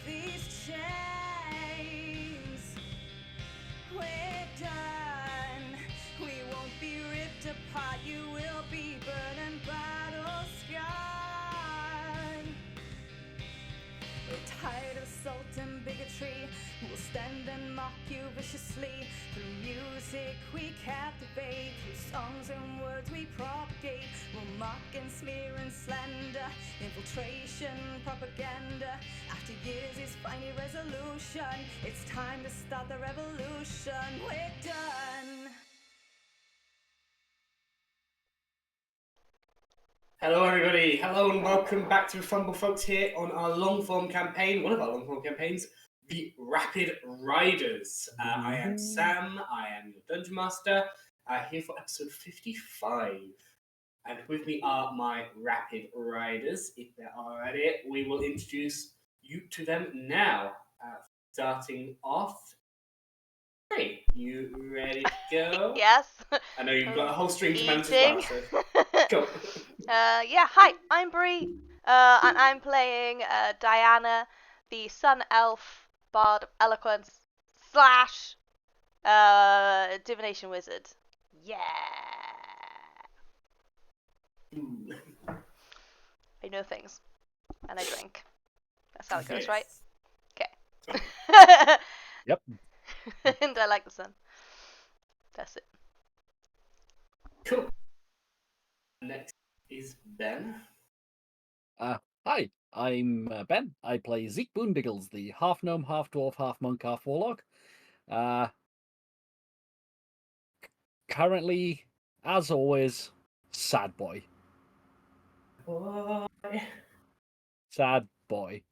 these chains. We're done. We won't be ripped apart. You will be burned and battle scarred. We're tired of assault and bigotry. We'll stand and mock you viciously. Through music we captivate. Through songs and words we propagate. We'll mock and smear and slander. Infiltration, propaganda. After years is finally resolution. It's time to start the revolution. We're done. Hello everybody, hello and welcome back to Fumble folks here on our long-form campaign, one of our long-form campaigns, the Rapid Riders. I am Sam, I am your Dungeon Master, here for episode 55. And with me are my Rapid Riders. If they're already, we will introduce you to them now. Starting off, hey, you ready to go? Yes. I know you've got a whole string to manage as Eating. well, so go. Yeah, hi, I'm Bree, and I'm playing Diana, the Sun Elf Bard of Eloquence / Divination Wizard. Yeah. I know things, and I drink. That's how it goes, right? Okay. Yep. And I like the sun. That's it. Cool. Next is Ben. Hi, I'm Ben. I play Zeke Boondiggles, the half gnome, half dwarf, half monk, half warlock. Currently, as always, sad boy. Boy. Sad boy.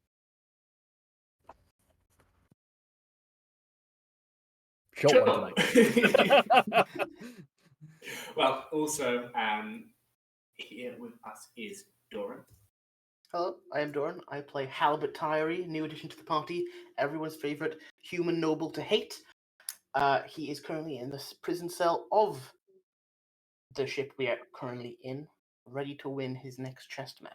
Short one tonight. Well, also, here with us is Doran. Hello, I am Doran. I play Halbert Tyree, new addition to the party, everyone's favourite human noble to hate. He is currently in the prison cell of the ship we are currently in, ready to win his next chest match.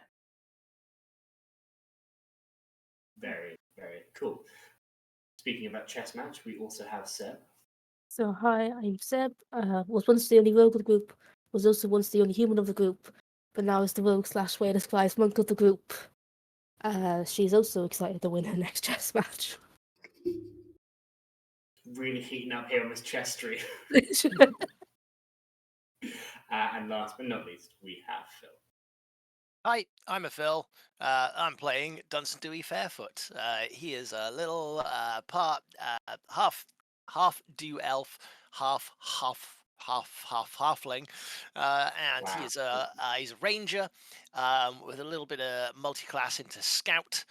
Very, very cool. Speaking about chess match, we also have Seb. So hi, I'm Seb. Was once the only rogue of the group. Was also once the only human of the group, but now is the rogue / way disguised monk of the group. She's also excited to win her next chess match. Really heating up here on this chess stream. And last but not least, we have Phil. Hi, I'm a Phil. I'm playing Dunstan Dewey Fairfoot. He is a little half dew elf, half halfling, and Wow. he's a ranger with a little bit of multi-class into scout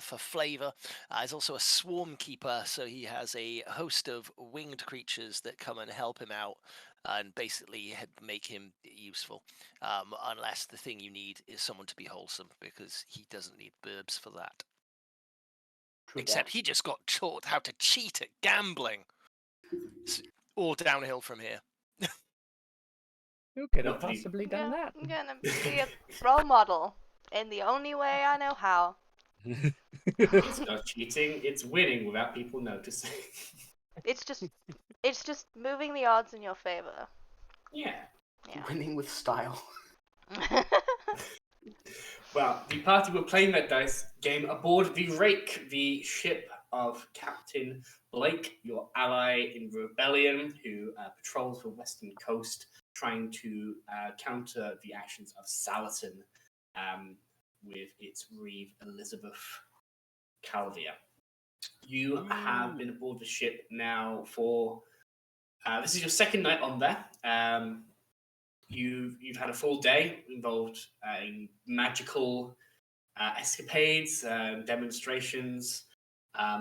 for flavour. He's also a swarm keeper, so he has a host of winged creatures that come and help him out and basically make him useful. Unless the thing you need is someone to be wholesome, because he doesn't need burbs for that. True Except that. he just got taught how to cheat at gambling. All downhill from here. Who could have Lovely. possibly done that? I'm gonna be a role model in the only way I know how. It's not cheating, it's winning without people noticing. It's just moving the odds in your favor. Yeah. Winning with style. Well, the party were playing that dice game aboard the Rake, the ship of Captain Blake, your ally in rebellion, who patrols the western coast, trying to counter the actions of Salatin with its reeve Elizabeth Calvia. You have been aboard the ship now for this is your second night on there. You've had a full day involved in magical escapades, demonstrations,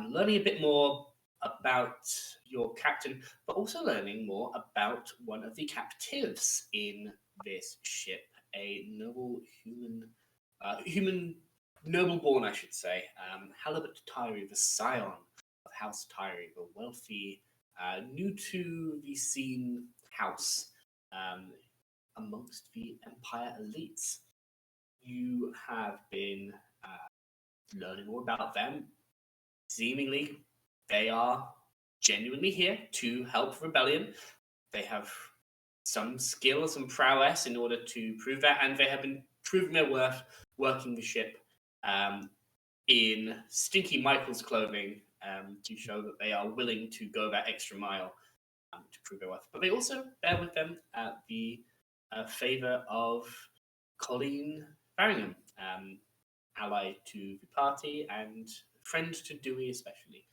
learning a bit more about your captain, but also learning more about one of the captives in this ship, a noble human noble-born, I should say, Halbert Tyree, the scion of House Tyree, the wealthy, new to the scene house amongst the Empire elites. You have been learning more about them. Seemingly, they are genuinely here to help Rebellion. They have some skills and prowess in order to prove that, and they have been proving their worth working the ship in Stinky Michael's clothing to show that they are willing to go that extra mile to prove their worth. But they also bear with them the favour of Colleen Farringham, ally to the party and friend to Dewey especially,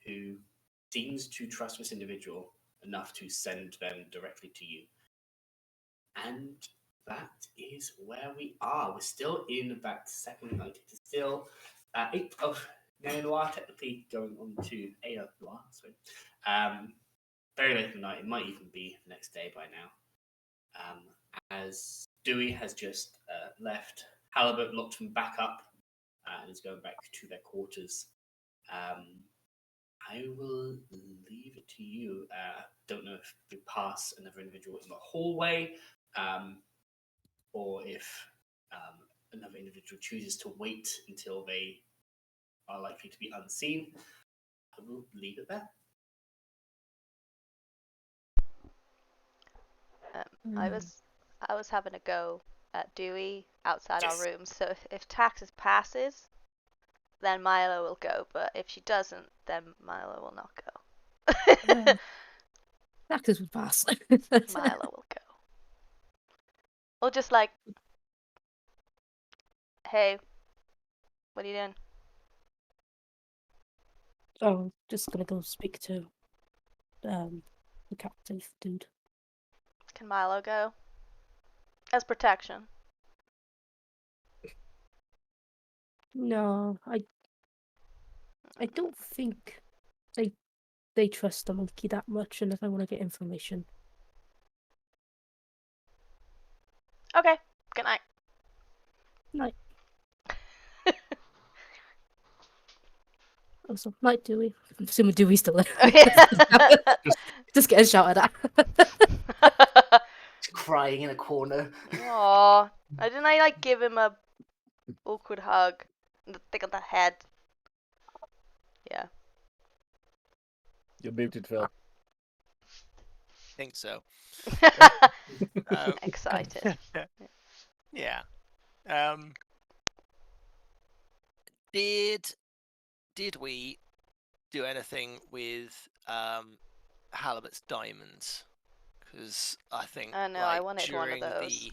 who seems to trust this individual enough to send them directly to you. And that is where we are. We're still in that second night. It is still 8th of Noir, technically going on to 8th of Noir. So, very late at night. It might even be the next day by now. As Dewey has just left, Halibut locked them back up and is going back to their quarters. I will leave it to you. Don't know if we pass another individual in the hallway, or if another individual chooses to wait until they are likely to be unseen. I will leave it there. I was having a go at Dewey outside Yes. our room. So if Taxes passes, then Milo will go. But if she doesn't, then Milo will not go. Taxes would pass. Milo will go. Or just like, hey, what are you doing? Oh, just gonna go speak to the captain dude. Can Milo go? As protection. No, I don't think they trust the monkey that much unless I want to get information. Okay, good night. Night. Also, night Dewey. I'm assuming Dewey's still there. Just getting shouted at. He's crying in a corner. Aw, didn't I like give him a awkward hug in the thick of the head? Yeah. You're muted, Phil. think so. Excited. Yeah. Did we do anything with Halibut's diamonds? Because I think Oh no, I wanted one of those.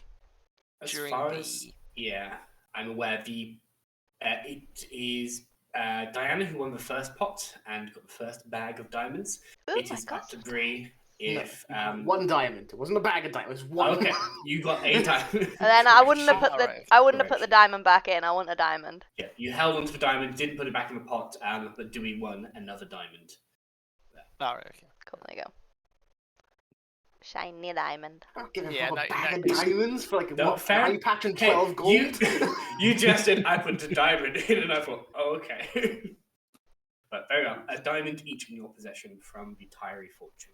Yeah, I'm aware it is Diana who won the first pot and got the first bag of diamonds. Oh it is up to Bree if one diamond. It wasn't a bag of diamonds. It was one. Okay, you got a diamond. And then I wouldn't have put the diamond back in. I want a diamond. Yeah, you held onto the diamond, didn't put it back in the pot, but Dewey won another diamond. Alright, okay. Cool, there you go. Shiny diamond. I'm giving Yeah, a bag of diamonds for like No, what, fair. 9 pack and 12 gold. You just said I put a diamond in, and I thought, oh, okay. But there you go, a diamond each in your possession from the Tyree fortune.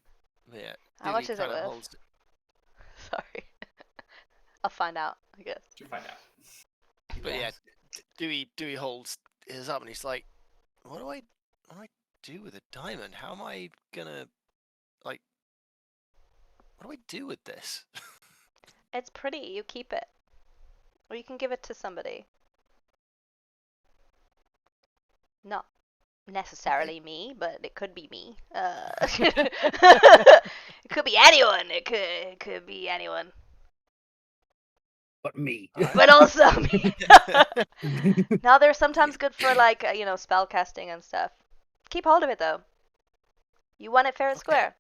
Yeah. How much is it worth? Sorry. I'll find out, I guess. You'll find out. But yeah, Dewey holds his up and he's like, what do I do with a diamond? How am I gonna, like, what do I do with this? It's pretty, you keep it. Or you can give it to somebody. Not necessarily me, but it could be me. It could be anyone. It could be anyone. But me. But also me. Now they're sometimes good for like spell casting and stuff. Keep hold of it though. You won it fair and square.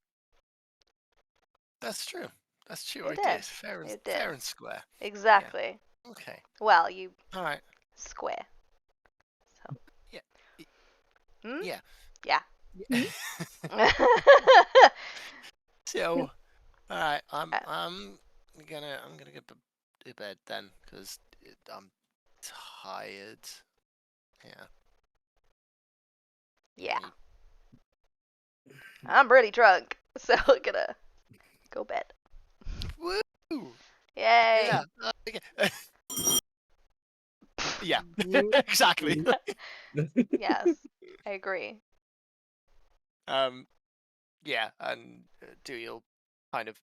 That's true. That's true. You I did. did. Fair and square. Exactly. Yeah. Okay. Well, you. All right. Square. So. Yeah. Hmm? Yeah. Yeah. So, all right. I'm gonna go to bed then because I'm tired. Yeah. Yeah. I'm really drunk, so I'm gonna go bed. Woo! Yay! Yeah. Okay. Yeah, exactly. Yes, I agree. Yeah, and Dewey'll kind of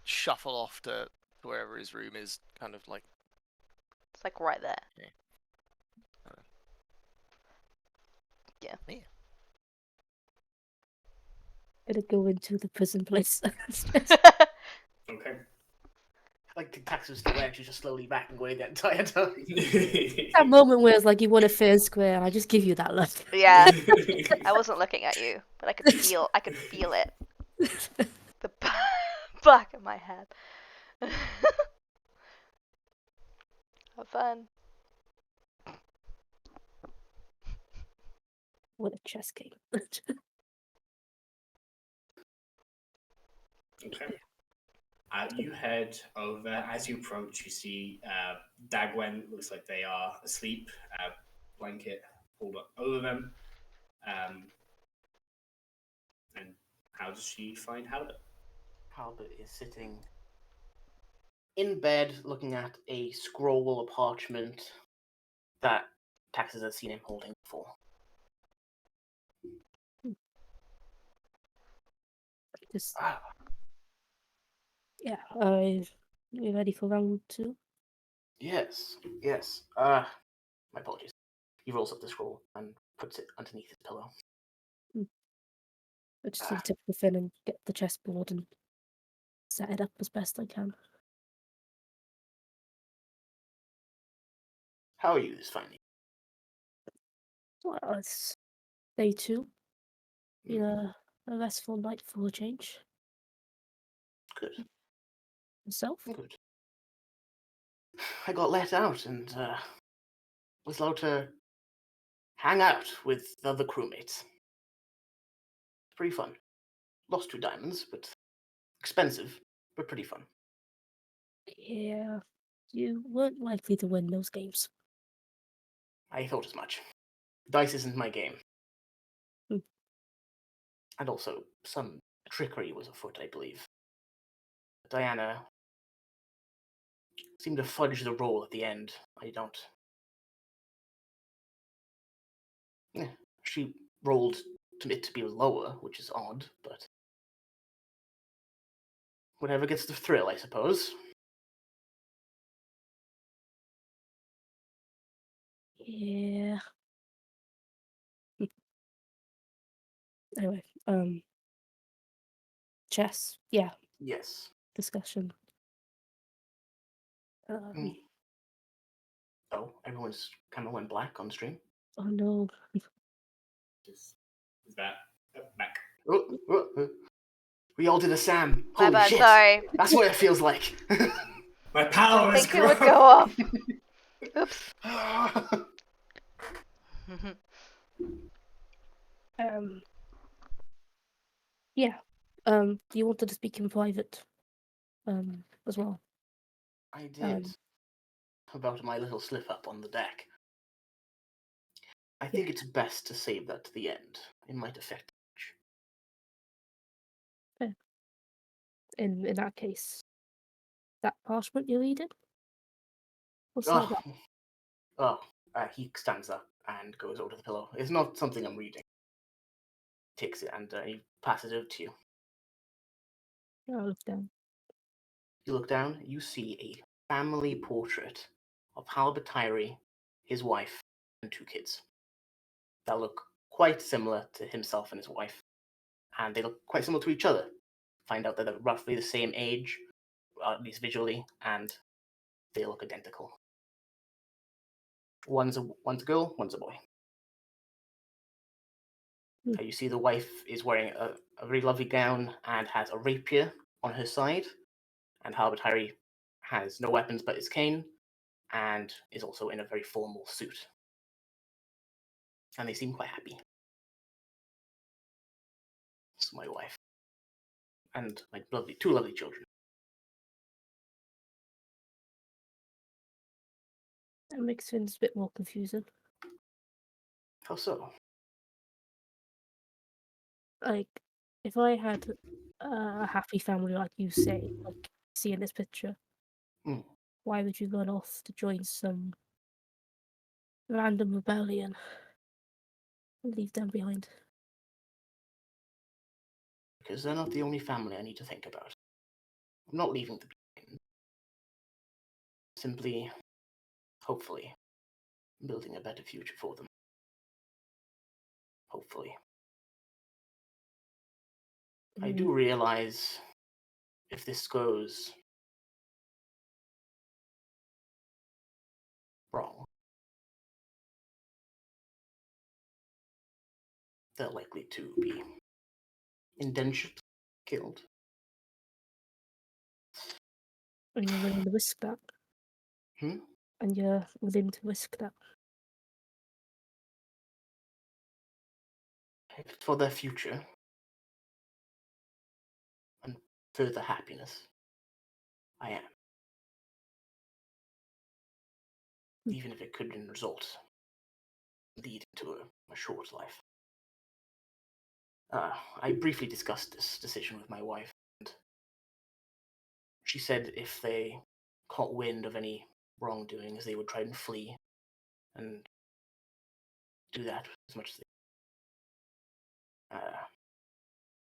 shuffle off to wherever his room is, kind of like. It's like right there. Yeah. Yeah. Yeah. Gonna go into the prison place. Okay. Like Tax was still there, she's just slowly backing away the entire time. That moment where it's like you want a fair square, and I just give you that look. Yeah, I wasn't looking at you, but I could feel it. The back of my head. Have fun. What a chess game. Okay. You head over. As you approach, you see Dagwen. Looks like they are asleep. Blanket pulled up over them. And how does she find Halbert? Halbert is sitting in bed looking at a scroll or parchment that Taxes has seen him holding before. Just Ah, yeah. You ready for round 2? yes. My apologies. He rolls up the scroll and puts it underneath his pillow. I just do the typical thing and get the chessboard and set it up as best I can. How are you this finding? Well, it's day 2. Been a restful night for a change. Good. Yourself? Good. I got let out and was allowed to hang out with the other crewmates. Pretty fun. Lost 2 diamonds, but expensive, but pretty fun. Yeah. You weren't likely to win those games. I thought as much. Dice isn't my game. Hmm. And also, some trickery was afoot, I believe. Diana seemed to fudge the roll at the end. I don't. Yeah, she rolled it to be lower, which is odd, but whatever gets the thrill, I suppose. Yeah. Anyway, chess. Yeah, Yes. discussion. Oh, everyone's kind of went black on stream. Oh no. Is that back? Oh. We all did a Sam. My Holy bad, shit. sorry. That's what it feels like. My power I has think it would grown. go off. Oops. Yeah. You wanted to speak in private, as well. I did. Um, About my little slip up on the deck. I think it's best to save that to the end. It might affect. In that case, that parchment you're reading? What's that about? He stands up and goes over to the pillow. It's not something I'm reading. Takes it and he passes it over to you. I'll look down. You look down, you see a family portrait of Halbert Tyree, his wife, and 2 kids. That look quite similar to himself and his wife. And they look quite similar to each other. Find out that they're roughly the same age, at least visually, and they look identical. One's a girl, one's a boy. You see the wife is wearing a very lovely gown and has a rapier on her side, and Halbert Tyree has no weapons but his cane, and is also in a very formal suit. And they seem quite happy. This is my wife. And my 2 lovely children. That makes things a bit more confusing. How so? Like, if I had a happy family, like you say, like see in this picture, Why would you run off to join some random rebellion and leave them behind? Because they're not the only family I need to think about. I'm not leaving them behind. Simply, hopefully, building a better future for them. Hopefully. I do realize if this goes wrong, they're likely to be indentured, killed. And you're willing to risk that? Hmm? And you're willing to risk that? If it's for their future and further happiness, I am. Even if it could lead to a short life. I briefly discussed this decision with my wife, and she said if they caught wind of any wrongdoings, they would try and flee and do that as much as they.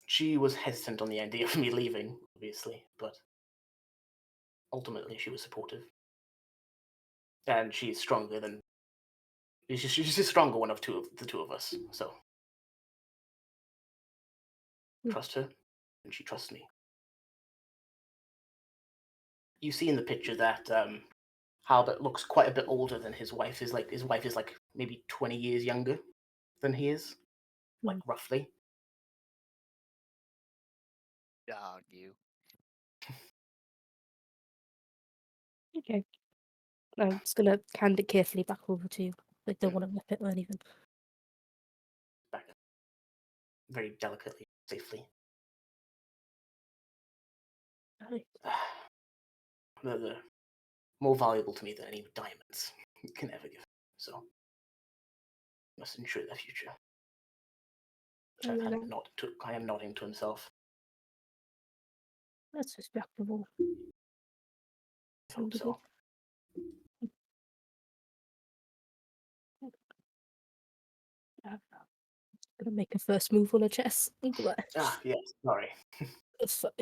She was hesitant on the idea of me leaving, obviously, but ultimately she was supportive. And she's stronger than. She's a stronger one of the two of us, so. Trust her, and she trusts me. You see in the picture that Halbert looks quite a bit older than his wife is. His wife is maybe 20 years younger than he is, roughly. Dog you. Okay. I'm just gonna hand it carefully back over to you. I don't want to rip it or anything. Back very delicately, safely. Right. They're more valuable to me than any diamonds can ever give. So, must ensure their future. Which I am nodding to himself. That's respectable. Hope so. I'm gonna make a first move on a chess. Yes, sorry. It's fine.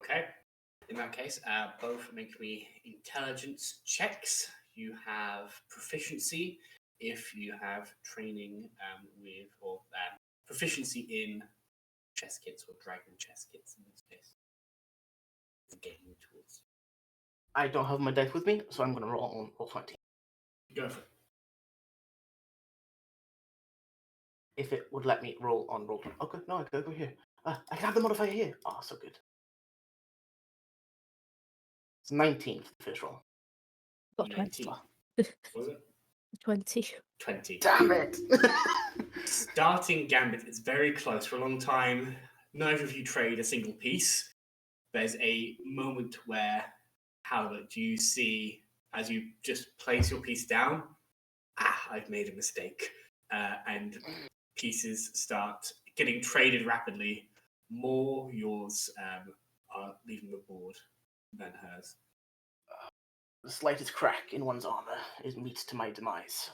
Okay. In that case, both make me intelligence checks. You have proficiency if you have training with or proficiency in chess kits or dragon chess kits in this case. The gaming tools. I don't have my dice with me, so I'm going to roll on roll 20. Go for it. If it would let me roll on roll 20. Okay, no, I can go here. I can have the modifier here. Oh, so good. It's 19 for the first roll. Got 20. What was it? 20. 20. Damn it! Starting Gambit is very close. For a long time, neither of you trade a single piece. There's a moment where, Halbert, you see, as you just place your piece down, I've made a mistake. And pieces start getting traded rapidly. More yours are leaving the board than hers. The slightest crack in one's armor is meat to my demise.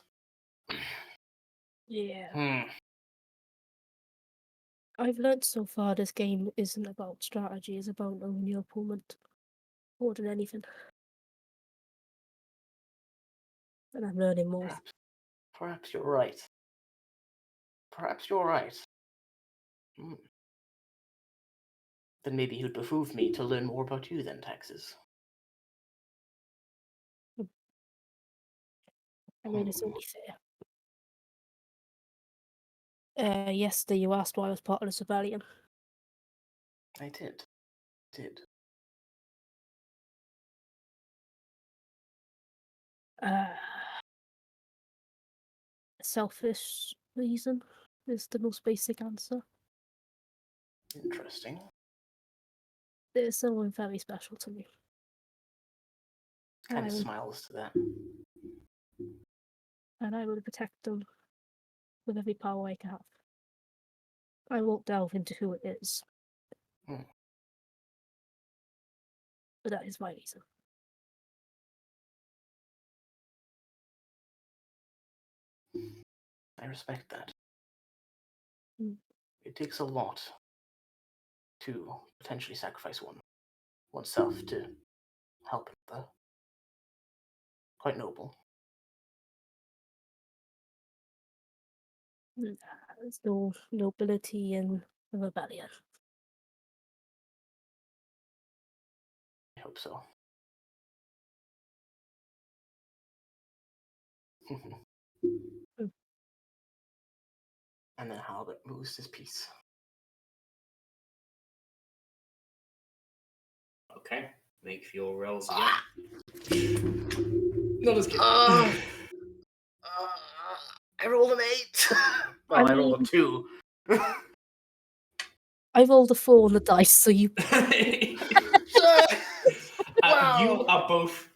Yeah. I've learned so far this game isn't about strategy, it's about knowing your opponent more than anything. And I'm learning more. Perhaps you're right. Perhaps you're right. Then maybe it would behoove me to learn more about you then, Taxes. I mean, it's only fair. Yesterday you asked why I was part of this rebellion. I did. Selfish reason is the most basic answer. Interesting. There's someone very special to me. Kind of smiles to that. And I will protect them with every power I can have. I won't delve into who it is. But that is my reason. I respect that. Mm. It takes a lot to potentially sacrifice oneself to help another. Quite noble. There's no nobility in the rebellion. I hope so. And then Halbert moves his piece. Okay, make your rolls again. Not as good. I rolled an 8. Well, I rolled a 2. I rolled a 4 on the dice, so you. Wow. You are both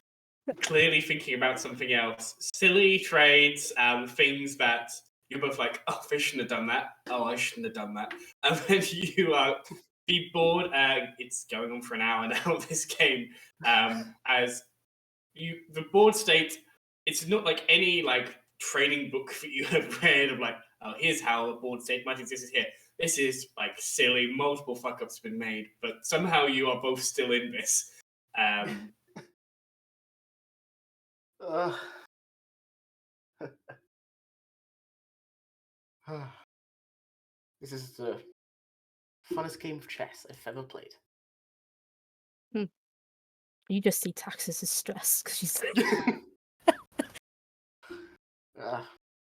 clearly thinking about something else. Silly trades, things that you're both like, oh, they shouldn't have done that. Oh, I shouldn't have done that. And then you be bored. It's going on for an hour now, this game. As the board state, it's not like any like training book that you have read of like, oh, here's how a board state might exist here. This is like silly, multiple fuck ups have been made, but somehow you are both still in this. This is the funnest game of chess I've ever played. You just see Taxis' stress because she's.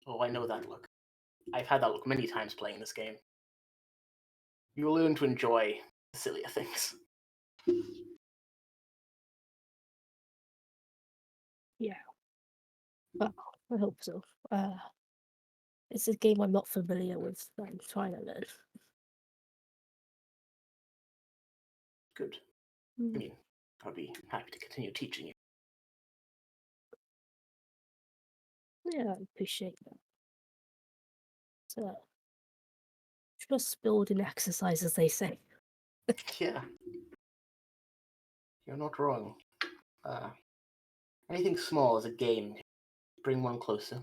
Oh, I know that look. I've had that look many times playing this game. You'll learn to enjoy the sillier things. Yeah. Well, I hope so. It's a game I'm not familiar with. I'm trying to learn. Good. I mean, I'll be happy to continue teaching you. Yeah, I appreciate that. So, trust building exercise, as they say. Yeah. You're not wrong. Anything small as a game can bring one closer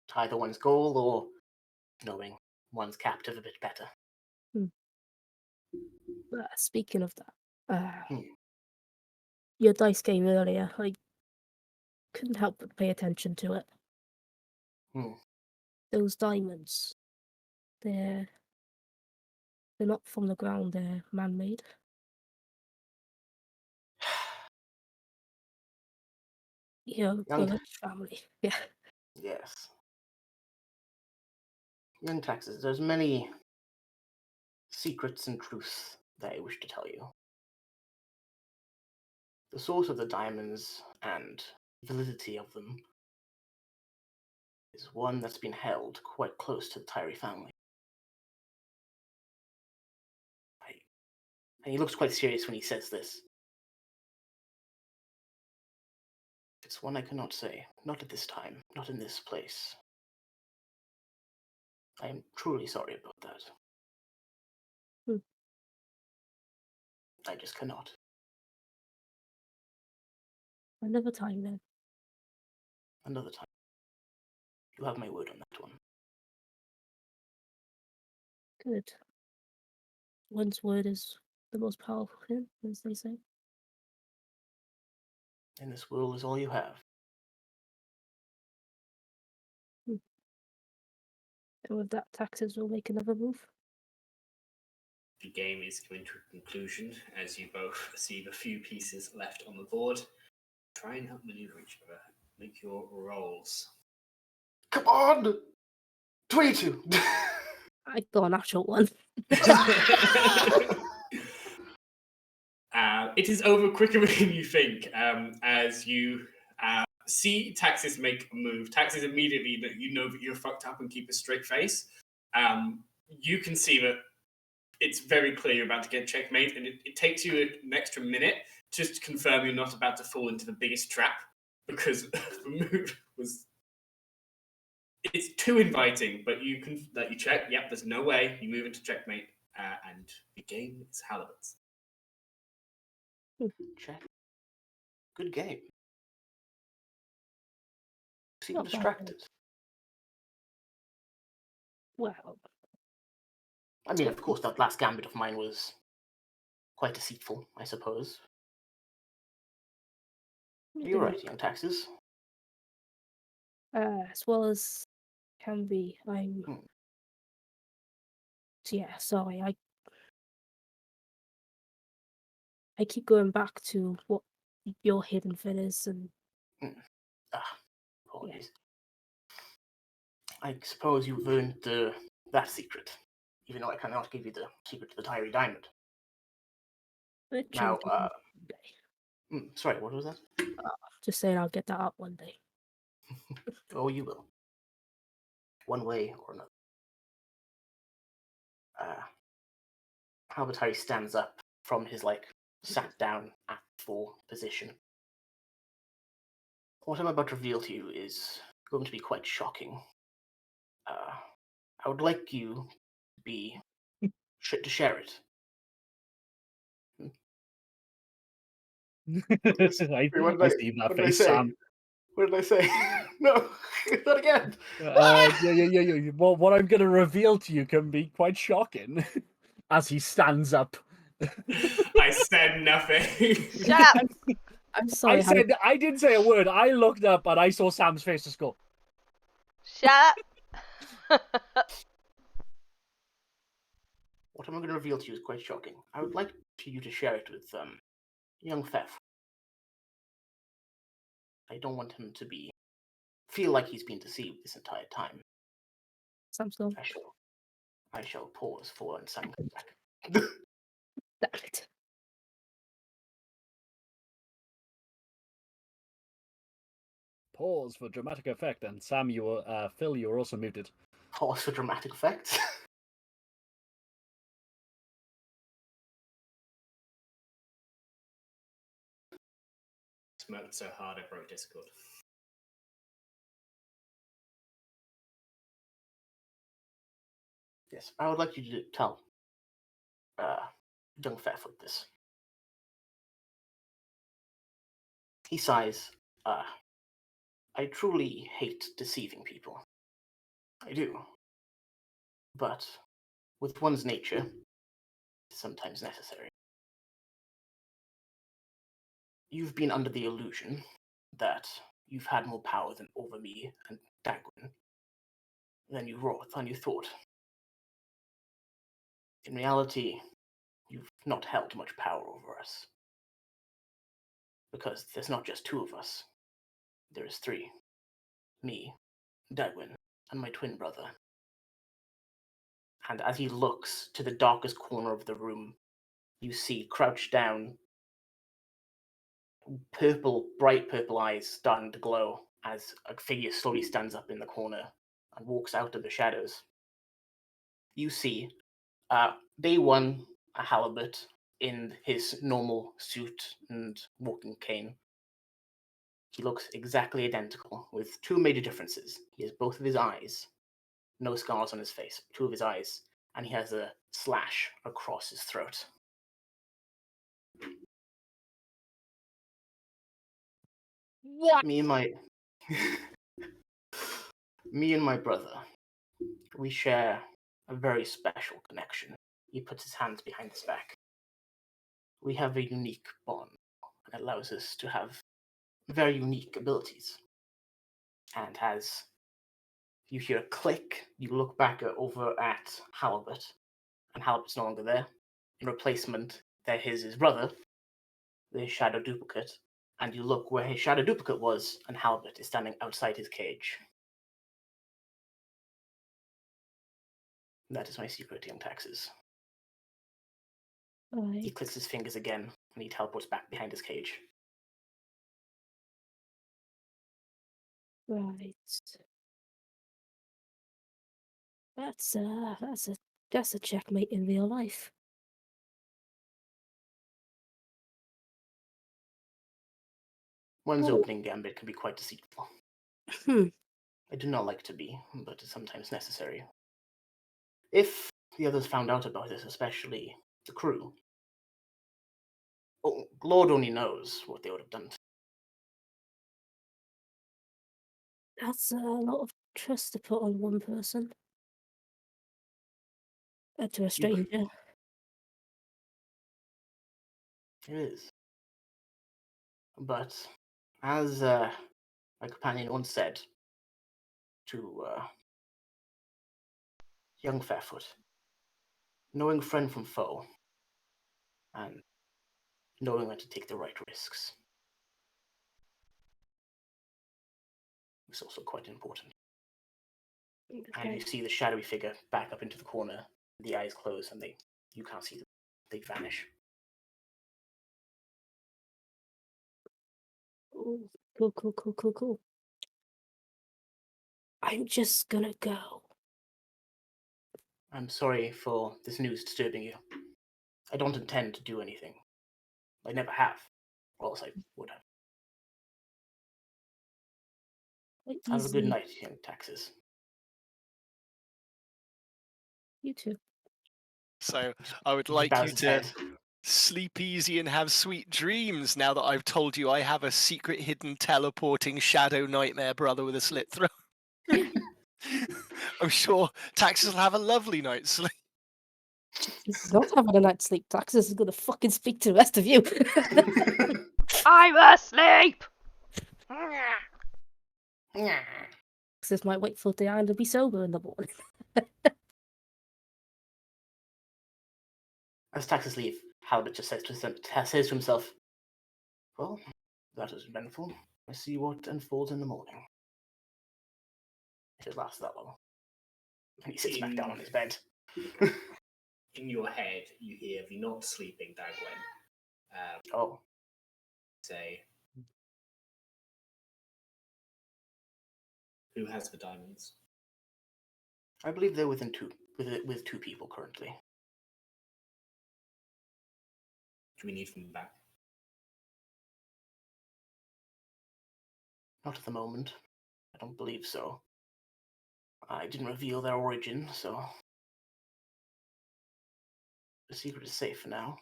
to either one's goal or knowing one's captive a bit better. Speaking of that, your dice game earlier, I couldn't help but pay attention to it. Those diamonds, they're not from the ground, they're man-made. You're a rich family, yeah. Yes. Young Taxes, there's many secrets and truths that I wish to tell you. The source of the diamonds and validity of them is one that's been held quite close to the Tyree family. And he looks quite serious when he says this. It's one I cannot say. Not at this time. Not in this place. I am truly sorry about that. I just cannot. Another time, then. Another time. You have my word on that one. Good. One's word is the most powerful thing, as they say. And this world is all you have. And with that, Taxes will make another move. The game is coming to a conclusion as you both see the few pieces left on the board. Try and outmaneuver each other. Make your rolls. Come on! 22! I got an actual one. It is over quicker than you think as you see Taxis make a move. Taxis immediately, that you know that you're fucked up and keep a straight face. You can see that it's very clear you're about to get checkmate, and it takes you an extra minute just to confirm you're not about to fall into the biggest trap, because the move was... It's too inviting, but you can let you check. Yep, there's no way. You move into checkmate, and the game is Halibut's. Check. Good game. Seem Not bad. distracted. Well, I mean, of course, that last gambit of mine was quite deceitful, I suppose. You're right, young taxes. as well as can be. I'm. Hmm. Yeah, sorry. I keep going back to what your hidden fin is, and Apologies. I suppose you've earned that secret, even though I cannot give you the secret to the Tyree Diamond. Now, one day. sorry, what was that? Just saying, I'll get that up one day. Oh, you will. One way or another. Halbertari stands up from his, sat down at 4 position. What I'm about to reveal to you is going to be quite shocking. I would like you to share it. I I see that face, say? Sam. What did I say? No, not again. Yeah. Well, what I'm going to reveal to you can be quite shocking. As he stands up. I said nothing. Shut up. I'm sorry. I didn't say a word. I looked up and I saw Sam's face just go. Shut up. What I'm going to reveal to you is quite shocking. I would like you to share it with young Fef. I don't want him to feel like he's been deceived this entire time. Sam's gone. I shall pause for when Sam comes back. Damn it. Pause for dramatic effect. And Sam, Phil, you were also muted. Pause for dramatic effect. Smoked so hard I broke Discord. Yes, I would like you to tell young Fef this. He sighs. I truly hate deceiving people. I do. But with one's nature, it's sometimes necessary. You've been under the illusion that you've had more power over me and Dagwin than you thought. In reality, you've not held much power over us. Because there's not just 2 of us. There is 3. Me, Dagwin, and my twin brother. And as he looks to the darkest corner of the room, you see crouched down, bright purple eyes starting to glow as a figure slowly stands up in the corner and walks out of the shadows. You see, day 1, a halibut in his normal suit and walking cane. He looks exactly identical, with 2 major differences. He has both of his eyes, no scars on his face, 2 of his eyes, and he has a slash across his throat. What? Me and my brother, we share a very special connection. He puts his hands behind his back. We have a unique bond that allows us to have very unique abilities. And as you hear a click, you look back over at Halibut, and Halibut's no longer there. In replacement, there is his brother, the shadow duplicate, and you look where his shadow duplicate was, and Halibut is standing outside his cage. That is my secret, young taxes. Right. He clicks his fingers again, and he teleports back behind his cage. Right. That's a checkmate in real life. One's Oh. opening gambit can be quite deceitful. Hmm. I do not like to be, but it's sometimes necessary. If the others found out about this, especially the crew, Lord only knows what they would have done. That's a lot of trust to put on one person. To a stranger. It is. But as my companion once said to young Fairfoot, knowing friend from foe and knowing when to take the right risks is also quite important. And you see the shadowy figure back up into the corner, the eyes close, and you can't see them. They vanish. Ooh, cool. I'm just gonna go. I'm sorry for this news disturbing you. I don't intend to do anything. I never have. Or else I would have. Have a good night, young Taxes. You too. So I would He like bows you his to head. sleep easy and have sweet dreams now that I've told you I have a secret hidden teleporting shadow nightmare brother with a slit throat. I'm sure Taxes will have a lovely night's sleep. He's not having a night's sleep. Taxes is gonna fucking speak to the rest of you. I'm asleep! Taxes might wait for Diana to be sober in the morning. As Taxes leave, Halbert just says to himself, well, that is eventful. I see what unfolds in the morning. If it lasts that long. And he sits back down on his bed. In your head, you hear the not sleeping Dagwen say, "Who has the diamonds?" I believe they're with two people currently. Do we need them back? Not at the moment. I don't believe so. I didn't reveal their origin, so the secret is safe for now.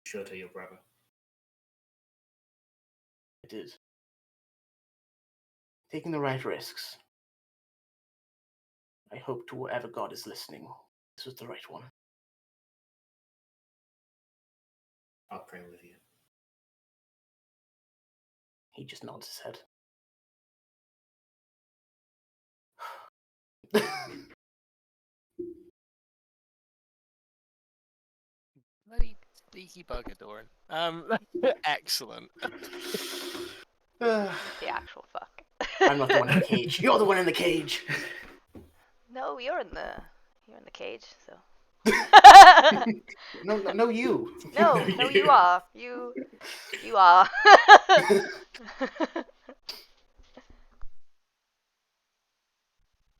Sure to your brother. It is. Taking the right risks. I hope to whatever God is listening, this was the right one. I'll pray with you. He just nods his head. Bloody sneaky bugger, Doran. Excellent. The actual fuck. I'm not the one in the cage. You're the one in the cage. No, you're in the cage, so. No, you. No, you are. You are.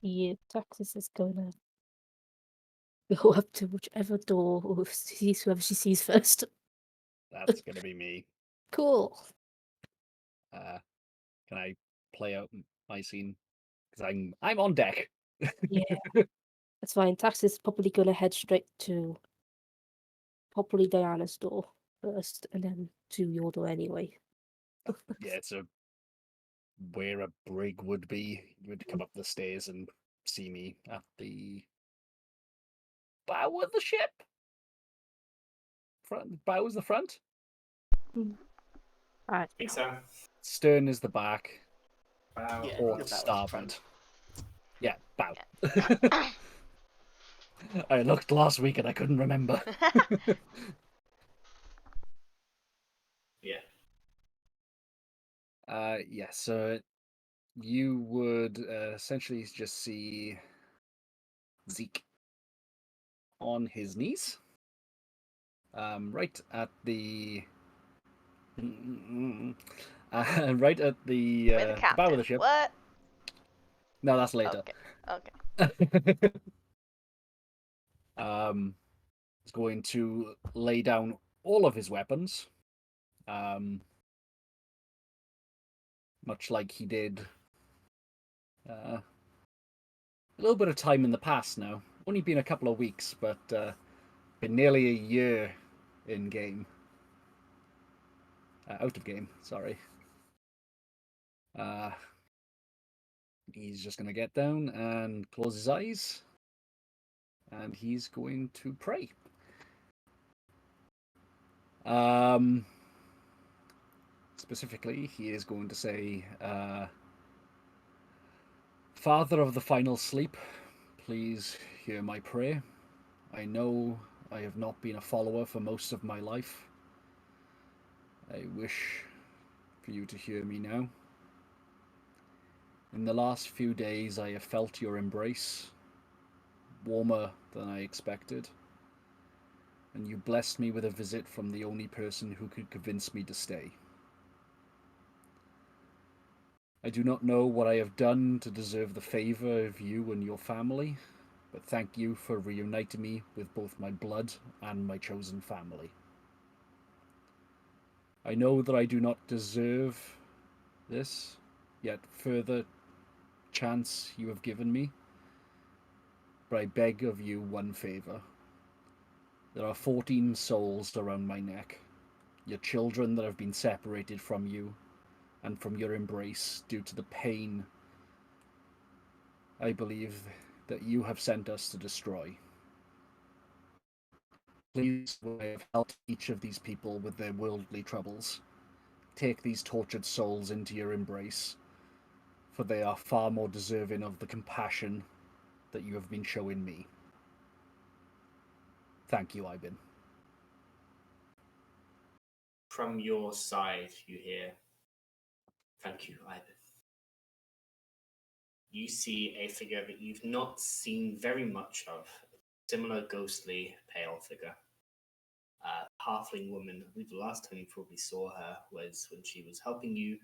Yeah, Taxes is gonna go up to whichever door or sees whoever she sees first. That's gonna be me. Cool. Can I play out my scene? Because I'm on deck. Yeah, that's fine. Taxes is probably gonna head straight to probably Diana's door first, and then to your door anyway. Yeah, it's where a brig would be. You would come up the stairs and see me at the bow of the ship. Bow is the front. Alright. I think so. Stern is the back. Bow. Yeah, Or the bow is the starboard. front. Yeah, bow. I looked last week and I couldn't remember. Yeah. Yeah, so you would essentially just see Zeke on his knees. Right at the right at the With the captain. bow of the ship. What? No, that's later. Okay. He's going to lay down all of his weapons, much like he did a little bit of time in the past now. Only been a couple of weeks, but been nearly a year in game. Out of game, sorry. He's just going to get down and close his eyes. And he's going to pray. Specifically, he is going to say, Father of the final sleep, please hear my prayer. I know I have not been a follower for most of my life. I wish for you to hear me now. In the last few days, I have felt your embrace, warmer than I expected, and you blessed me with a visit from the only person who could convince me to stay. I do not know what I have done to deserve the favor of you and your family, but thank you for reuniting me with both my blood and my chosen family. I know that I do not deserve this, yet further chance you have given me, but I beg of you one favor. There are 14 souls around my neck, your children that have been separated from you and from your embrace due to the pain I believe that you have sent us to destroy. Please, when I have helped each of these people with their worldly troubles, take these tortured souls into your embrace, for they are far more deserving of the compassion that you have been showing me. Thank you, Ivan. From your side, you hear, thank you, Ivan. You see a figure that you've not seen very much of, a similar ghostly, pale figure. Halfling woman. I believe the last time you probably saw her was when she was helping you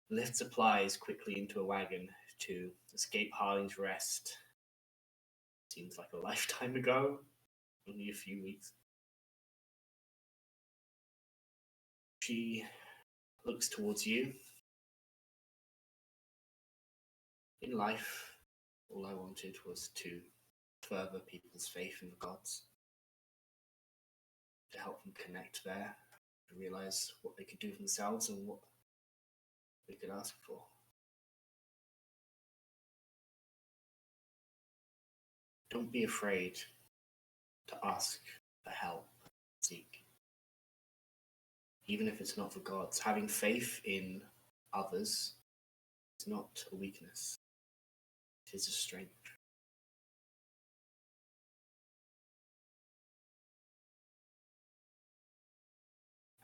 lift supplies quickly into a wagon to escape Harling's Rest. Seems like a lifetime ago, only a few weeks. She looks towards you. In life, all I wanted was to further people's faith in the gods, to help them connect there, to realize what they could do for themselves and what they could ask for. Don't be afraid to ask for help, seek. Even if it's not for gods, having faith in others is not a weakness, it is a strength.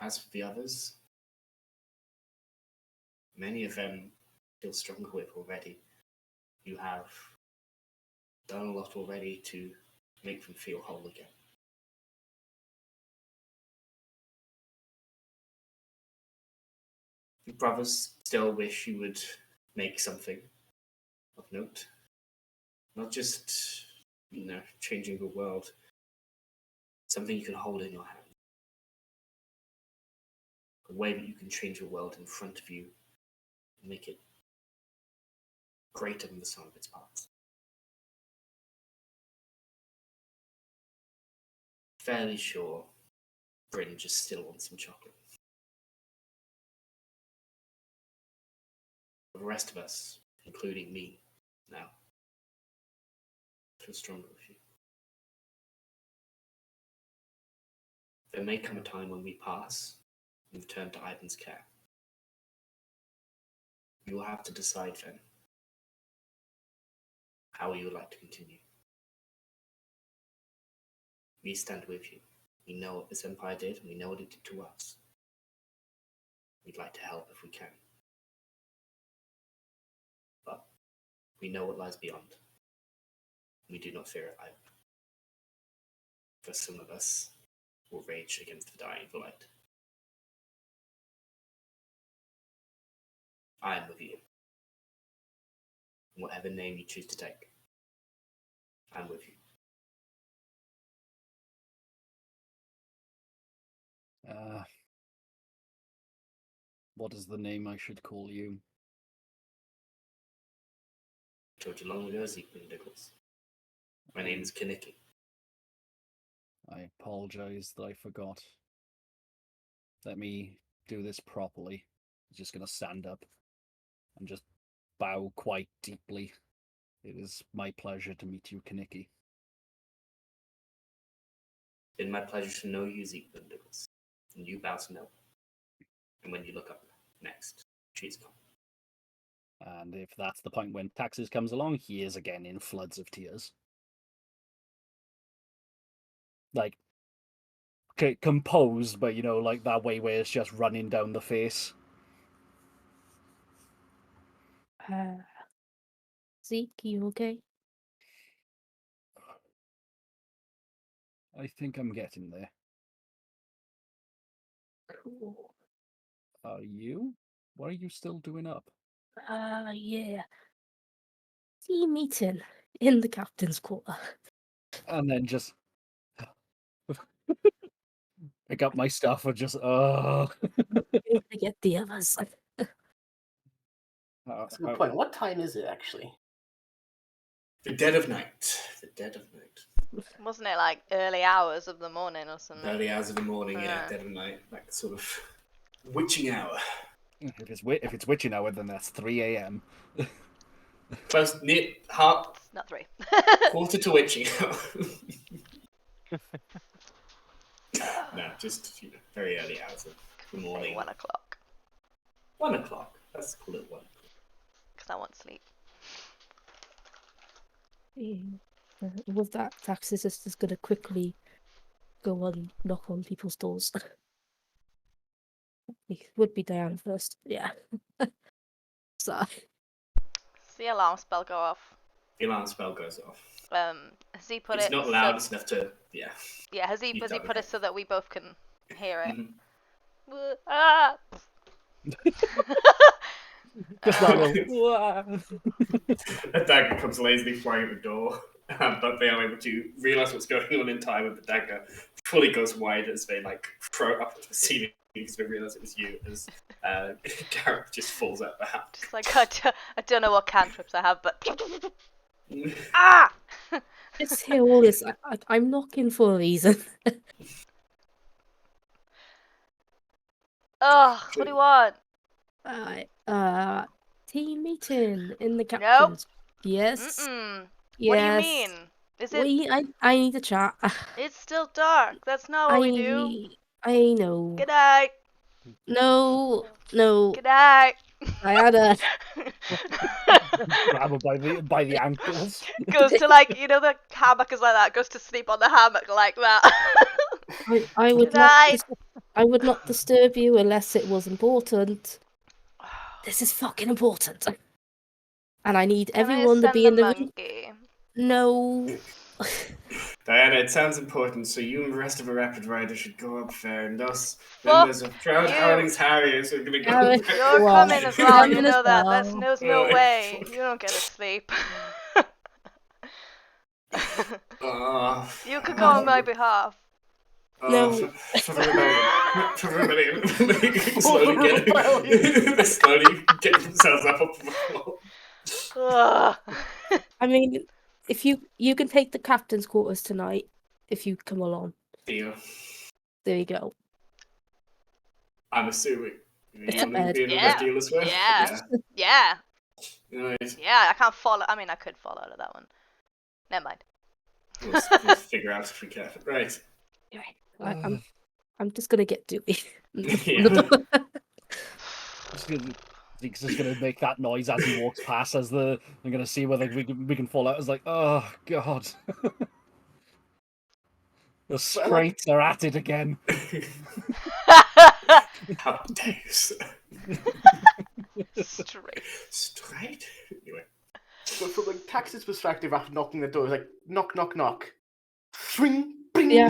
As for the others, many of them feel stronger with already. You have done a lot already to make them feel whole again. Your brothers still wish you would make something of note. Not just, changing the world. Something you can hold in your hand. A way that you can change the world in front of you and make it greater than the sum of its parts. Fairly sure Bryn just still wants some chocolate. For the rest of us, including me, now, feel stronger with you. There may come a time when we pass and return to Ivan's care. You will have to decide then how you would like to continue. We stand with you. We know what this empire did, and we know what it did to us. We'd like to help if we can. But we know what lies beyond. We do not fear it either. For some of us will rage against the dying of the light. I am with you. Whatever name you choose to take, I'm with you. What is the name I should call you? Told you long ago, Zeekman Dickles. My name is Kaniki. I apologize that I forgot. Let me do this properly, he's just going to stand up and just bow quite deeply. It is my pleasure to meet you, Kaniki. It's been my pleasure to know you, Zeekman Lewis. And you bow to know. And when you look up next, she's gone. And if that's the point when Taxes comes along, he is again in floods of tears. Like, composed, but, like that way where it's just running down the face. Zeke, you okay? I think I'm getting there. Cool. Are you? What are you still doing up? Yeah. Team meeting in the captain's quarter. And then just pick up my stuff and just, To get the others. That's a good point. What time is it, actually? The dead of night. The dead of night. Wasn't it like early hours of the morning or something? Early hours of the morning, yeah, dead of night. Like sort of witching hour. If it's witching hour, then that's 3 a.m. Close, near, half, Not 3. quarter to witching hour. No, just very early hours of the morning. 1 o'clock. 1 o'clock. Let's call it 1 o'clock. Because I want sleep. With that, Taxes is just going to quickly go and knock on people's doors. It would be Diana first, yeah. So. The alarm spell go off. The alarm spell goes off. Has he put it's it? Not loud enough to, yeah. Yeah, has he put it so that we both can hear it? Mm-hmm. Ah! Just A dagger comes lazily flying at the door, but they are able to realise what's going on in time, and the dagger fully goes wide as they throw it up to the ceiling because they realise it was you. As Garrett just falls out the house. Just like I don't know what cantrips I have, but ah! Just hear all this. I'm knocking for a reason. Oh, what do you want? Team meeting in the captain's. Yes. Mm-mm. Yes. What do you mean? Is it? I need to chat. It's still dark. That's not what we do. I know. Good night. No. Good night. Diana. Grab her by the ankles. Goes to the hammock is like that. Goes to sleep on the hammock like that. I would Good night. I would not disturb you unless it was important. This is fucking important. And I need everyone to be in the room. No. Diana, it sounds important, so you and the rest of the Rapid Riders should go up there, and us members of Proud Howling's Harriers are going to go Aaron, back. You're coming as well, you know that. There's no Oh, way. fuck. You don't get to sleep. You could go on my behalf. No. For the rebellion. slowly get themselves up off the floor. I mean, if you can take the captain's quarters tonight, if you come along. Deal. There you go. I'm assuming. It's a bed. Yeah. Deal as well? Yeah. Right. Yeah, I can't follow. I mean, I could fall out of that one. Never mind. We'll figure out if we can. Right. I'm just gonna get Dewey. Yeah. He's just gonna make that noise as he walks past. I'm gonna see whether we can fall out. It's like, oh god, the straits are at it again. How dare you, sir? Straight. Anyway. So from the Tax's perspective, after knocking the door, it's like knock, knock, knock. Swing, bing. Yeah.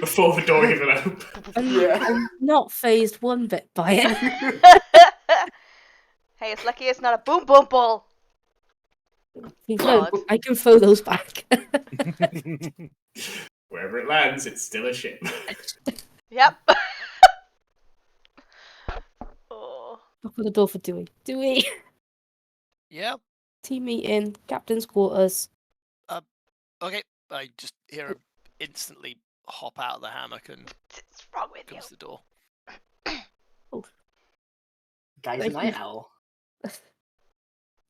Before the door even opened. I'm not phased one bit by it. Hey, it's lucky it's not a boom boom ball. I can throw those back. Wherever it lands, it's still a ship. Yep. Oh. Knock on the door for Dewey. Dewey. Yep. Team meeting, captain's quarters. Okay. I just hear him instantly hop out of the hammock and What's wrong with you? comes to the door. Guy's a Thank night you. owl.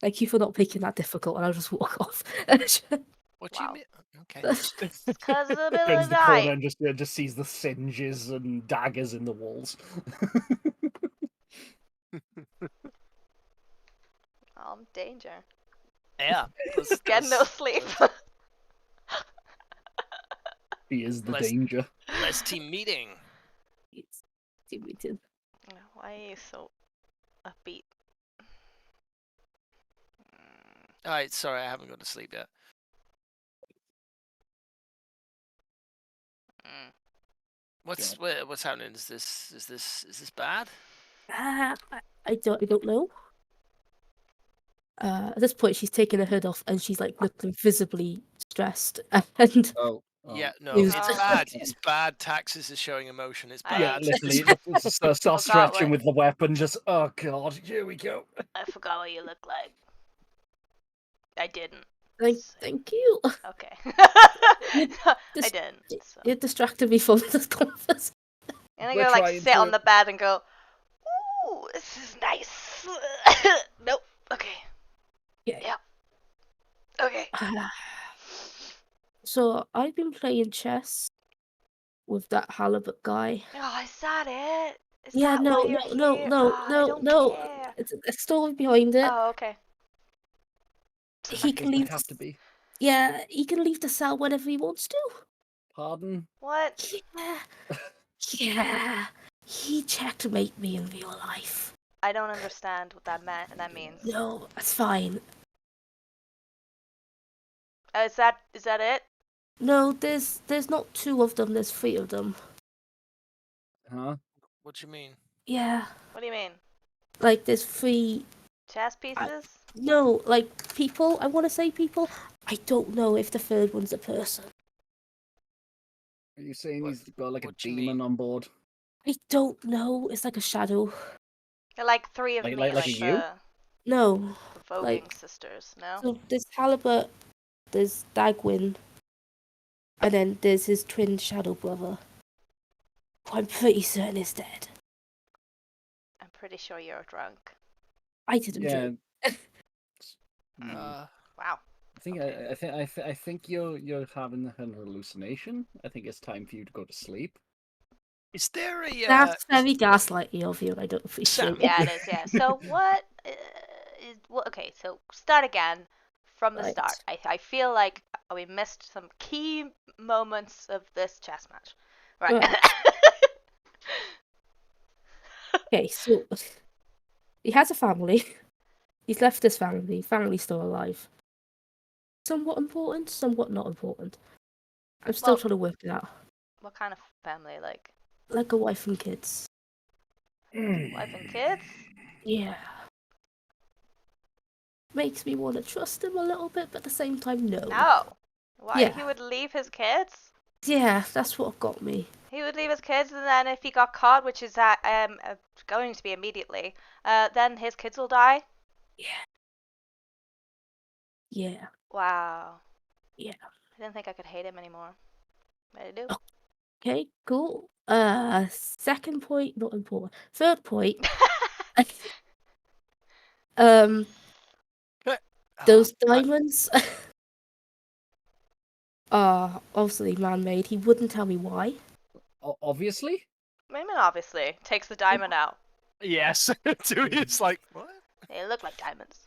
Thank you for not making that difficult, and I'll just walk off. What do you Wow. mean? Okay. Because of the middle Turns of the the corner night. and just sees the singes and daggers in the walls. I'm danger. Yeah. Let's, Get no let's, sleep. He is the Let's- danger. let's team meeting. It's stupid. Why are you so upbeat? All right. Sorry, I haven't gone to sleep yet. Mm. What's happening? Is this bad? I don't know. At this point, she's taken her hood off and she's like looking visibly stressed. And Oh. Yeah, no, Used. it's bad. It's bad. Taxes is showing emotion. It's I- Yeah, bad. literally, start Forgot stretching what- with the weapon. Just oh god, here we go. I forgot what you look like. I didn't. thank you. Okay. You I just- didn't. So. It distracted me from this conversation. And I'm We're gonna like trying sit to- on the bed and go, ooh, this is nice. Nope. Okay. Yeah. Okay. So I've been playing chess with that halibut guy. Oh, is that it? Is Yeah, that no, why you're no, here? no, Ah, I no, don't no. care. It's a story behind it. Oh, okay. He can leave. have to be. Yeah, he can leave the cell whenever he wants to. Pardon? What? Yeah, yeah. He checkmate me in real life. I don't understand what that means. No, that's fine. Is that it? No, there's not two of them. There's three of them. Huh? What do you mean? Yeah, What do you mean? like there's three. Chess pieces? No, like people. I want to say people. I don't know if the third one's a person. Are you saying What- he's got like a what do you demon mean? on board? I don't know. It's like a shadow. They're like three of Like- me, like a you? the No. voguing Like- sisters. No. So there's Halibut, there's Dagwin, and then there's his twin shadow brother. Who I'm pretty certain is dead. I'm pretty sure you're drunk. I didn't Yeah. drink. Wow. I think I think you're having an hallucination. I think it's time for you to go to sleep. Is there a That's very gaslighty of you, and I don't appreciate Sam, it. Yeah, it is. Yeah. So what is okay? So start again from the Right. start. I feel like we missed some key moments of this chess match. Right. Okay, so he has a family. He's left his family. Family's still alive. Somewhat important, somewhat not important. I'm still Well- trying to work it out. What kind of family? Like Like a wife and kids. wife and kids? Yeah. Makes me want to trust him a little bit, but at the same time, no. No. Why Yeah. he would leave his kids? Yeah, that's what got me. He would leave his kids, and then if he got caught, which is going to be immediately, then his kids will die. Yeah. Wow. Yeah. I didn't think I could hate him anymore. But I do. Oh. Okay, cool. Second point, not important. Third point, those diamonds are obviously man-made. He wouldn't tell me why. Obviously. Maybe obviously takes the diamond out. Yes. It's like what? They look like diamonds.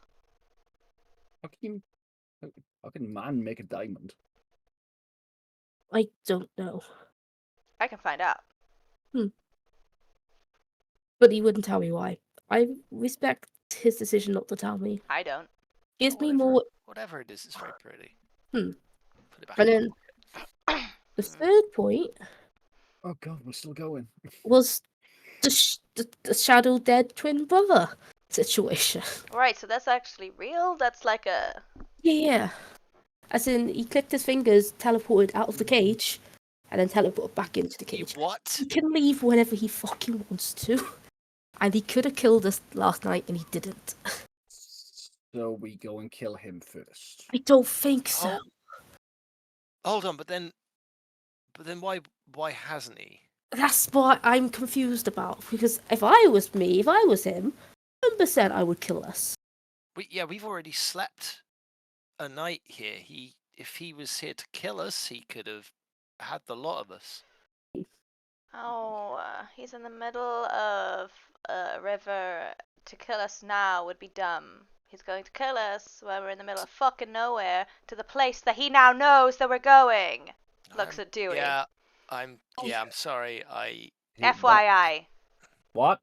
How can man make a diamond? I don't know. I can find out. But he wouldn't tell me why. I respect his decision not to tell me. I don't. Gives me Whatever. more. Whatever it is, it's very pretty. Hmm. Put it back. And in then the the third point Oh god, we're still going. was the shadow dead twin brother situation. Right, so that's actually real? That's like a... Yeah. As in, he clicked his fingers, teleported out of the cage, and then teleported back into the pocket. cage. What? He can leave whenever he fucking wants to. And he could have killed us last night, and he didn't. So we go and kill him first. I don't think so. hold on, but then why hasn't he? That's what I'm confused about. Because if I was him, 100% I would kill us. We've already slept a night here. If he was here to kill us, he could have had the lot of us. Oh, he's in the middle of a river. To kill us now would be dumb. He's going to kill us when we're in the middle of fucking nowhere to the place that he now knows that we're going. Looks at Dewey. I'm sorry. FYI. What?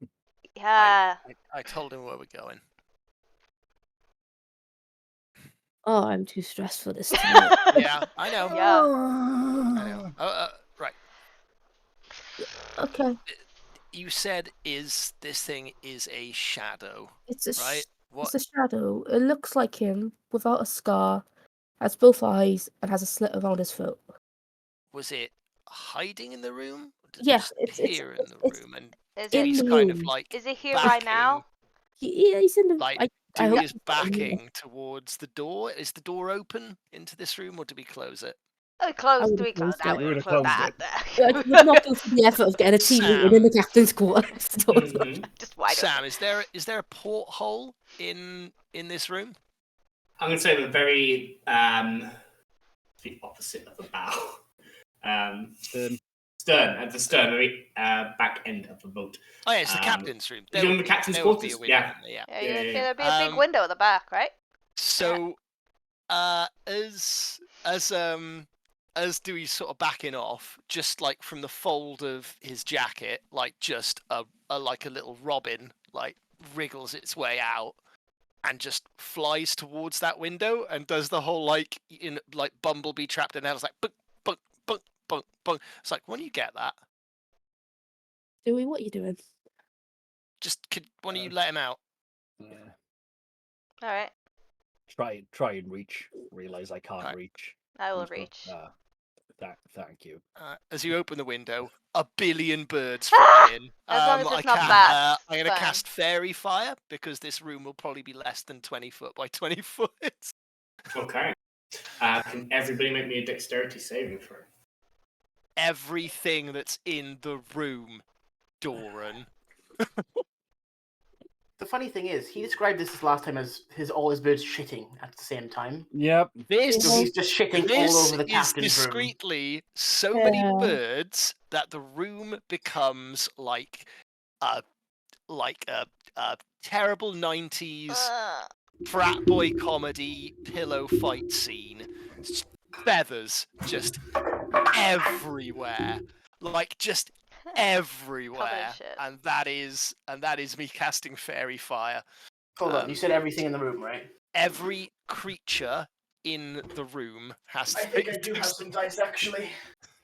Yeah. I told him where we're going. Oh, I'm too stressed for this tonight. Yeah, I know. Yeah. I know. Right. Okay. You said this thing is a shadow, It's a right? What It's a shadow. It looks like him without a scar, has both eyes, and has a slit around his throat. was it hiding in the room? Or did Yeah, just it's here in the it's room, and Is in he's the kind of room. like Is he here right backing, now? He's in the. like I Dewey hope is he's not in there. backing towards the door. Is the door open into this room, or do we close it? Oh, we closed. would've Do we close closed that? it. We We would would've close closed that. I would not go through the effort of getting a team meeting in the captain's quarters. Mhm. Just wide Sam, open. is there a porthole in this room? I'm going to say the very the opposite of the bow. Stern, at the stern, very back end of the boat. Oh yeah, it's the Um, captain's room. you're in the captain's there would be a quarters? window Yeah. in there, yeah. Yeah, Yeah. there'd be a big Um, window at the back, right? So, as Dewey's sort of backing off, just like from the fold of his jacket, like just a little robin, like wriggles its way out and just flies towards that window and does the whole like Bumblebee trapped in hell. It's like bunk, bunk, bunk, bunk, bunk. It's like, when you get that, Dewey, what are you doing? when you let him out? Yeah. All right. Try and reach. Realize I can't Alright. reach. I will Who's got- reach. Thank you. As you open the window, a billion birds fly in. As long as it's I not ca- bats, I'm going it's to fine. cast Fairy Fire because this room will probably be less than 20 foot by 20 foot. Okay. Can everybody make me a dexterity saving throw? Everything that's in the room, Doran. The funny thing is, he described this last time as all his birds shitting at the same time. Yep. This So he's just shitting all over the is captain's room. discreetly so many Yeah. birds that the room becomes like a terrible 90s frat boy comedy pillow fight scene. Feathers just everywhere, like just everywhere, shit. and that is me casting Fairy Fire. Hold on, you said everything in the room, right? Every creature in the room has to I think I do have some dice, actually.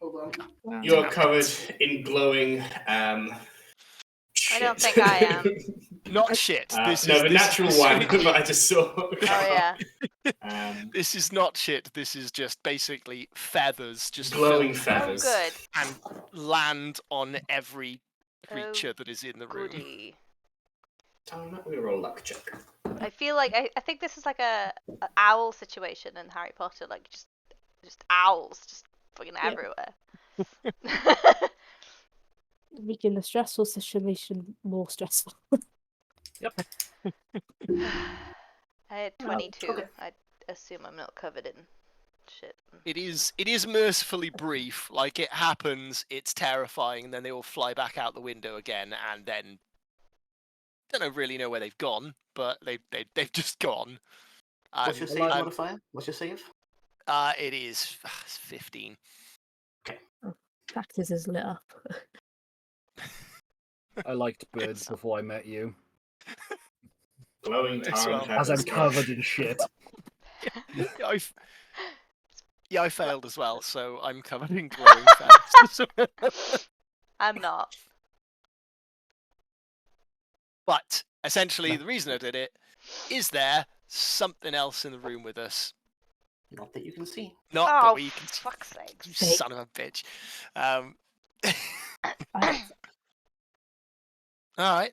Hold on. You're covered in glowing I don't shit. think I am. Not shit. This no, is the this natural is one strictly- that I just saw. Oh yeah. This is not shit. This is just basically feathers, just Glowing fill feathers. Oh good. and land on every Oh, creature that is in the room. goody. I'm not going to roll a luck check. I feel like I think this is like a owl situation in Harry Potter, like just owls just fucking Yeah. everywhere. Making a stressful situation more stressful. I had 22. okay. I assume I'm not covered in shit. It is mercifully brief. Like, it happens, it's terrifying, and then they all fly back out the window again, and then don't really know where they've gone, but they've just gone. What's your And save modifier? What's your save? it is 15. Practice is lit up. I liked birds before I met you. Glowing As tar well. and As I'm feathers. covered in shit. I failed as well, so I'm covered in glowing feathers. I'm not. But essentially, the reason I did it is there something else in the room with us. Not that you can see. Not Oh, that we can. fuck's sake. You son of a bitch. All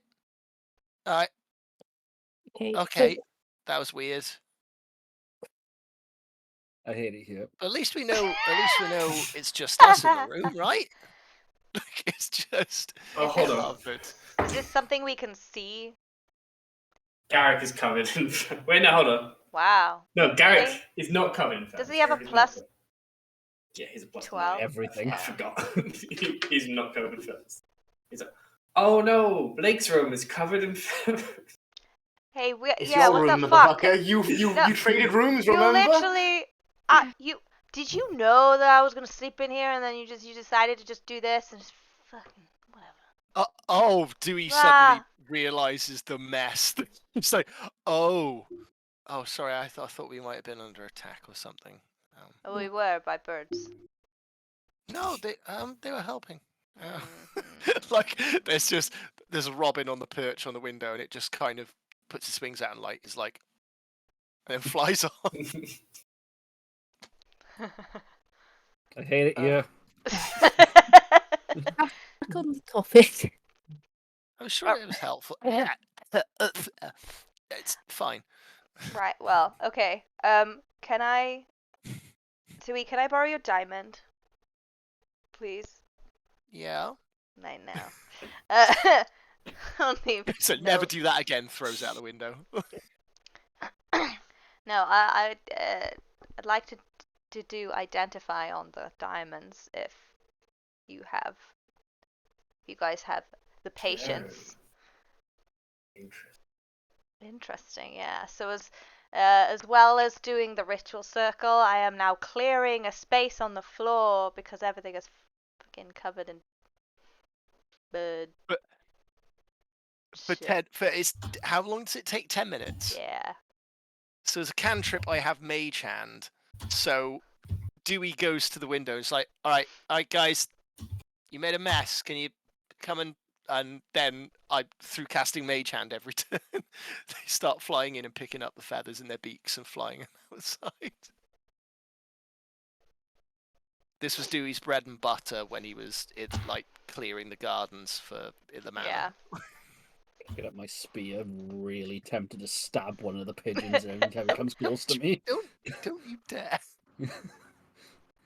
right. Okay. Okay. That was weird. I hate it here. At least we know. It's just us in the room, right? It's just. Oh, Is hold it- on. Love it. Is this something we can see? Garrick is covered in. Wait, no, hold on. Wow. No, Garrick Really? is not covered in feathers. Doesn't he have a Garrick is not plus covered. Yeah, he's a plus 12? Everything. I forgot. He's not covered in feathers. He's like, oh no, Blake's room is covered in feathers. Hey, It's yeah, your what room, the fuck? motherfucker. You No, traded rooms, You remember? literally, did you know that I was gonna sleep in here and then you decided to just do this and just fucking whatever. Dewey Ah. suddenly realizes the mess. It's like, oh, sorry. I thought we might have been under attack or something. Oh, we were by birds. No, they were helping. Mhm. Like there's a robin on the perch on the window, and it just kind of puts its wings out and is like, and then flies on. I hate it here. Back on the topic. I'm sure it was helpful. It's fine. Right. Well, okay. Can I borrow your diamond, please? Yeah. Right now. Only. So no. never do that again. Throws out the window. No, I'd like to do identify on the diamonds if you guys have the patience. Interesting, yeah. So as well as doing the ritual circle, I am now clearing a space on the floor because everything is fucking covered in bird. How long does it take? 10 minutes. Yeah. So as a cantrip, I have Mage Hand. So Dewey goes to the window. And it's like, all right, guys, you made a mess. Can you come and then through casting Mage Hand every turn, they start flying in and picking up the feathers in their beaks and flying outside. This was Dewey's bread and butter when he was clearing the gardens for the manor. Yeah. Get up my spear, really tempted to stab one of the pigeons every time it comes close to me. Don't you dare.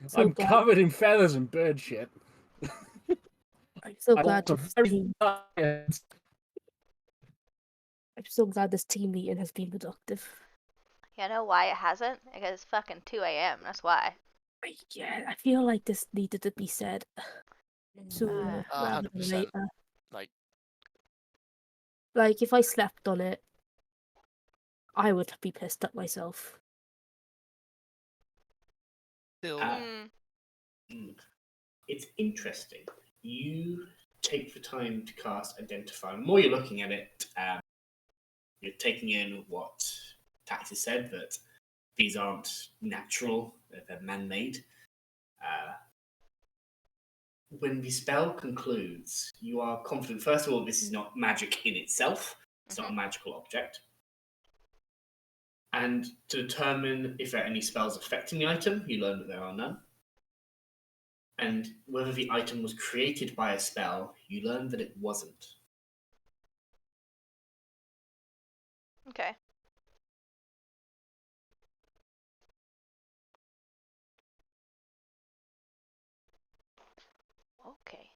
So I'm glad- covered in feathers and bird shit. I'm so I glad. want to I'm so glad this team meeting has been productive. You know why it hasn't? Because it's fucking 2 a.m. That's why. Yeah, I feel like this needed to be said sooner rather than 100%. later. Like, if I slept on it, I would be pissed at myself. still, It's interesting. You take the time to cast Identify. The more you're looking at it, you're taking in what Taxi said, that these aren't natural, they're man-made. When the spell concludes, you are confident, first of all, this is not magic in itself. It's not a magical object. And to determine if there are any spells affecting the item, you learn that there are none. And whether the item was created by a spell, you learn that it wasn't. Okay. Okay.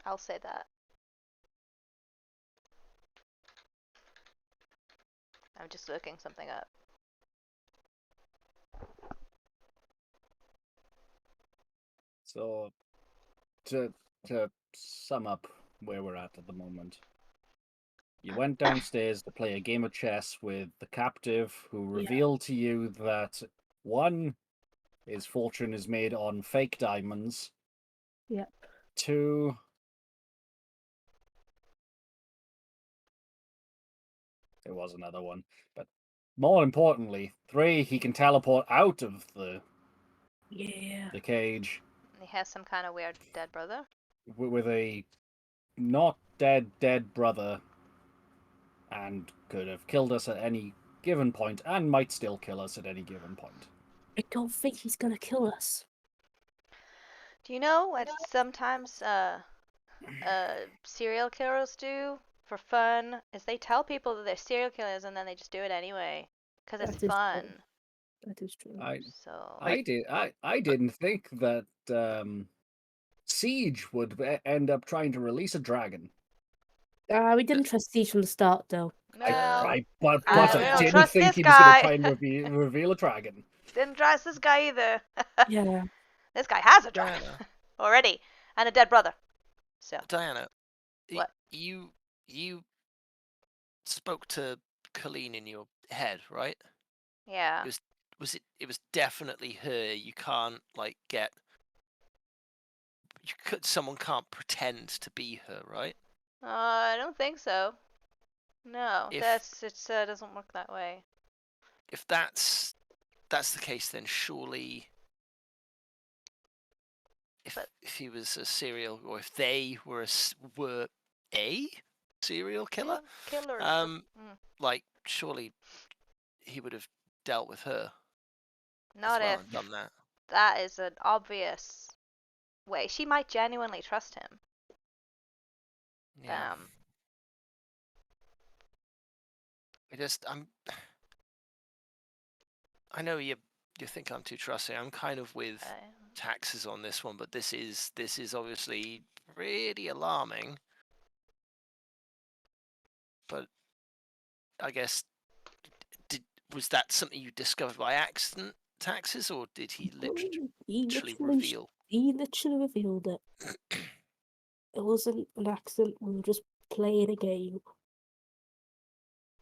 I'll say that. I'm just looking something up. So, to sum up where we're at the moment, you went downstairs to play a game of chess with the captive, who revealed to you that, one, his fortune is made on fake diamonds. Yep. 2, there was another one, but more importantly, 3, he can teleport out of the cage He has some kind of weird dead brother. with a not dead brother, and could have killed us at any given point, and might still kill us at any given point. I don't think he's gonna kill us. Do you know what sometimes serial killers do for fun? Is they tell people that they're serial killers and then they just do it anyway because it's That is fun. true. That is true. So I didn't think that Siege would end up trying to release a dragon. We didn't trust Siege from the start, though. well, But I I don't didn't trust think this he was going guy. to try and reveal a dragon. didn't trust this guy either. Yeah. This guy has a dragon Diana, already and a dead brother. So Diana, What? you spoke to Colleen in your head, right? yeah. It was definitely her. You can't like get. Someone can't pretend to be her, right? I don't think so. No, If- it doesn't work that way. If that's the case, then surely, But- if he was a serial, or if they were a serial killer, Killer. like surely he would have dealt with her Not as well if and done that. that is an obvious way. She might genuinely trust him. Yeah. I know you think I'm too trusting. I'm kind of with taxes on this one, but this is obviously pretty alarming. But I guess was that something you discovered by accident, taxes, or did he literally reveal? He literally revealed it. It wasn't an accident. We were just playing a game.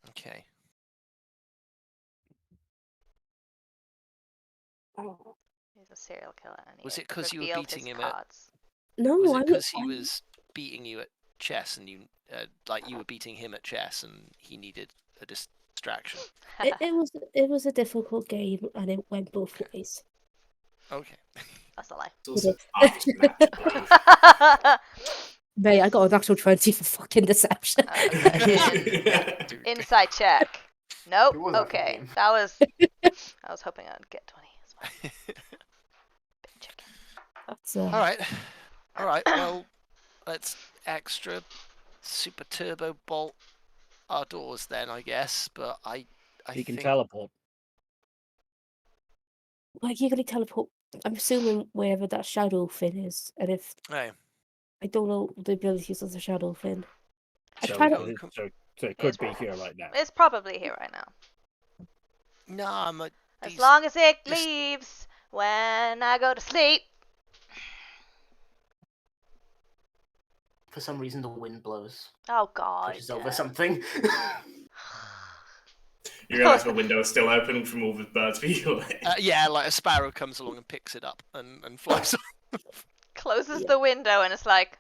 Okay. He's a serial killer. And Was he it 'cause you were revealed beating his him at- cards. No, Was I it because was. he was beating you at chess, and you like you were beating him at chess, and he needed a distraction? It was a difficult game, and it went both ways. Okay. That's a lie. It's also art match. Mate, I got an actual 20 for fucking deception. Inside check. Nope. It was a fun Okay. game. That was. I was hoping I'd get 20 as well. Bit chicken. That's All right. Well, let's extra super turbo bolt our doors then, I guess. But I He can think teleport. like you're gonna teleport. I'm assuming wherever that shadow fin is, and if Hey, I don't know the abilities of the shadow fin. I So, tried go- to, so it could be here right now. It's probably here right now. nah, As long as it leaves when I go to sleep. For some reason, the wind blows. Oh God. Pushes over something. You realise the window's still open from all the birds being yeah, like a sparrow comes along and picks it up and flies off. Closes Yeah. the window and it's like, I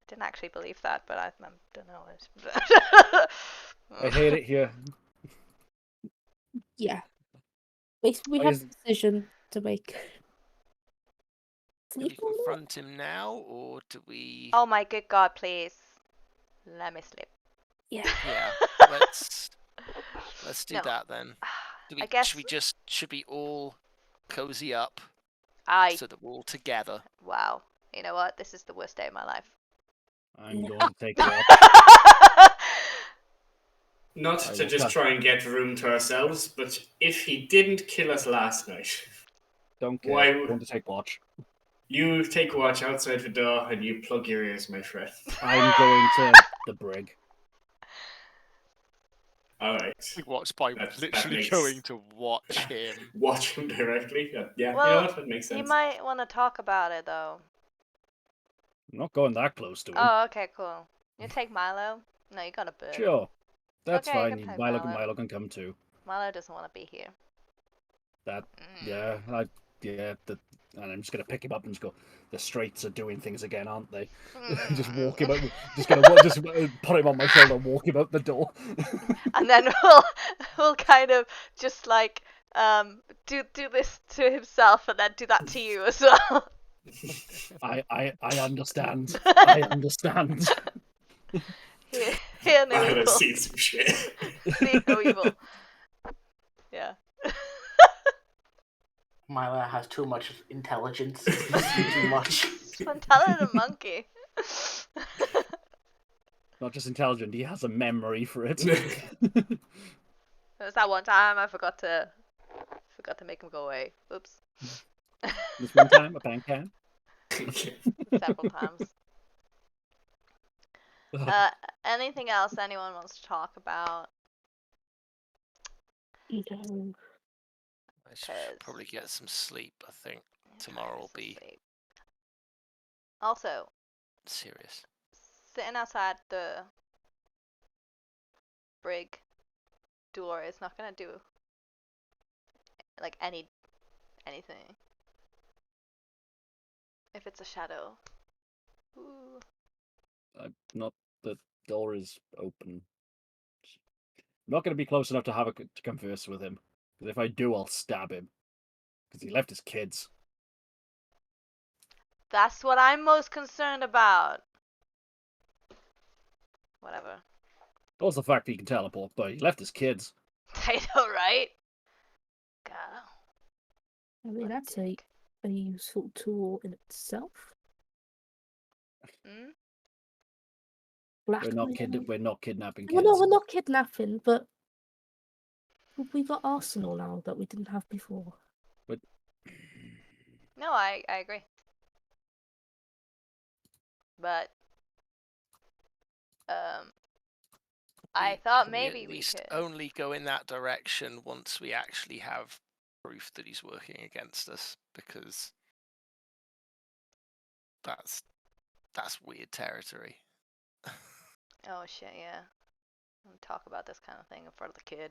didn't actually believe that, but I don't know it. I hate it here. yeah. Basically, we Oh, have a decision to make. Do we confront him now, or do we? Oh my good God, please. Let me sleep. Yeah. Yeah, let's do No. that then. I guess Should we all cozy up so that we're all together? Wow. You know what? This is the worst day of my life. I'm Yeah. going to take watch. Not I to will just cut. try and get room to ourselves, but if he didn't kill us last night, Don't care. Why I'm would- going to take watch. you take watch outside the door and you plug your ears, my friend. I'm going to the brig. Alright. Watch by That literally makes- going to watch him. Watch him directly. Yeah, you know Well, what? That makes sense. You might want to talk about it though. I'm not going that close to him. Oh, okay, cool. You take Milo? No, you got a bird. Sure. That's Okay, you fine. can take Milo, Milo. Milo can come too. Milo doesn't want to be here. That, Mm. and I'm just gonna pick him up and just go. The Straits are doing things again, aren't they? Mm. Just walk him out. Just put him on my shoulder, and walk him out the door. And then we'll kind of just like do this to himself and then do that to you as well. I understand. I understand. Hear no I've evil. seen some shit. See no evil. Yeah. Myla has too much intelligence. He's too much. One talented monkey. Not just intelligent, he has a memory for it. There was that one time I forgot to make him go away. Oops. This one time, a pan can. Several times. Anything else anyone wants to talk about? No. I should probably get some sleep. I think tomorrow will be Also, serious. sitting outside the brig door is not gonna do like anything. If it's a shadow. Ooh. Not the door is open. I'm not going to be close enough to have to converse with him. Because if I do, I'll stab him. Because he left his kids. That's what I'm most concerned about. Whatever. Also the fact that he can teleport, but he left his kids. I know, right? God. I mean, that's a useful tool in itself. Hmm? We're not kidnapping kids. Well, no, we're not kidnapping, but we got arsenal now that we didn't have before. But No, I agree. But I thought Can maybe at we least could. only go in that direction once we actually have proof that he's working against us, because that's weird territory. Oh shit, yeah. Don't talk about this kind of thing in front of the kid.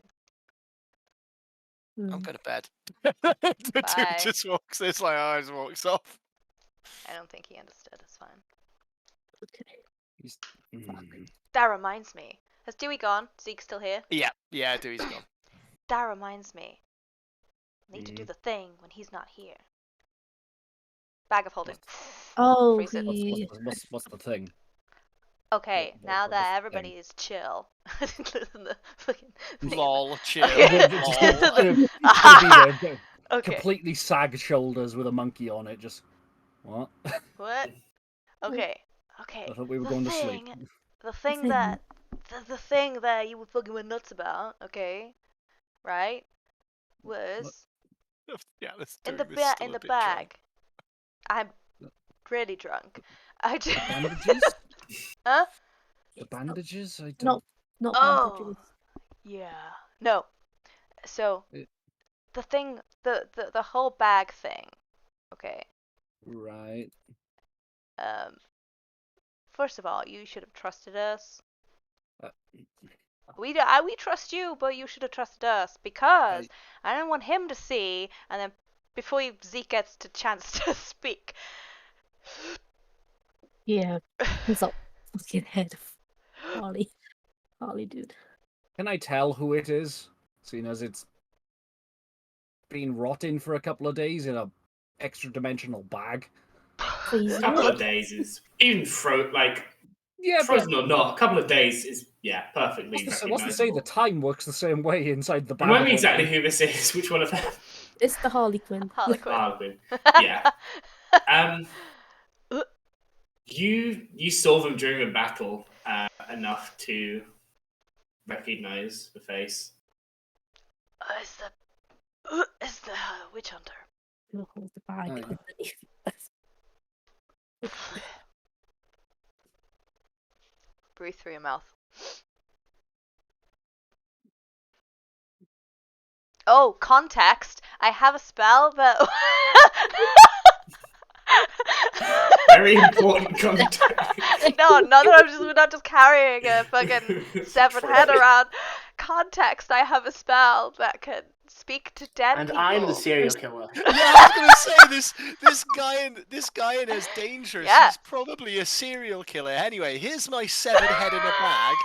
I'm going to bed. The Bye. dude just walks. It's like eyes walks off. I don't think he understood. It's fine. Okay. That reminds me. Has Dewey gone? Zeke's still here? Yeah, Dewey's gone. That reminds me. Need to do the thing when he's not here. Bag of holding. Oh, Freeze it. What's the thing? Okay, now what's that the everybody thing? is chill. Listen the fucking thing. Lol, chill. Okay. Lol. Okay. Completely sag shoulders with a monkey on it. Just what? What? Okay. Okay. I thought we were The going to sleep. thing- The thing that the thing that you were fucking went nuts about, okay? Right? Was Yeah, let's in do the this. in the bag. I'm really drunk. I just Bandages? Huh? The bandages? I don't. Not Oh. bandages. Yeah. No. So It- the thing the whole bag thing. Okay. Right. First of all, you should have trusted us. Uh, We trust you, but you should have trusted us because I didn't want him to see, and then before Zeke gets the chance to speak. Yeah, it's up fucking head of Harley, dude. Can I tell who it is? Seeing as it's been rotting for a couple of days in a extra dimensional bag. Please, A couple of days is even frozen or not. A couple of days is perfectly What's to say recognizable. the time works the same way inside the bag? Remind me exactly who this is. Which one of them? it's the Harlequin. Harlequin. Harlequin. Yeah. You saw them during a battle enough to recognize the face. It's the witch hunter. You'll hold the bag Oh, yeah. underneath. Breathe through your mouth. Oh, context. I have a spell that. Very important context. No, not that we're not just carrying a fucking severed head around. Context. I have a spell that can speak to dead And people. I'm the serial killer. Yeah, I was gonna say this guy in is dangerous. Yeah. He's probably a serial killer. Anyway, here's my severed head in a bag.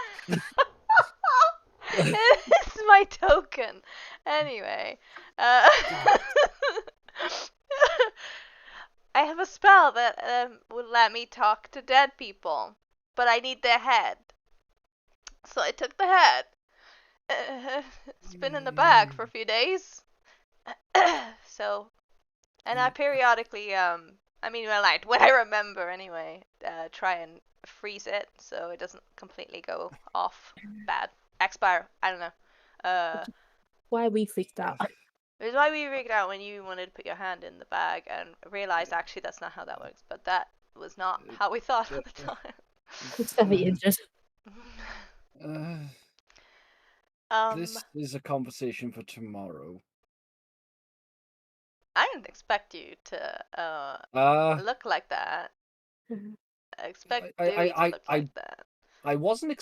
It's my token. Anyway, I have a spell that will let me talk to dead people, but I need their head. So I took the head. It's been in the bag for a few days. So And I periodically, when I remember anyway, try and freeze it so it doesn't completely go off bad. Expire, I don't know. Why we freaked out? It's why we freaked out when you wanted to put your hand in the bag and realized actually that's not how that works. But that was not how we thought at the time. It's very injured. This is a conversation for tomorrow. I didn't expect you to look like that. I expect Dewey to look like that. I wasn't.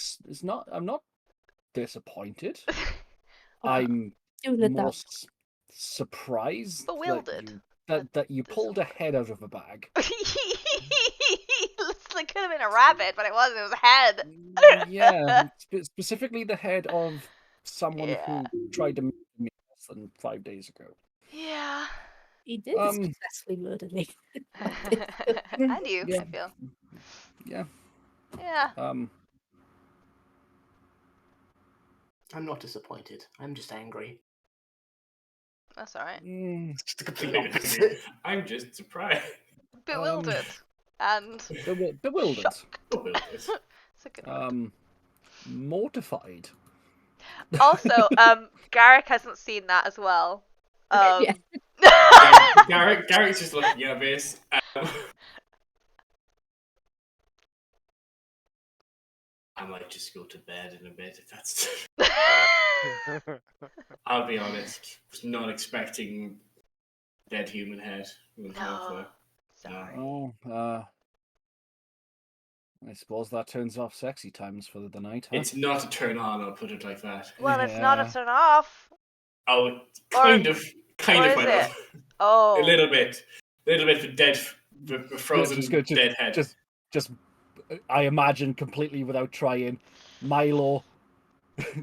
I'm not disappointed. I'm more surprised bewildered that you pulled a head out of a bag. It could have been a rabbit, but it wasn't. It was a head. Yeah, specifically the head of someone who tried to murder me less than 5 days ago. Yeah. He did successfully murder me. And you, I feel. Yeah. Yeah. I'm not disappointed. I'm just angry. That's alright. It's just the complete opposite. I'm just surprised. Bewildered. And bewildered. shocked. Bewildered. It's a good word. Mortified. Also, Garrick hasn't seen that as well. Yeah. Garrick's just looking at this. I might just go to bed in a bit if that's. I'll be honest. Was not expecting dead human head. No. Sorry. Oh, I suppose that turns off sexy times for the night, huh? It's not a turn on, I'll put it like that. Well, it's not a turn off. Oh, kind of is might it? have. Oh. A little bit for dead, for frozen dead head. Just, I imagine completely without trying, Milo,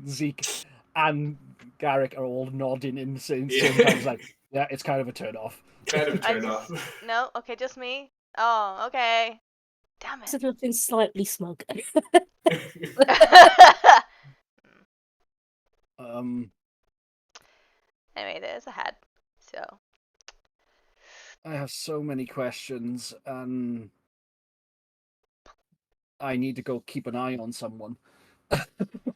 Zeke, and Garrick are all nodding in the same times, like, yeah, it's kind of a turn off. Kind of a turn off. No, okay, just me. Oh, okay. Damn it. It's looking slightly smug. Anyway, there's a head. So. I have so many questions, and I need to go keep an eye on someone.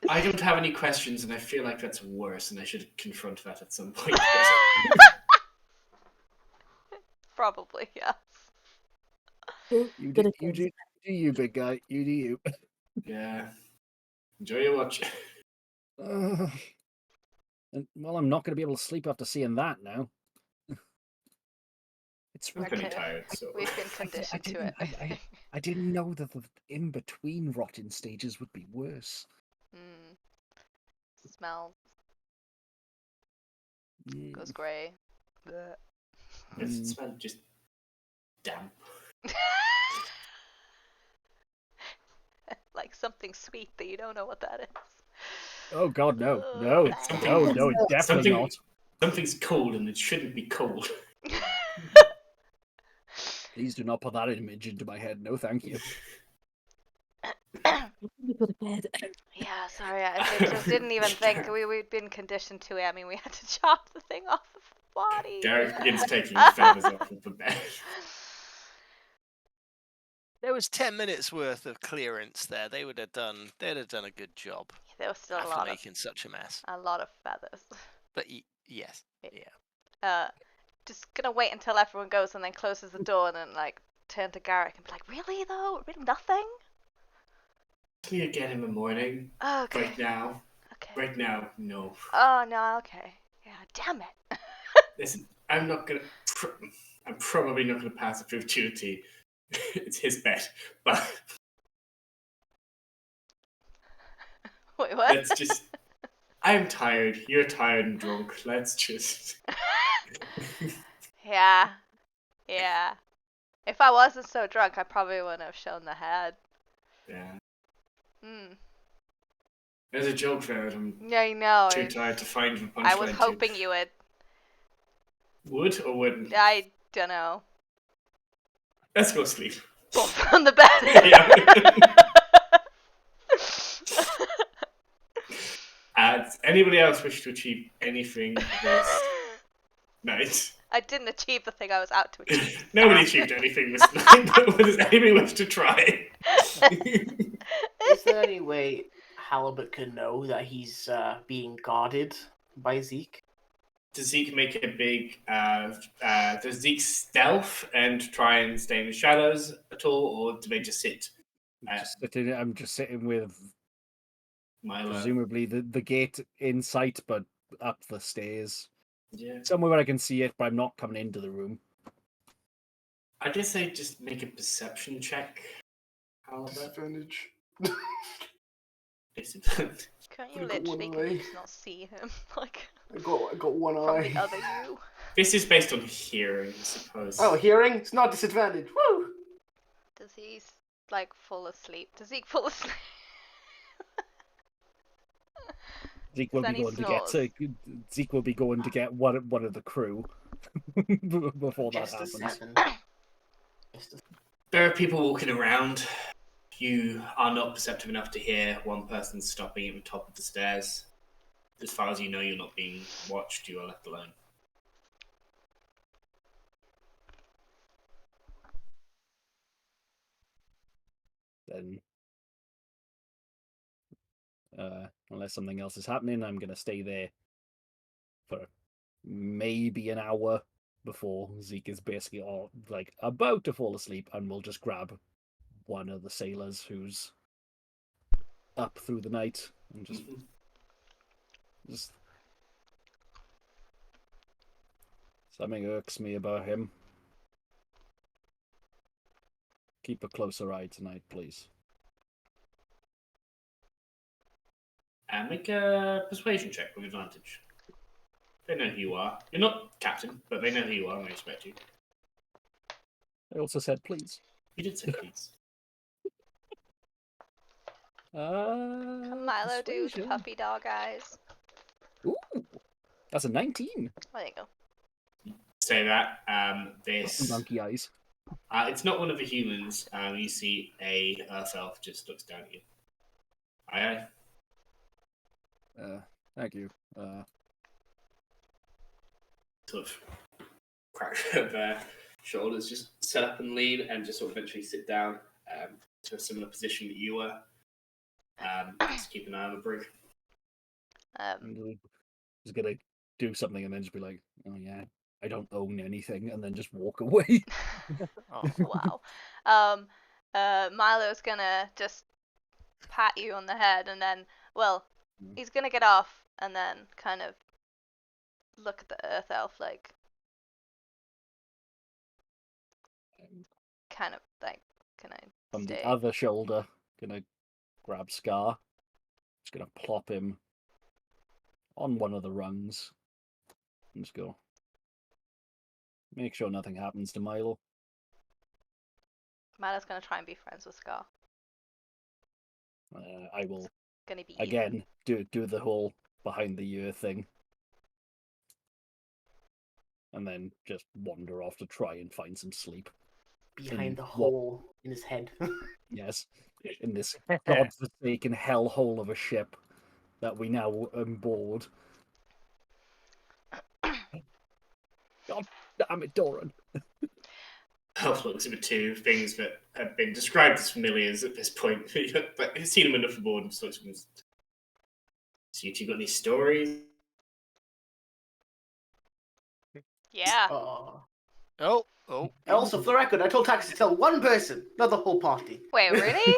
I don't have any questions, and I feel like that's worse, and I should confront that at some point. Probably, yes. You do you, big guy. You do you. Yeah. Enjoy your watch. Well, I'm not going to be able to sleep after seeing that now. I'm pretty tired, so we've been conditioned to it. I didn't know that the in-between rotting stages would be worse. Smells. Goes grey. Does it smell just damp? Like something sweet that you don't know what that is. Oh God, no, definitely not. Something's cold and it shouldn't be cold. Please do not put that image into my head. No, thank you. Go to bed. Yeah, sorry, I just didn't even think. We'd been conditioned to it. I mean, we had to chop the thing off the body. Garrick begins taking feathers off of the bed. There was 10 minutes worth of clearance there. They'd have done a good job. There was still after a lot making such a mess. A lot of feathers. But yes, yeah. Just gonna wait until everyone goes and then closes the door and then like turn to Garrick and be like, really though? Really nothing? See you again in the morning. Oh, okay. Right now. Okay. Right now, no. Oh no, okay. Yeah, damn it. Listen, I'm probably not gonna pass the opportunity. It's his bet, but wait, what? let's just. I'm tired. You're tired and drunk. Let's just. Yeah. If I wasn't so drunk, I probably wouldn't have shown the head. Yeah. Hmm. There's a joke there. Yeah, I know. Too tired to find the punchline. I was hoping you would. Would or wouldn't? I don't know. Let's go sleep. Both on the bed. Does anybody else wish to achieve anything this night? I didn't achieve the thing I was out to achieve. Nobody achieved anything this night, but does anybody wish to try? Is there any way Halibut can know that he's being guarded by Zeke? Does Zeke make a big... does Zeke stealth and try and stay in the shadows at all, or do they just sit? I'm just sitting with Milo. presumably the gate in sight, but up the stairs. Yeah. Somewhere where I can see it, but I'm not coming into the room. I guess I just make a perception check. Halibut. Disadvantage. Disadvantage. Can't you I've got one literally eye. just not see him? Like, I got one from eye. the other you? This is based on hearing, I suppose. Oh, hearing? It's not disadvantage. Woo! Does he, like, fall asleep? Does Zeke fall asleep? Zeke will Then be he going to get snores. Zeke will be going to get one of the crew before that Just a happens. 7. Just a... There are people walking around. You are not perceptive enough to hear one person stopping at the top of the stairs. As far as you know, you're not being watched. You are left alone. Then, unless something else is happening, I'm going to stay there for maybe an hour before Zeke is basically all like about to fall asleep, and we'll just grab one of the sailors who's up through the night and just something irks me about him. Keep a closer eye tonight, please. And make a persuasion check with advantage. They know who you are. You're not captain, but they know who you are and they respect you. I also said please. You did say please. Can Milo do the Persuasion. puppy dog eyes? Ooh, that's a 19. There you go. Say that. This. Monkey eyes. It's not one of the humans. You see a earth elf just looks down at you. Aye, aye. Thank you. Sort of crack their shoulders, just set up and lean, and just sort of eventually sit down to a similar position that you were. Just keep an eye on the brig. He's gonna do something and then just be like, "Oh yeah, I don't own anything," and then just walk away. Oh. Wow. Milo's gonna just pat you on the head and then, well, he's gonna get off and then kind of look at the earth elf like, kind of like, can I From stay? the other shoulder, gonna grab Scar. Just gonna plop him on one of the rungs. And just go. Make sure nothing happens to Milo. Milo's gonna try and be friends with Scar. I will Gonna be again do the whole behind the ear thing, and then just wander off to try and find some sleep. Behind the what- hole in his head. Yes, in this godforsaken hellhole of a ship that we now on board. God damn it, Doran. Elf looks at the two things that have been described as familiars at this point. But he's seen them enough aboard and sort of. So you two got any stories? Yeah. Oh. Also, for the record, I told Tax to tell one person, not the whole party. Wait, really?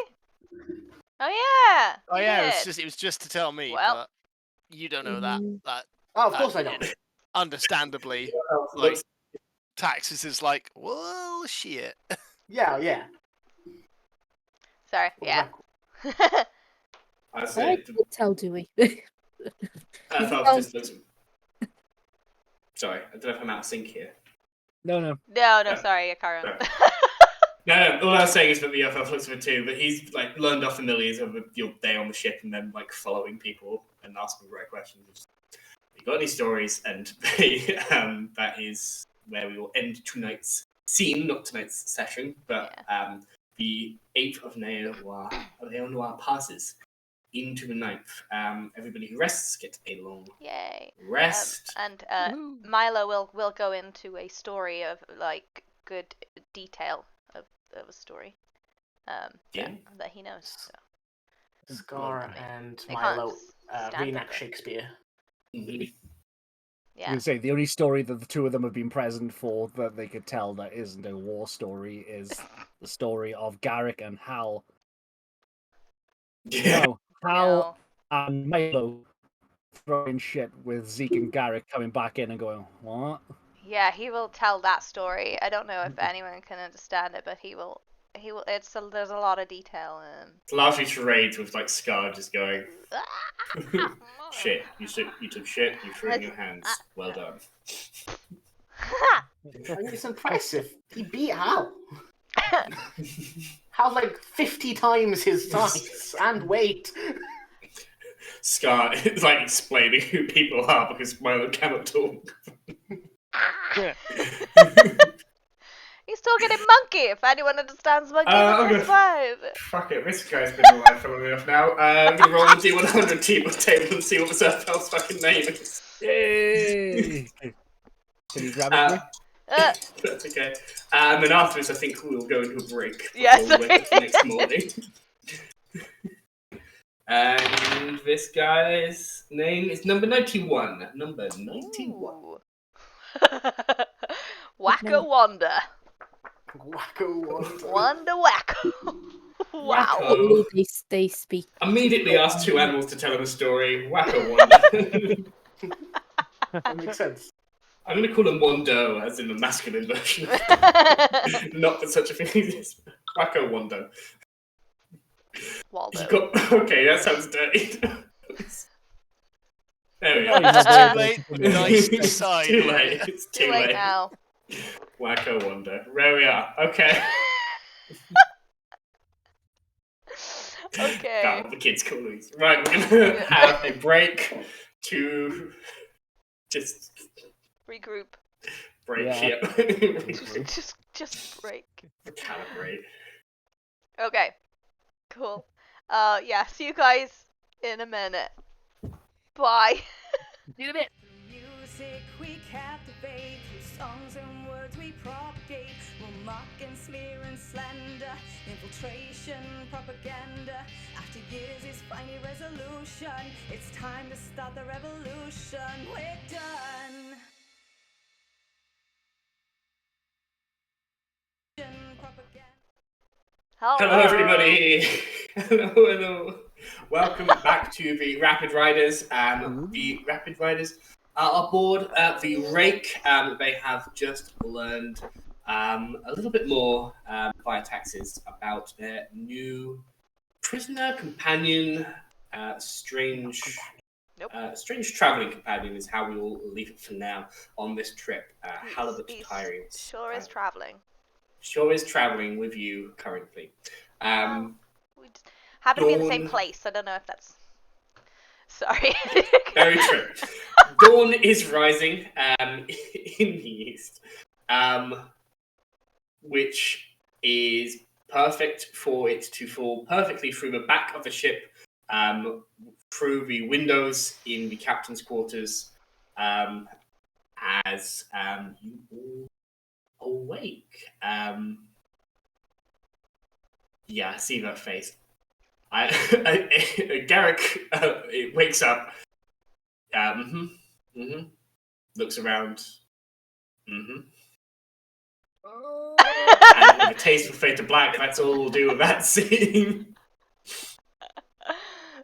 Oh yeah. Oh you yeah, did. it was just to tell me, Well. but you don't know that. Oh, of course I don't. Understandably, Like, Taxis is like, well, shit. Yeah. Sorry. For the Yeah. record. I I said, can't tell Dewey. Earth Elf just looks. Sorry, I don't know if I'm out of sync here. No. No, Yeah. sorry, yeah, carry on. No, all I was saying is that the Earth Elf looks at it too, but he's like learned off familiars over your day on the ship and then like following people and asking the right questions. You got any stories? And they, that is where we will end tonight's scene, not tonight's session, but the 8th of Neo Noir passes. into the ninth. Everybody who rests gets a long Yay. rest. And Woo. Milo will go into a story of like good detail of a story Yeah. that he knows. So. Scar They and can't Milo just stand reenact with it. Shakespeare. Mhm. I Yeah. was gonna say the only story that the two of them have been present for that they could tell that isn't a war story is the story of Garrick and Hal. Yeah. No, Hal No. and Milo throwing shit with Zeke and Garrick coming back in and going, what? Yeah, he will tell that story. I don't know if anyone can understand it, but he will. There's a lot of detail. It's largely charades with like Scar just going, shit, you took shit, you threw it in your hands. Well done. I mean, it's impressive. He beat Hal. Hal's like 50 times his size and weight. Scar is like explaining who people are because Milo cannot talk. He's talking in monkey. If anyone understands monkey, I'm then it's fine. Fuck it, this guy's been alive for long enough now. I'm gonna roll the D100 team on the table and see what this elf's fucking name is. Yay! Can you grab it? Rick? That's okay. And then afterwards, I think we'll go into a break. Yes. Before we wake up the next morning. And this guy's name is number 91. Number 91. Ooh. Wacko Wanda. Wacko Wanda. Wanda Wacko. Wow. Wacko. They speak. Immediately asked two animals to tell him a story. Wacko Wanda. That makes sense. I'm going to call him Wando, as in the masculine version. Not that such a thing exists. Wacko Wando. Waldo. Okay, that sounds dirty. There we go. Too late. Nice decide. Too late. It's Too late now. Wacko Wando. There we are. Okay. Okay. That what the kids call these. Right, we're going to have a break to just Regroup. break Yeah. ship. Regroup. Just break. Calibrate. Okay. Cool. Yeah, see you guys in a minute. Bye. See you in a bit. Through music we captivate, through songs and words we propagate. We'll mock and smear and slander, infiltration, propaganda. After years is finally resolution. It's time to start the revolution. We're done. Propaganda. Hello, everybody. Hello. Welcome back to the Rapid Riders. The Rapid Riders are aboard the Rake. They have just learned a little bit more via taxes about their new prisoner companion. Strange traveling companion is how we will leave it for now on this trip. Halibut Tiring. Sure is traveling. Sure is traveling with you currently. We just happen to be in the same Dawn- place. I don't know if that's. Sorry. Very true. Dawn is rising in the east, which is perfect for it to fall perfectly through the back of the ship, through the windows in the captain's quarters, as you all awake. Yeah, I see that face. Garrick wakes up. Looks around. And with a tasteful fade to black, that's all we'll do with that scene.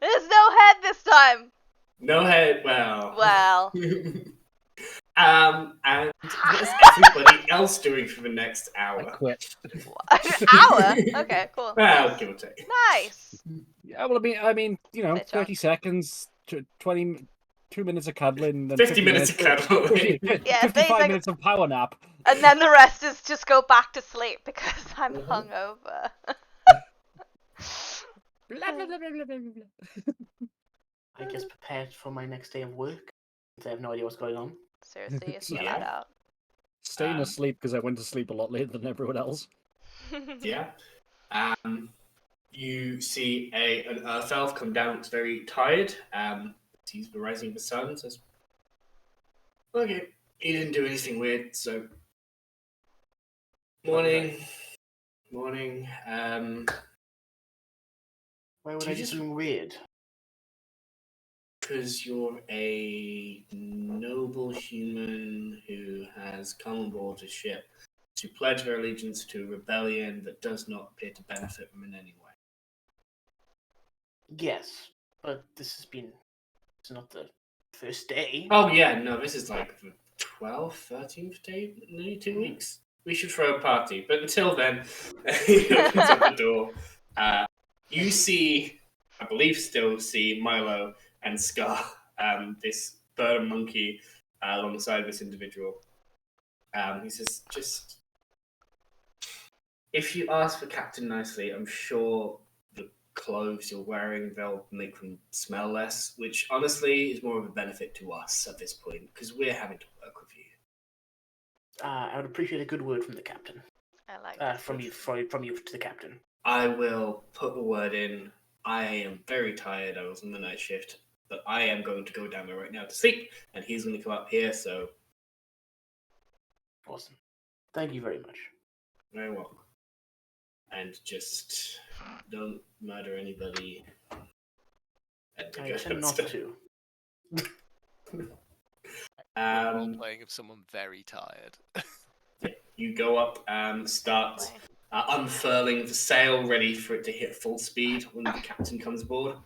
There's no head this time. No head, well. Well. And what's everybody else doing for the next I hour? quit. An hour? Okay, cool. Well, give or take. Nice. Yeah, well, I mean, you know, Bit, John. 30 seconds, 20, 2 minutes of cuddling, then 50 minutes of cuddling. 55 like- minutes of power nap. And then the rest is just go back to sleep because I'm hungover. Blah, blah, blah, blah, blah, blah, blah. I guess prepared for my next day of work. I have no idea what's going on. Seriously, is Yeah. allowed out. Staying asleep because I went to sleep a lot later than everyone else. Yeah. You see an earth elf come down. It's very tired. Sees the rising of the sun. Says, "Okay, he didn't do anything weird, so morning. Why would Do I you do just- something weird? Because you're a noble human who has come on board a ship to pledge their allegiance to a rebellion that does not appear to benefit them in any way." Yes, but it's not the first day. Oh yeah, no, this is like the 12th, 13th day, nearly 2 weeks. We should throw a party, but until then, he opens up the door. You see, I believe still see Milo and Scar, this bird and monkey, alongside this individual. He says, "Just if you ask the captain nicely, I'm sure the clothes you're wearing, they'll make them smell less, which honestly is more of a benefit to us at this point, because we're having to work with you." I would appreciate a good word from the captain. I like that. From you to the captain. I will put the word in. I am very tired. I was on the night shift, but I am going to go down there right now to sleep, and he's going to come up here, so Awesome. Thank you very much. very welcome. And just don't murder anybody. And I tend not to. Role playing of someone very tired. You go up and start unfurling the sail, ready for it to hit full speed when the captain comes aboard.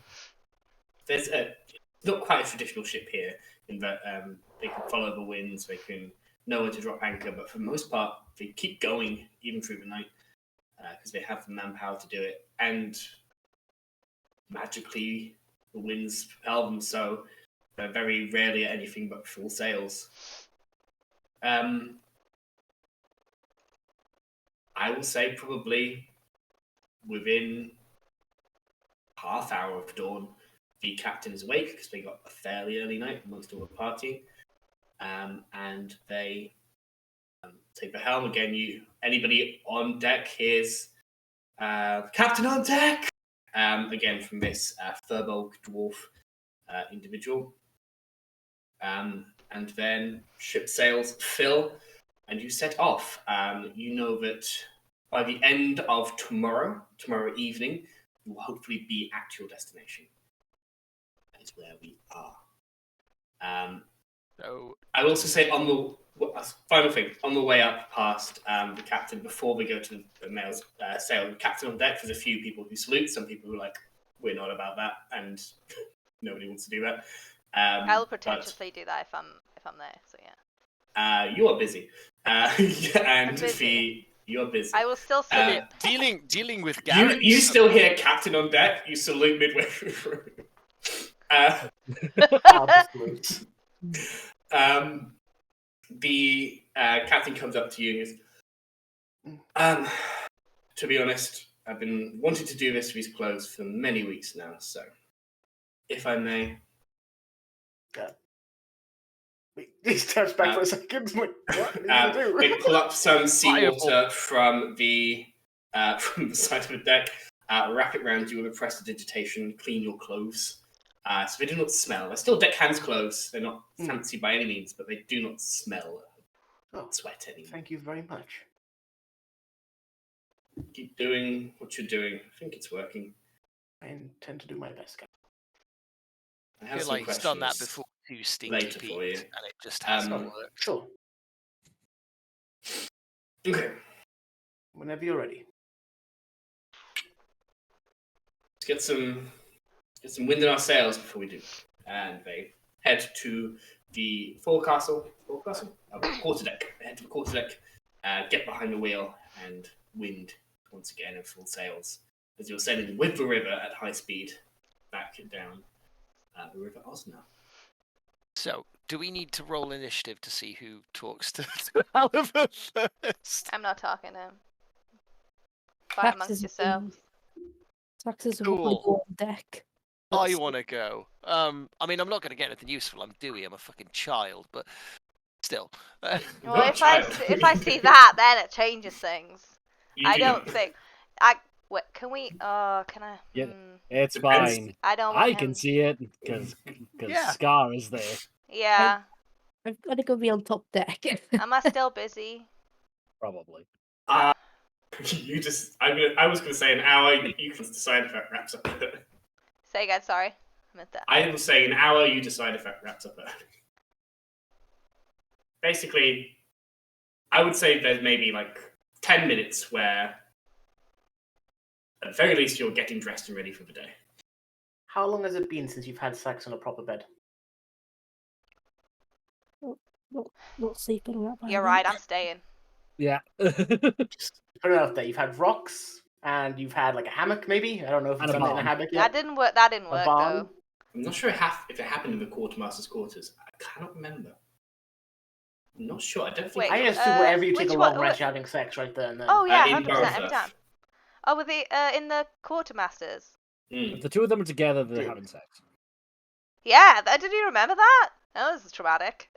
There's not quite a traditional ship here, in that they can follow the winds, they can know when to drop anchor, but for the most part, they keep going even through the night because they have the manpower to do it. And magically, the winds propel them, so they're very rarely at anything but full sails. I will say probably within half hour of dawn, the captain is awake because they got a fairly early night amongst all the party, and they take the helm again. Anybody on deck hears "Captain on deck!" Again from this fur-bulk dwarf individual, and then ship sails fill. And you set off. You know that by the end of tomorrow evening, you will hopefully be at your destination. That is where we are. So I will also say final thing, on the way up past the captain, before we go to the male's sail, the captain on deck, there's a few people who salute, some people who are like, we're not about that, and nobody wants to do that. I'll pretentiously do that if I'm there. So yeah. You are busy. And busy. you're busy. I will still salute. dealing with Garrett. You still hear captain on deck. You salute midway through. The captain comes up to you and goes, to be honest, I've been wanting to do this with these clothes for many weeks now, so if I may. He steps back for a second. Like, what are you do? They pull up some seawater from the side of the deck, wrap it around you with a prestidigitation, clean your clothes. So they do not smell. They're still deckhands clothes. They're not fancy by any means, but they do not smell sweat anymore. Thank you very much. Keep doing what you're doing. I think it's working. I intend to do my best, guys. I feel like he's done that before too stinky later Pete, for you. and it just hasn't worked. Sure. Okay. Whenever you're ready. Let's get some wind in our sails before we do. And they head to the quarterdeck. They head to the quarterdeck, get behind the wheel, and wind once again in full sails as you're sailing with the river at high speed back down the river Osna. So, do we need to roll initiative to see who talks to Oliver first? I'm not talking to him. Fight amongst yourselves. Taxes are Cool. on deck. I want to go. I mean, I'm not going to get anything useful. I'm Dewey. I'm a fucking child, but still. Well, if I see that, then it changes things. I don't think. What can we? Oh, can I? Yeah. Hmm, It's Depends. fine. I don't want I him. can see it because Yeah. Scar is there. Yeah. I've got to go be on top deck. Am I still busy? Probably. You just. I was gonna say an hour. You can decide if that wraps up. Say again. Sorry, I meant that. I will say an hour. You decide if that wraps up. Basically, I would say there's maybe like 10 minutes where, at the very least, you're getting dressed and ready for the day. How long has it been since you've had sex on a proper bed? Not sleeping on that bed. You're right. I'm staying. Yeah. Just put it out there. You've had rocks, and you've had like a hammock, maybe. I don't know if And it's a done it in a barn. hammock That yet. didn't work. That didn't A work barn. though. I'm not sure if it happened in the quartermaster's quarters. I cannot remember. I'm not sure. I don't think. Wait, I assume wherever you take which a long one- rest, you're having sex right there and then. Oh yeah, in 100%. Every Barthurst. time. Oh, with the in the quartermasters. If the two of them are together, they're Dude. having sex. Yeah, did you remember that? That was traumatic.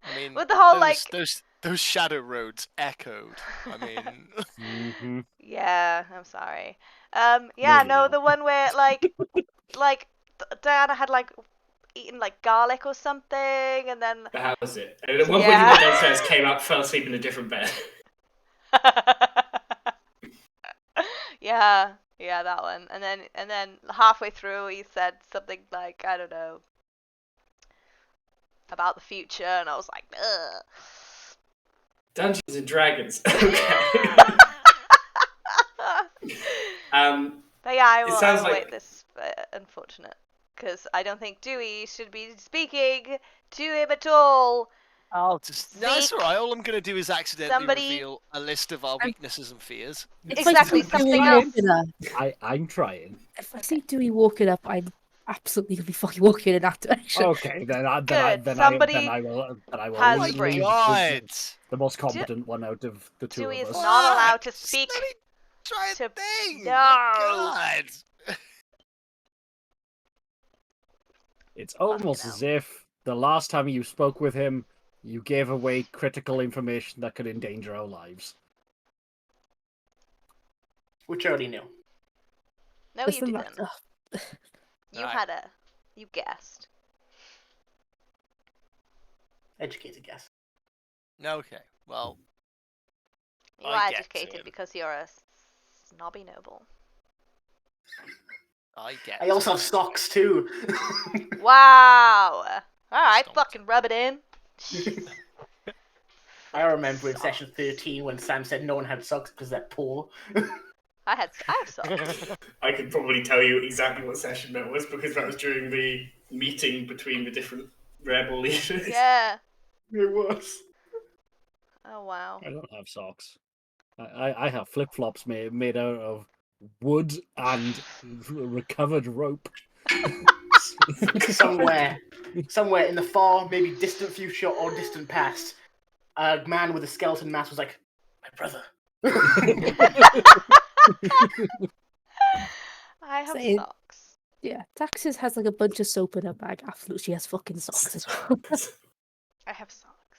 I mean, With the whole, those, like- those shadow roads echoed. I mean, Mm-hmm. Yeah, I'm sorry. Yeah, No, no, the one where Diana had like eaten like garlic or something, and then That was it. And at one point, Yeah. you went downstairs, came up, fell asleep in a different bed. yeah, that one, and then halfway through he said something like, I don't know, about the future, and I was like, ugh. Dungeons and Dragons. Okay. But yeah, I It will sounds wait like- this unfortunate, because I don't think Dewey should be speaking to him at all. I'll just. No, it's Zeke. alright. All I'm going to do is accidentally Somebody- reveal a list of our weaknesses and fears. Exactly, If I see something Dewey else. walking up- I'm trying. If I see Dewey walking up, I'm absolutely gonna be fucking walking in that direction. Okay, then I Good. will. Somebody I will has leave brains. God! the most competent one out of the two Dewey of is us. not allowed to Fuck! Just speak. let me try a to- thing! No. My God! It's almost hell. as if the last time you spoke with him, you gave away critical information that could endanger our lives. Which I already knew. No, you Doesn't didn't. matter. You Right. you guessed. Educated guess. Okay, well, You I are get educated it. because you're a snobby noble. I get I also have socks too. Wow. All right, Stomped. fucking rub it in. Jeez. I remember in Socks. session 13 when Sam said no one had socks because they're poor. I have socks. I could probably tell you exactly what session that was because that was during the meeting between the different rebel leaders. Yeah. It was. Oh wow. I don't have socks. I have flip flops made out of wood and recovered rope. Somewhere in the far, maybe distant future or distant past, a man with a skeleton mask was like, "My brother." I have Same. socks. Yeah, Taxes has like a bunch of soap in her bag. Absolutely, she has fucking socks as well. I have socks.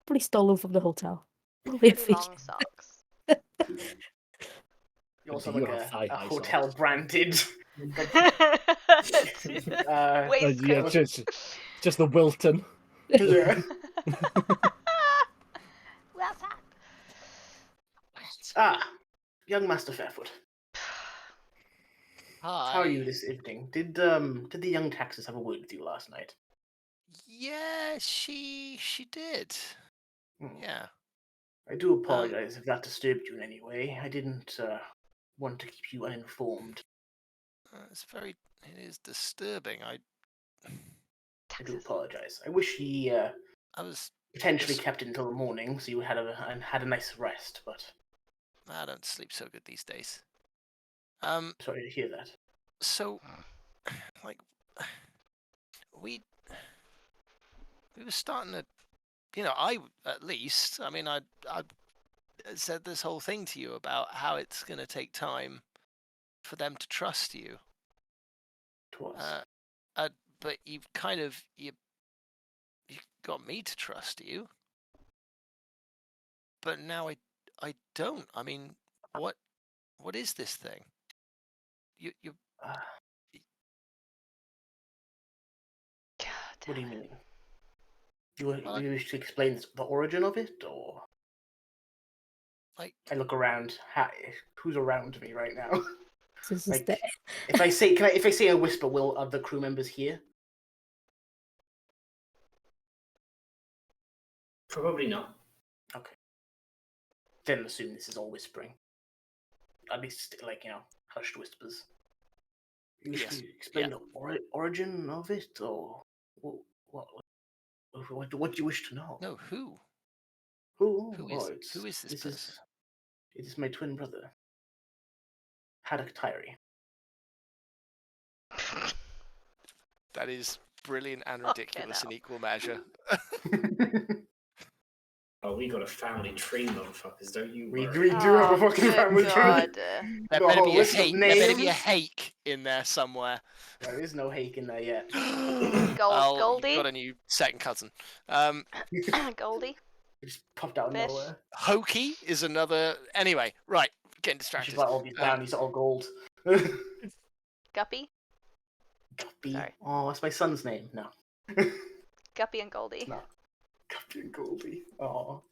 Probably stolen from the hotel. Probably a Pretty feature. long socks. You also Do you like have a thigh-high hotel socks? branded. Waistcoat. Yeah, just the Wilton. Yeah. Well said. Ah, young Master Fairfoot. Hi. How are you this evening? Did the young Taxes have a word with you last night? Yeah, she did. Hmm. Yeah. I do apologize if that disturbed you in any way. I didn't want to keep you uninformed. It is disturbing. I do Taxes. apologize. I wish he I was. potentially Yes. kept it until the morning so you had a nice rest, but I don't sleep so good these days. sorry to hear that. So, like, we were starting to, I at least. I mean, I said this whole thing to you about how it's going to take time for them to trust you. It was. But you've you got me to trust you. But now I don't. I mean, What is this thing? You God What do you damn it. mean? You wish to explain the origin of it, or like I look around? Who's around me right now? This is Like, there. if I say a whisper, will other crew members hear? Probably not. Okay. Then assume this is all whispering. At least, hushed whispers. You wish Yes. to explain the origin of it, or what do you wish to know? no, who? Who? Who Oh, is this person? It is my twin brother, Haddock Tyree. That is brilliant and Fucking ridiculous in hell. equal measure. Oh, we got a family tree, motherfuckers. Don't you We worry. do have a fucking good family tree. God. There Got a better whole be a list of hake. There better be a names. hake in there somewhere. There is no hake in there yet. You've Goldie? got a new second cousin. Goldie? It just popped out of Fish. nowhere. Hokey is another. Anyway, right, getting She's distracted. like all these bounties are all gold. Guppy? Guppy. Sorry. Oh, that's my son's name. No. Guppy and Goldie. No. Guppy and Goldie. Oh.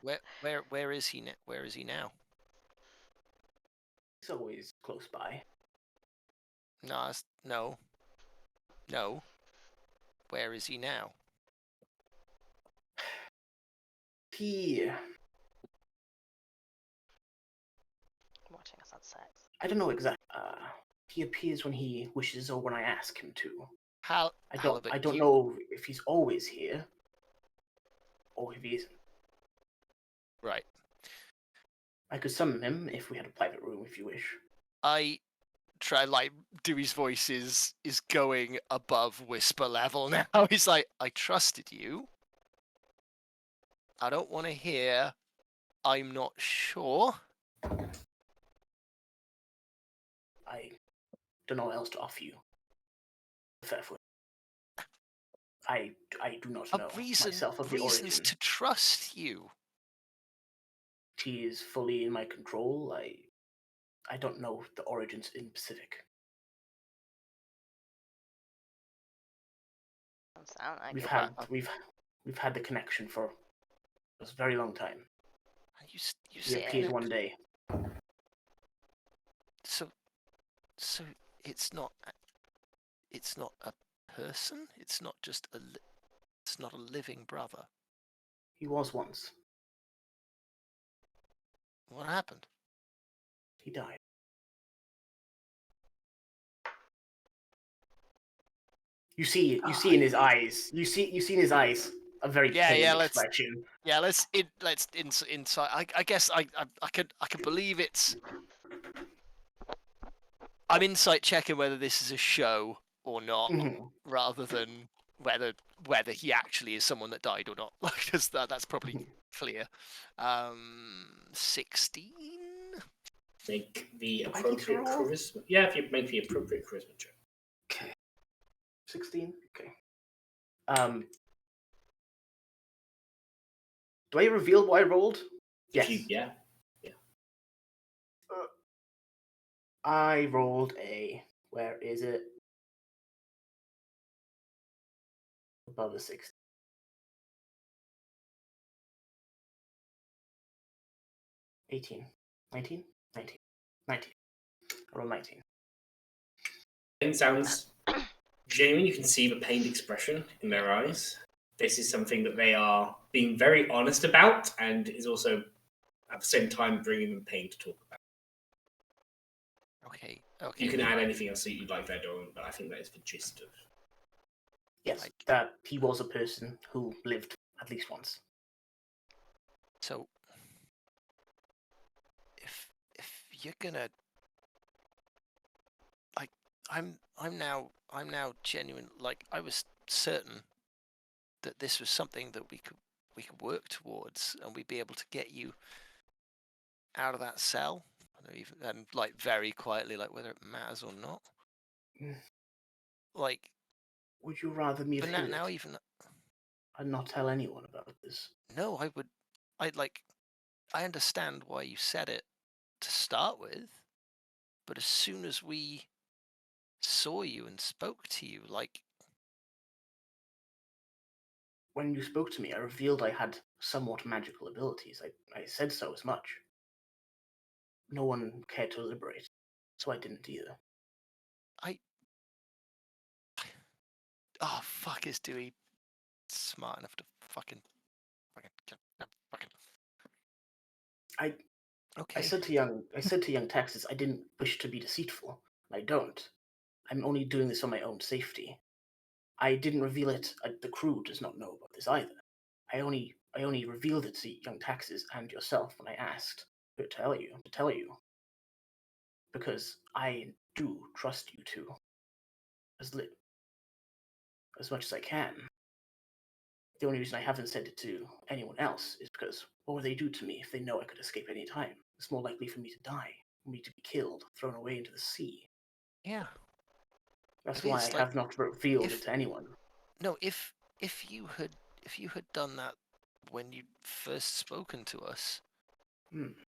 Where is he? Where is he now? He's always close by. No. Where is he now? He. Watching us have sex. I don't know exactly. He appears when he wishes or when I ask him to. I don't know if he's always here or if he isn't. Right. I could summon him if we had a private room, if you wish. I try Dewey's voice is going above whisper level now. He's like, I trusted you. I don't want to hear. I'm not sure. I don't know what else to offer you. Fairfoot. I do not know myself of the origin. Reasons to trust you. He is fully in my control. I don't know the origins in Pacific. Don't sound like We've it. we've had the connection for a very long time. You He say appeared one day. So it's not a person. It's not just it's not a living brother. He was once. What happened? He died. You see in his eyes. You see in his eyes a very pained expression. Let's insight. I guess I could believe it's. I'm insight checking whether this is a show or not, rather than whether he actually is someone that died or not. Because that's probably clear. 16. Make the appropriate charisma. Yeah, if you make the appropriate charisma check. Okay. 16. Okay. Do I reveal what I rolled? Yes. Yeah. I rolled a. Where is it? Above a 60. 18. 19? 19. 19. I rolled 19. It sounds genuine. You can see the pained expression in their eyes. This is something that they are being very honest about, and is also at the same time bringing them pain to talk about. Okay. You can add anything else that you'd like there, Doran, but I think that is the gist of. Yes, that he was a person who lived at least once. So, if you're gonna, I'm now genuine. I was certain that this was something that we could work towards, and we'd be able to get you out of that cell. And very quietly, whether it matters or not. Would you rather me but have now it and not tell anyone about this? No, I would. I understand why you said it to start with, but as soon as we saw you and spoke to you, like, When you spoke to me, I revealed I had somewhat magical abilities. I said so as much. No one cared to liberate, so I didn't either. oh fuck, is Dewey smart enough to fucking I okay. said to young Texas, I didn't wish to be deceitful. I don't. I'm only doing this for my own safety. I didn't reveal it. The crew does not know about this either. I only revealed it to young Taxes and yourself when I asked to tell you, because I do trust you two as much as I can. The only reason I haven't said it to anyone else is because what would they do to me if they know I could escape any time? It's more likely for me to die, for me to be killed, thrown away into the sea. Yeah. That's But why I it's have not revealed if- it to anyone. No, if you had done that when you first spoken to us,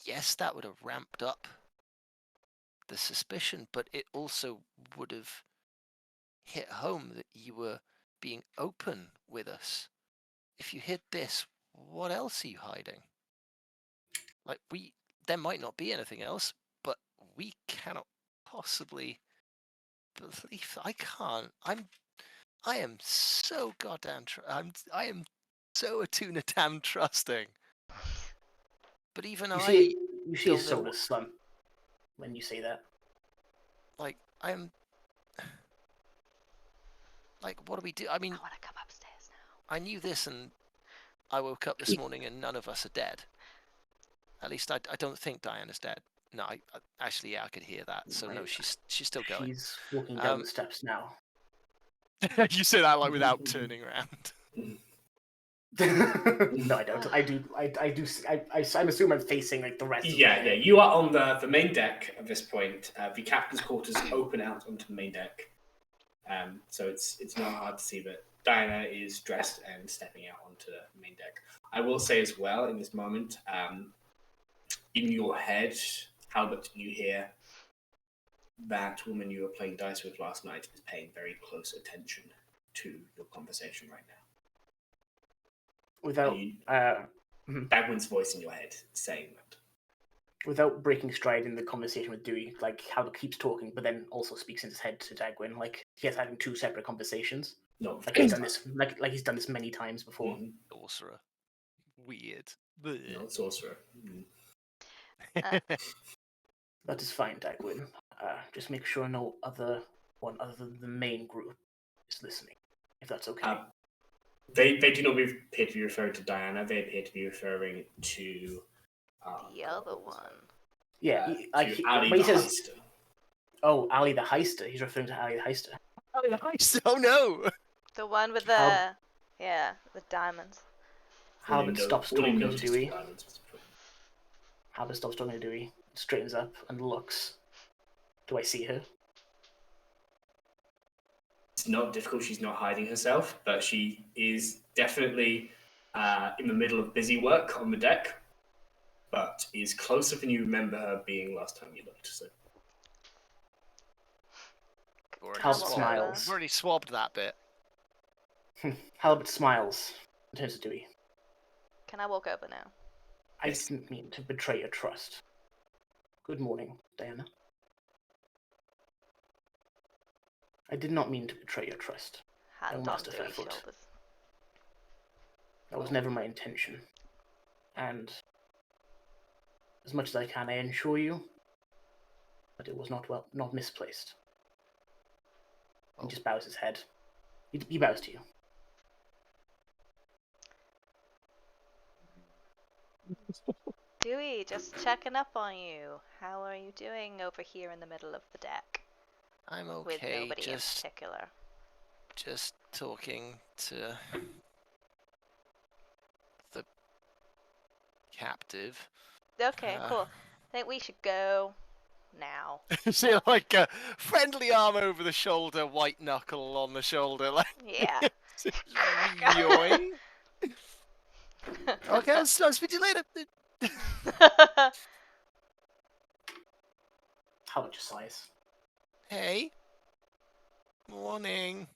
yes, that would have ramped up the suspicion, but it also would have hit home that you were being open with us. If you hid this, what else are you hiding? Like, there might not be anything else, but we cannot possibly believe. I can't. I am so goddamn. I am so attuned to damn trusting. But even You see a don't know soda slump when you say that. like, I'm. Like, what do we do? I mean, I want to come upstairs now. I knew this, and I woke up this morning, and none of us are dead. At least I don't think Diana's dead. No, actually, yeah, I could hear that. So no, she's still going. She's walking down the steps now. You say that like without turning around. No, I don't. I do. I'm assuming I'm facing like the rest. Yeah. You are on the main deck at this point. The captain's quarters open out onto the main deck, so it's not hard to see. But Diana is dressed and stepping out onto the main deck. I will say as well in this moment, in your head, Halbert, you hear that woman you were playing dice with last night is paying very close attention to your conversation right now. Without Dagwin's voice in your head saying that. Without breaking stride in the conversation with Dewey, like Halbert keeps talking, but then also speaks in his head to Dagwin, like he has having two separate conversations. No, like he's done this, like he's done this many times before. Sorcerer, weird. No, sorcerer. That is fine, Dagwin. Just make sure no other one other than the main group is listening, if that's okay. They do not appear to be referring to Diana. They appear to be referring to the other one. Yeah, Ali when the he says, Heister. "Oh, Ali the Heister," he's referring to Ali the Heister. Ali the Heister. Oh no! The one with the diamonds. Halbert stops talking to Dewey. Halbert stops talking to Dewey, straightens up, and looks. Do I see her? It's not difficult. She's not hiding herself, but she is definitely in the middle of busy work on the deck, but is closer than you remember her being last time you looked. So. Halbert smiles. We've already swabbed that bit. Halbert smiles and turns to Dewey. Can I walk over now? I didn't mean to betray your trust. Good morning, Diana. I did not mean to betray your trust. Hand on Dewey's Fairfoot. shoulders. That was never my intention. And as much as I can, I assure you that it was not misplaced. He just bows his head. He bows to you. Dewey, just checking up on you. How are you doing over here in the middle of the deck? I'm okay. With nobody in particular. Just talking to the captive. Okay, cool. I think we should go now. See, like a friendly arm over the shoulder, white knuckle on the shoulder, like yeah. Yoing. Okay, I'll speak to you later. How much size? Hey. Morning.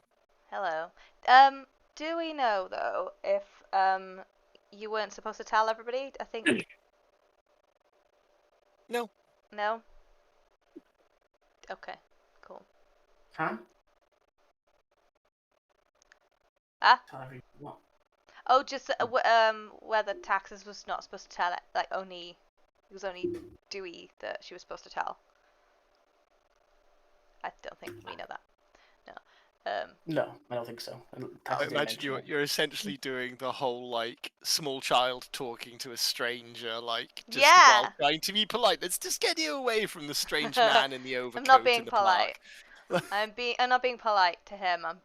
Hello. Do we know though if you weren't supposed to tell everybody? I think No. no. Okay. Cool. Huh? Ah. Tell everyone what? Oh, just whether Taxes was not supposed to tell it. Like only it was only Dewey that she was supposed to tell. I don't think we know that. No. No, I don't think so. And I Taxes didn't imagine mention it. you're essentially doing the whole like small child talking to a stranger, like just Yeah. while trying to be polite. Let's just get you away from the strange man in the overcoat I'm not being in the polite. park. I'm not being polite to him. I'm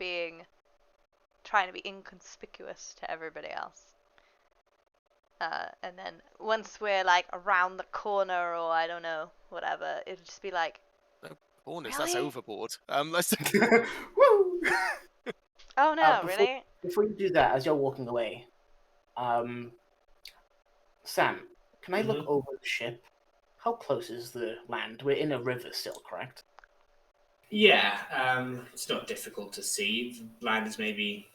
trying to be inconspicuous to everybody else. And then once we're like around the corner or I don't know, whatever, it'll just be like, Corners, that's Really? overboard. Let's. Woo! oh no, Before, really? before you do that, as you're walking away, Sam, can I look over the ship? How close is the land? We're in a river still, correct? Yeah, it's not difficult to see. The land is maybe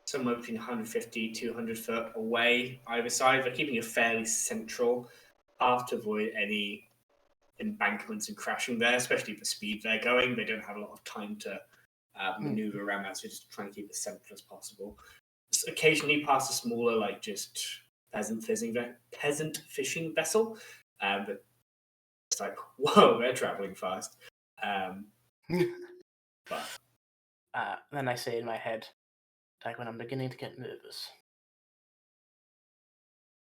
somewhere between 150, 200 foot away either side. They're keeping a fairly central path to avoid any embankments and crashing there, especially at the speed they're going. They don't have a lot of time to maneuver around that, so just trying to keep it as central as possible. Just occasionally past a smaller, like just peasant fishing vessel, but it's like, whoa, they're traveling fast. But Then I say in my head, like when I'm beginning to get nervous,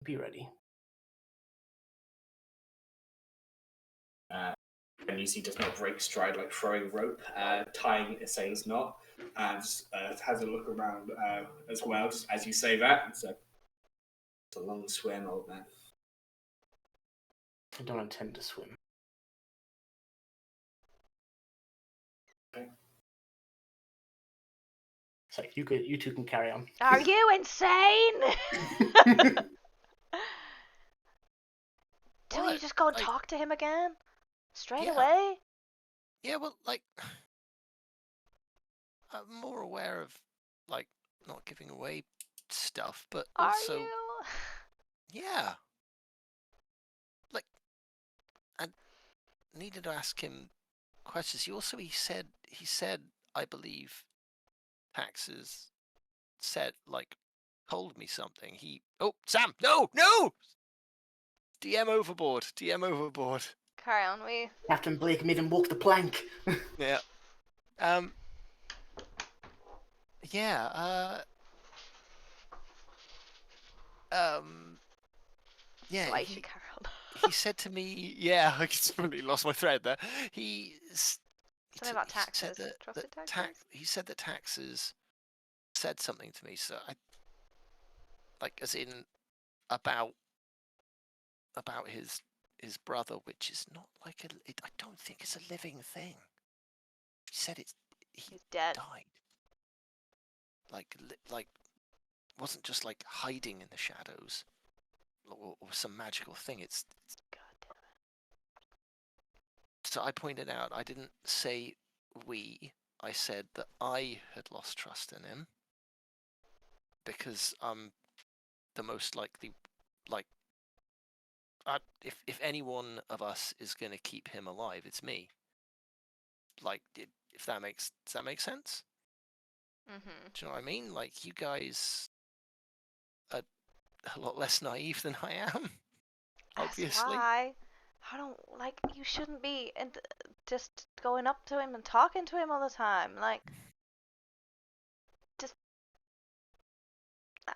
be ready. and you see does not break stride like throwing rope, tying a sailor's knot, and has a look around as well, just as you say that. It's a long swim, old man. I don't intend to swim. Okay. It's like you two can carry on. Are you insane? Do we What? just go and Like- talk to him again? Straight Yeah. away? Yeah, well, like, I'm more aware of, like, not giving away stuff, but Are also, you? yeah. Like, I needed to ask him questions. He said, I believe, Taxes said, like, told me something. Oh, Sam, no! DM overboard. Carry on, we. Captain Blake made him walk the plank. Yeah. Yeah, yeah, That's why you should carry on. he said to me, yeah, I completely lost my thread there. Something about taxes. Trusted taxes? He said that Taxes said something to me, so as in about his brother, which is not like I don't think it's a living thing. He said He's dead. died. Like wasn't just like hiding in the shadows or some magical thing. It's God damn it. So I pointed out, I didn't say we, I said that I had lost trust in him because I'm the most likely, if any one of us is going to keep him alive, it's me. Does that make sense? Mm-hmm. Do you know what I mean? Like, you guys are a lot less naive than I am, obviously. That's why I don't like. You shouldn't be just going up to him and talking to him all the time. Like, just I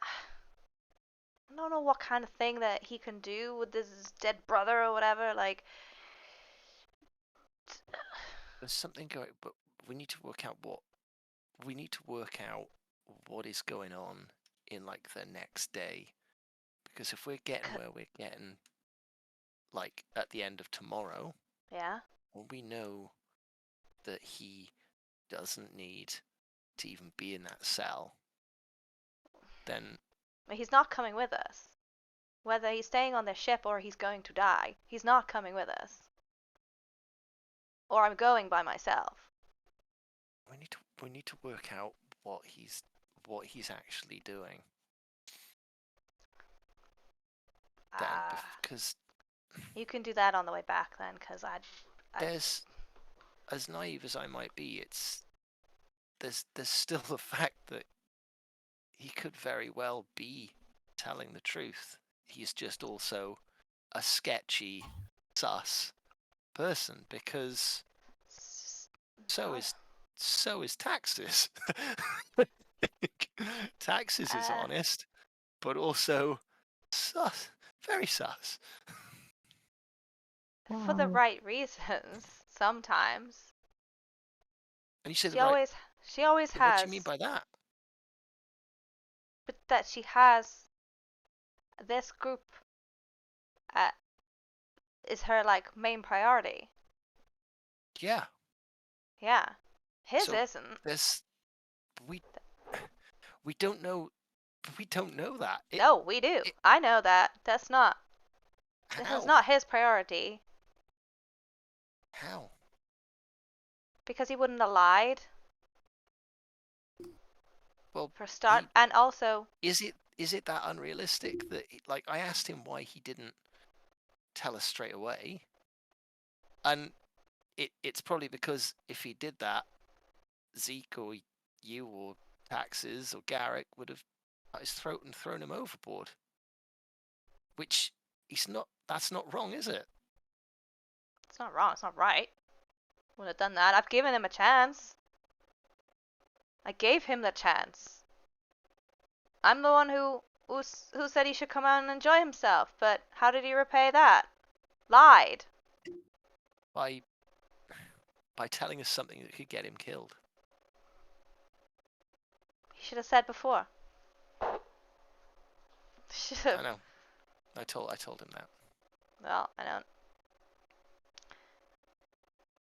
don't know what kind of thing that he can do with this dead brother or whatever. Like, There's something going, but we need to work out what is going on in like the next day, because if we're getting where we're getting, like at the end of tomorrow, yeah. well, we know that he doesn't need to even be in that cell. Then But he's not coming with us. Whether he's staying on the ship or he's going to die, he's not coming with us. Or I'm going by myself. We need to work out what he's actually doing. Then, because you can do that on the way back then, because there's, as naive as I might be, there's still the fact that he could very well be telling the truth. He's just also a sketchy, sus person, because so is Taxes. Taxes is honest, but also sus, very sus. For the right reasons, sometimes. And you said she always has. What do you mean by that? But that she has this group is her like main priority. Yeah. Yeah. His So isn't. We don't know. We don't know that. No, we do. I know that. This is not his priority. How? Because he wouldn't have lied. Well, for start, and also, is it that unrealistic that like I asked him why he didn't tell us straight away, and it's probably because if he did that, Zeke or you or Taxes or Garrick would have cut his throat and thrown him overboard. Which that's not wrong, is it? It's not wrong, it's not right. Would have done that. I've given him a chance. I gave him the chance. I'm the one who said he should come out and enjoy himself, but how did he repay that? Lied. By telling us something that could get him killed. He should have said before. I know. I told him that. Well,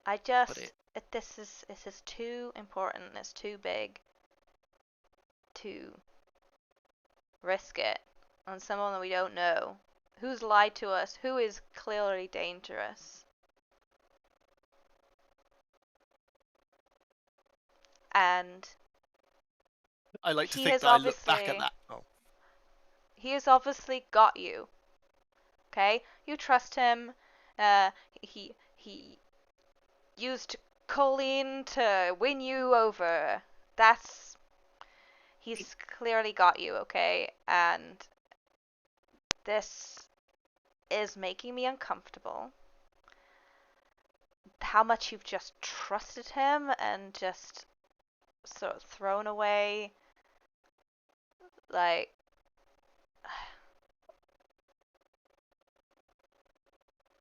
I don't. This is too important. It's too big to risk it on someone that we don't know, who's lied to us, who is clearly dangerous. And I like to think that I look back at that. Oh. He has obviously got you. Okay? You trust him. He used choline to win you over. He's clearly got you, okay? And this is making me uncomfortable. How much you've just trusted him and just sort of thrown away, like,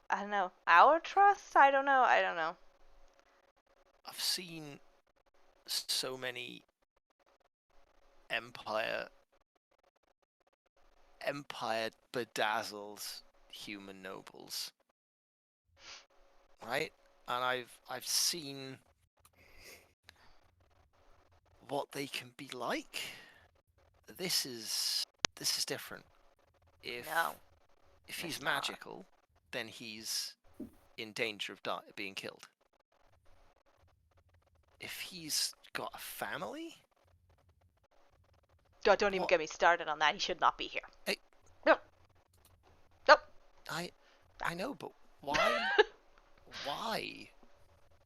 I don't know, our trust? I don't know. I've seen so many Empire bedazzled human nobles, right? And I've seen what they can be like. This is different. If he's magical, then he's in danger of being killed. If he's got a family, don't even get me started on that. He should not be here. Hey. No. I know, but why? Why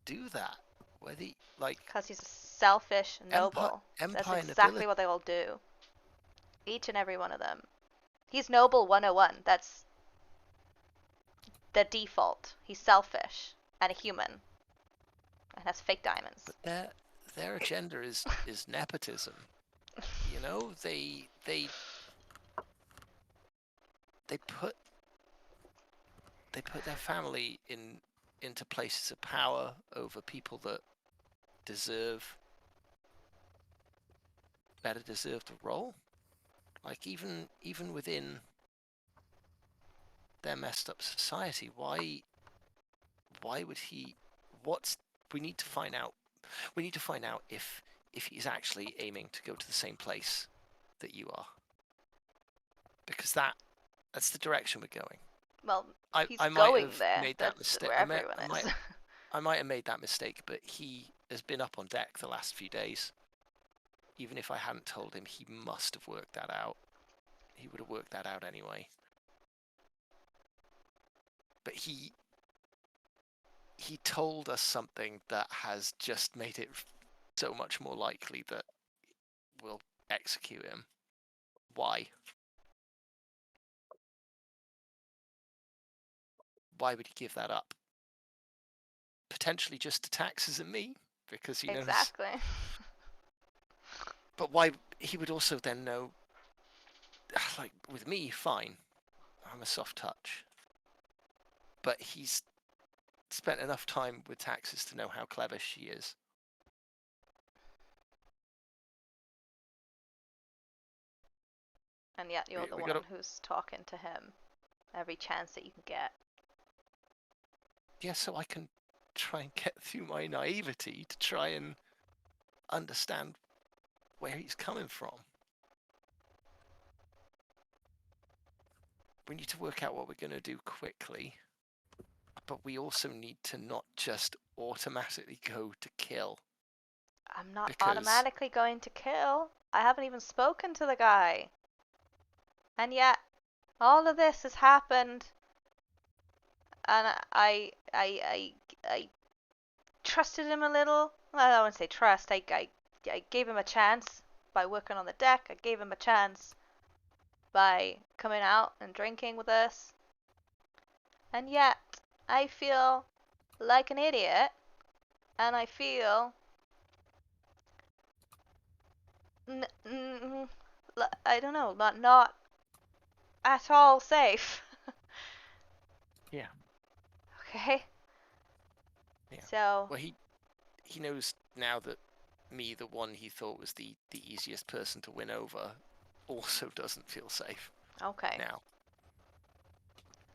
do that? Because he's a selfish noble. Empire That's exactly what they all do. Each and every one of them. He's noble 101. That's the default. He's selfish and a human. And has fake diamonds. But their agenda is nepotism. You know, they put their family into places of power over people that better deserve the role. Like even within their messed up society, why would he? We need to find out. We need to find out if he's actually aiming to go to the same place that you are, because that That's the direction we're going. Well, I he's might going have there. made that That's mistake. where everyone is. I might have made that mistake, but he has been up on deck the last few days. Even if I hadn't told him, he must have worked that out. He would have worked that out anyway. But he told us something that has just made it so much more likely that we'll execute him. Why? Why would he give that up? Potentially just to taxes and me, because he knows. Exactly. But why? He would also then know, like, with me, fine. I'm a soft touch. But he's spent enough time with taxes to know how clever she is. And yet you're We the gotta- one who's talking to him every chance that you can get. Yeah, so I can try and get through my naivety to try and understand where he's coming from. We need to work out what we're going to do quickly, but we also need to not just automatically go to kill. I'm not Because- automatically going to kill. I haven't even spoken to the guy. And yet, all of this has happened. And I trusted him a little. Well, I don't want to say trust. I gave him a chance by working on the deck. I gave him a chance by coming out and drinking with us. And yet, I feel like an idiot. And I feel I don't know, not at all safe. Yeah. Okay. Yeah. So. Well, he knows now that me, the one he thought was the easiest person to win over, also doesn't feel safe Okay. now.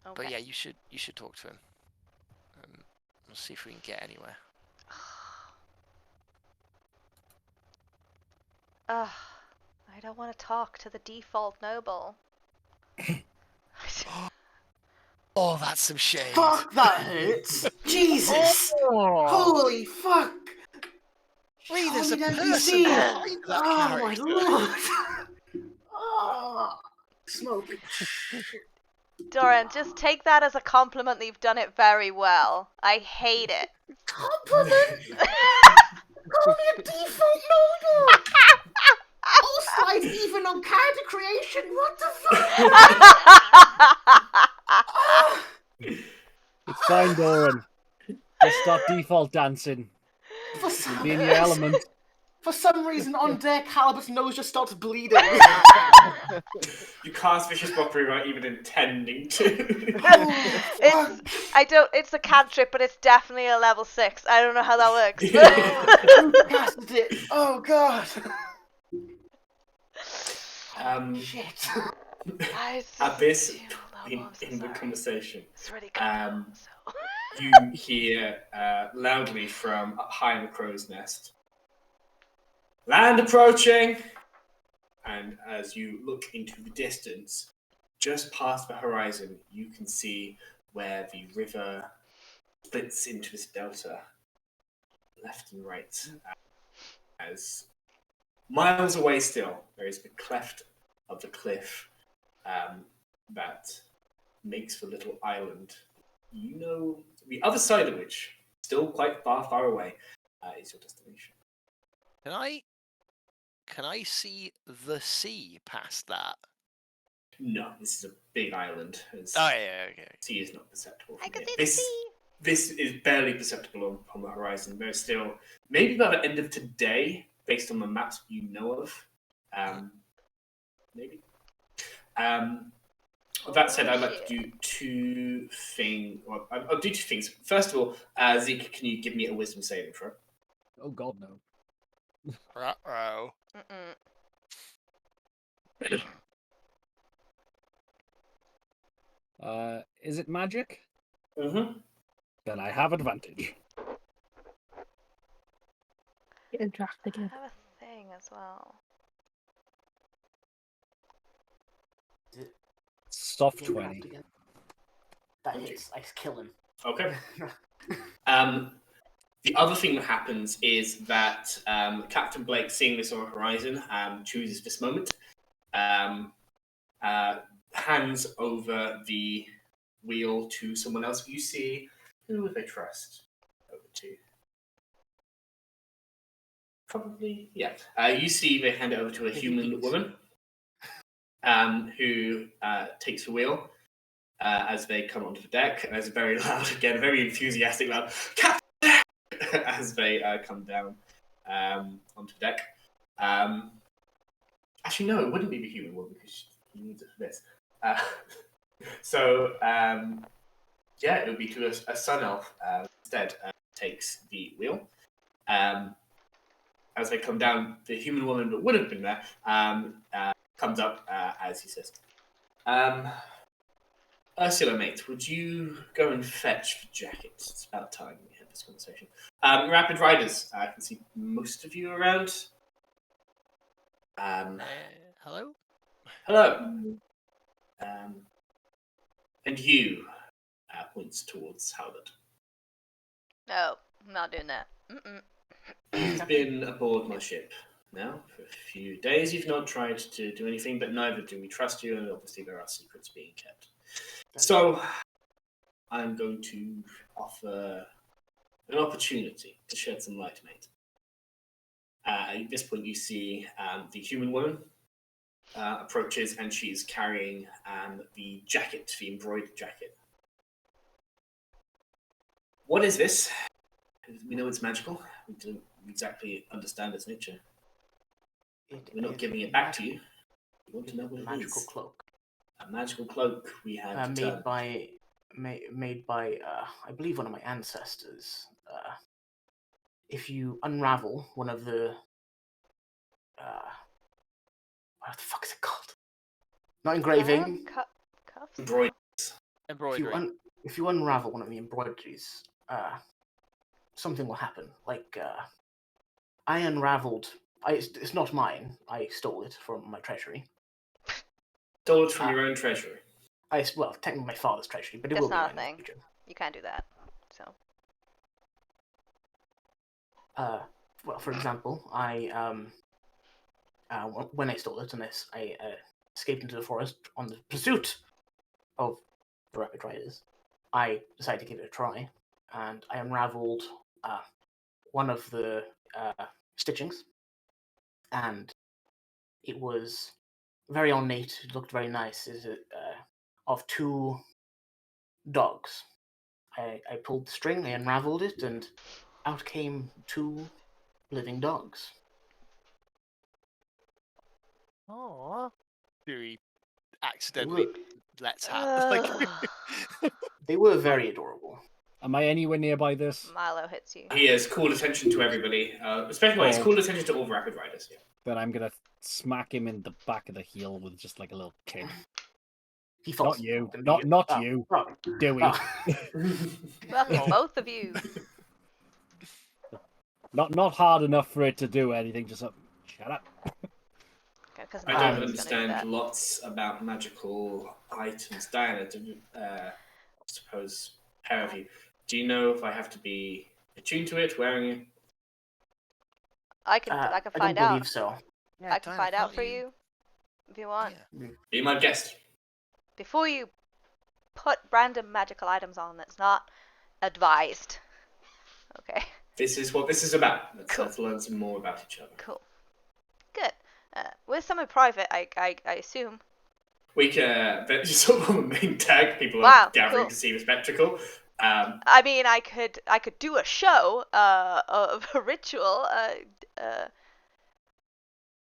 Okay. But yeah, you should talk to him. We'll see if we can get anywhere. Ugh. I don't want to talk to the default noble. Oh, that's some shade. Fuck, that hurts. Jesus. Holy fuck. Lee, there's a Holy person NPC. behind that Oh my character. lord. Oh, smoke. Doran, just take that as a compliment that you've done it very well. I hate it. Compliment? Call me a default noble. All slides even on character creation. What the fuck? It's fine, Doran. Just start default dancing. You'll be in your element. For some reason, on deck, Halibut's nose just starts bleeding. You cast Vicious Mockery without even intending to. It's a cantrip, but it's definitely a level 6. I don't know how that works. Who casted it? Oh god. Shit. Abyss in the conversation. It's really good. You hear loudly from up high in the crow's nest. Land approaching! And as you look into the distance, just past the horizon, you can see where the river splits into this delta, left and right. As miles away still, there is the cleft of the cliff that makes the little island. You know, the other side of which, still quite far away, is your destination. Can I see the sea past that? No, this is a big island. Okay. Sea is not perceptible. I can here. see the sea. This is barely perceptible on the horizon. There's still maybe by the end of today, based on the maps you know of. Maybe. With that said, I'd like to do two things. Well, I'll do two things. First of all, Zeke, can you give me a wisdom saving throw? Oh god, no. Uh-oh. Is it magic? Mm-hmm. Then I have advantage. Getting tracked I again. have a thing as well. Soft Getting grabbed 20. again. That hits. I kill him. Okay. The other thing that happens is that Captain Blake, seeing this on the horizon, chooses this moment, hands over the wheel to someone else. You see, who would they trust? Over to. Probably, yeah. You see they hand it over to a human woman who takes the wheel as they come onto the deck. And it's very loud, again, very enthusiastic, loud, Captain! As they come down onto the deck. Actually, no, it wouldn't be the human woman because she needs it for this. Yeah, it would be to a sun elf instead. Takes the wheel. As they come down, the human woman that would have been there comes up as he says, Ursula, mate, would you go and fetch the jacket? It's about time we had this conversation. Rapid Riders, I can see most of you around. Hello? Hello. And you, points towards Halbert. No, I'm not doing that. Mm-mm. You've been aboard my ship now for a few days. You've not tried to do anything, but neither do we trust you, and obviously there are secrets being kept. So, I'm going to offer an opportunity to shed some light, mate. At this point, you see the human woman approaches, and she's carrying the jacket, the embroidered jacket. What is this? We know it's magical. We don't exactly understand its nature. We're not giving it back to you. We want to know what it is. Magical cloak. A magical cloak we have made by I believe one of my ancestors. If you unravel one of the what the fuck is it called? Not engraving. Cuffs? Embroidery. If you unravel one of the embroideries, something will happen. Like I unraveled. It's not mine. I stole it from my treasury. Stole it from your own treasury. Well, technically my father's treasury, but it That's will be not a mine thing. in the future. You can't do that. So. Well, for example, when I stole it, and I escaped into the forest on the pursuit of the Rapid Riders, I decided to give it a try, and I unraveled one of the stitchings, and it was very ornate. It looked very nice. Is it of two dogs? I pulled the string, I unraveled it, and out came two living dogs. Oh, Dewey accidentally lets happen. Like, They were very adorable. Am I anywhere nearby this? Milo hits you. He has called attention to everybody, especially he's called attention to all the Rapid Riders. Yeah. Then I'm gonna smack him in the back of the heel with just like a little kick. He falls. Not you. Not you. Dewey. Fucking both of you. Not hard enough for it to do anything. Just shut up. I don't understand lots about magical items. Diana, I suppose, pair of you. Do you know if I have to be attuned to it, wearing it? I can find I don't out. believe so. yeah, I can find out for you if you want. Yeah. Be my guest. Before you put random magical items on that's not advised. Okay. This is what this is about. Cool. Let's learn some more about each other. Cool. Good. With some in private, I assume. We can. That's sort of a main tag. People Wow, are gathering cool. to see the spectacle. I mean, I could do a show of a ritual.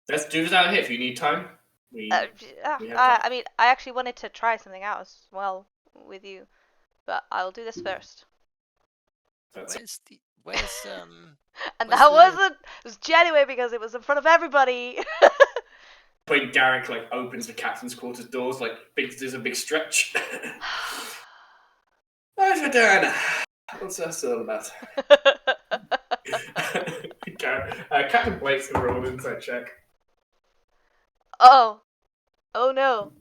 Let's do this out here if you need time. We have time. I mean, I actually wanted to try something out as well with you, but I'll do this first. That's Where's And where's that the- it was genuine because it was in front of everybody. when Garrick opens the captain's quarters doors, there's a big stretch. Over Diana. What's that all about? Captain Blake's gonna roll an insight check. Oh no.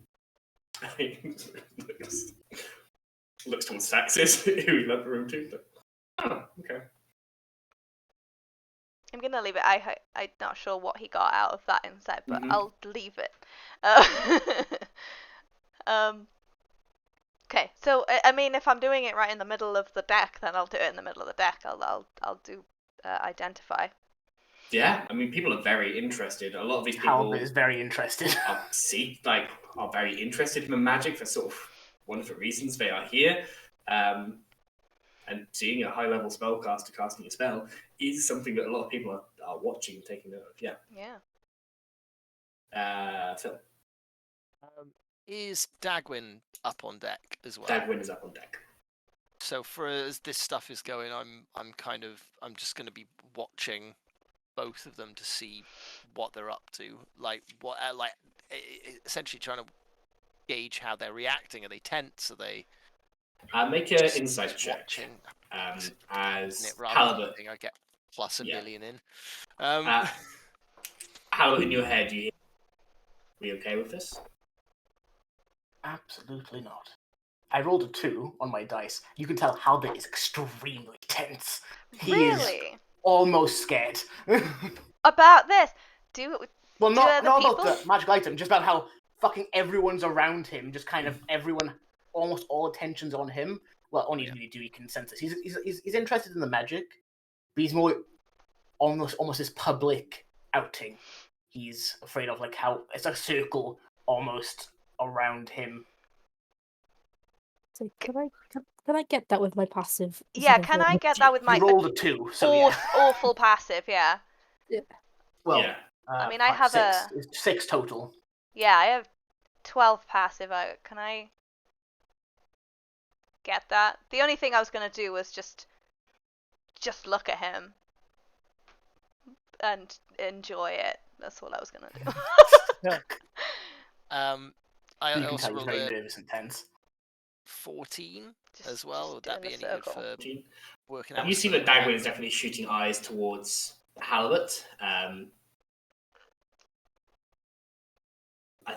Looks towards Saxis, who he left the room to. But, oh, okay. I'm gonna leave it. I'm not sure what he got out of that insight, but Mhm. I'll leave it. Okay, so I mean, if I'm doing it right in the middle of the deck, then I'll do it in the middle of the deck. I'll do identify. Yeah, I mean, people are very interested. A lot of these people Halbert is very interested. are very interested in the magic for sort of one of the reasons they are here. And seeing a high-level spellcaster casting a spell is something that a lot of people are watching and taking note of. Yeah. Yeah. Phil. Is Dagwin up on deck as well? Dagwin is up on deck. So for as this stuff is going, I'm just going to be watching both of them to see what they're up to, essentially trying to gauge how they're reacting. Are they tense? Are they? Make an insight just check. watching? As Rather Halbert. than I get plus a million in. Halbert, in your head, are you okay with this? Absolutely not. I rolled a 2 on my dice. You can tell Halbert is extremely tense. He is Really? almost scared. About this? Well, not other about the people? magic item, just about how fucking everyone's around him. Just kind of everyone, almost all attention's on him. Well, only really Dewey can sense this. He's interested in the magic, but he's more almost this public outing. He's afraid of like how it's a circle almost around him. So can I get that with my passive? Yeah, instead of can I rolling? get that with my You rolled a 2, so yeah. awful passive? Yeah. Well, yeah. I mean, I have 6. It's 6 total. Yeah, I have 12 passive. Can I get that? The only thing I was gonna do was just look at him and enjoy it. That's what I was gonna do. I You can also tell he's rolled very a nervous and tense. 14 Just- as well. just Would that doing be the any good circle. for working out? You see that Dagwin is definitely shooting eyes towards Halbert. I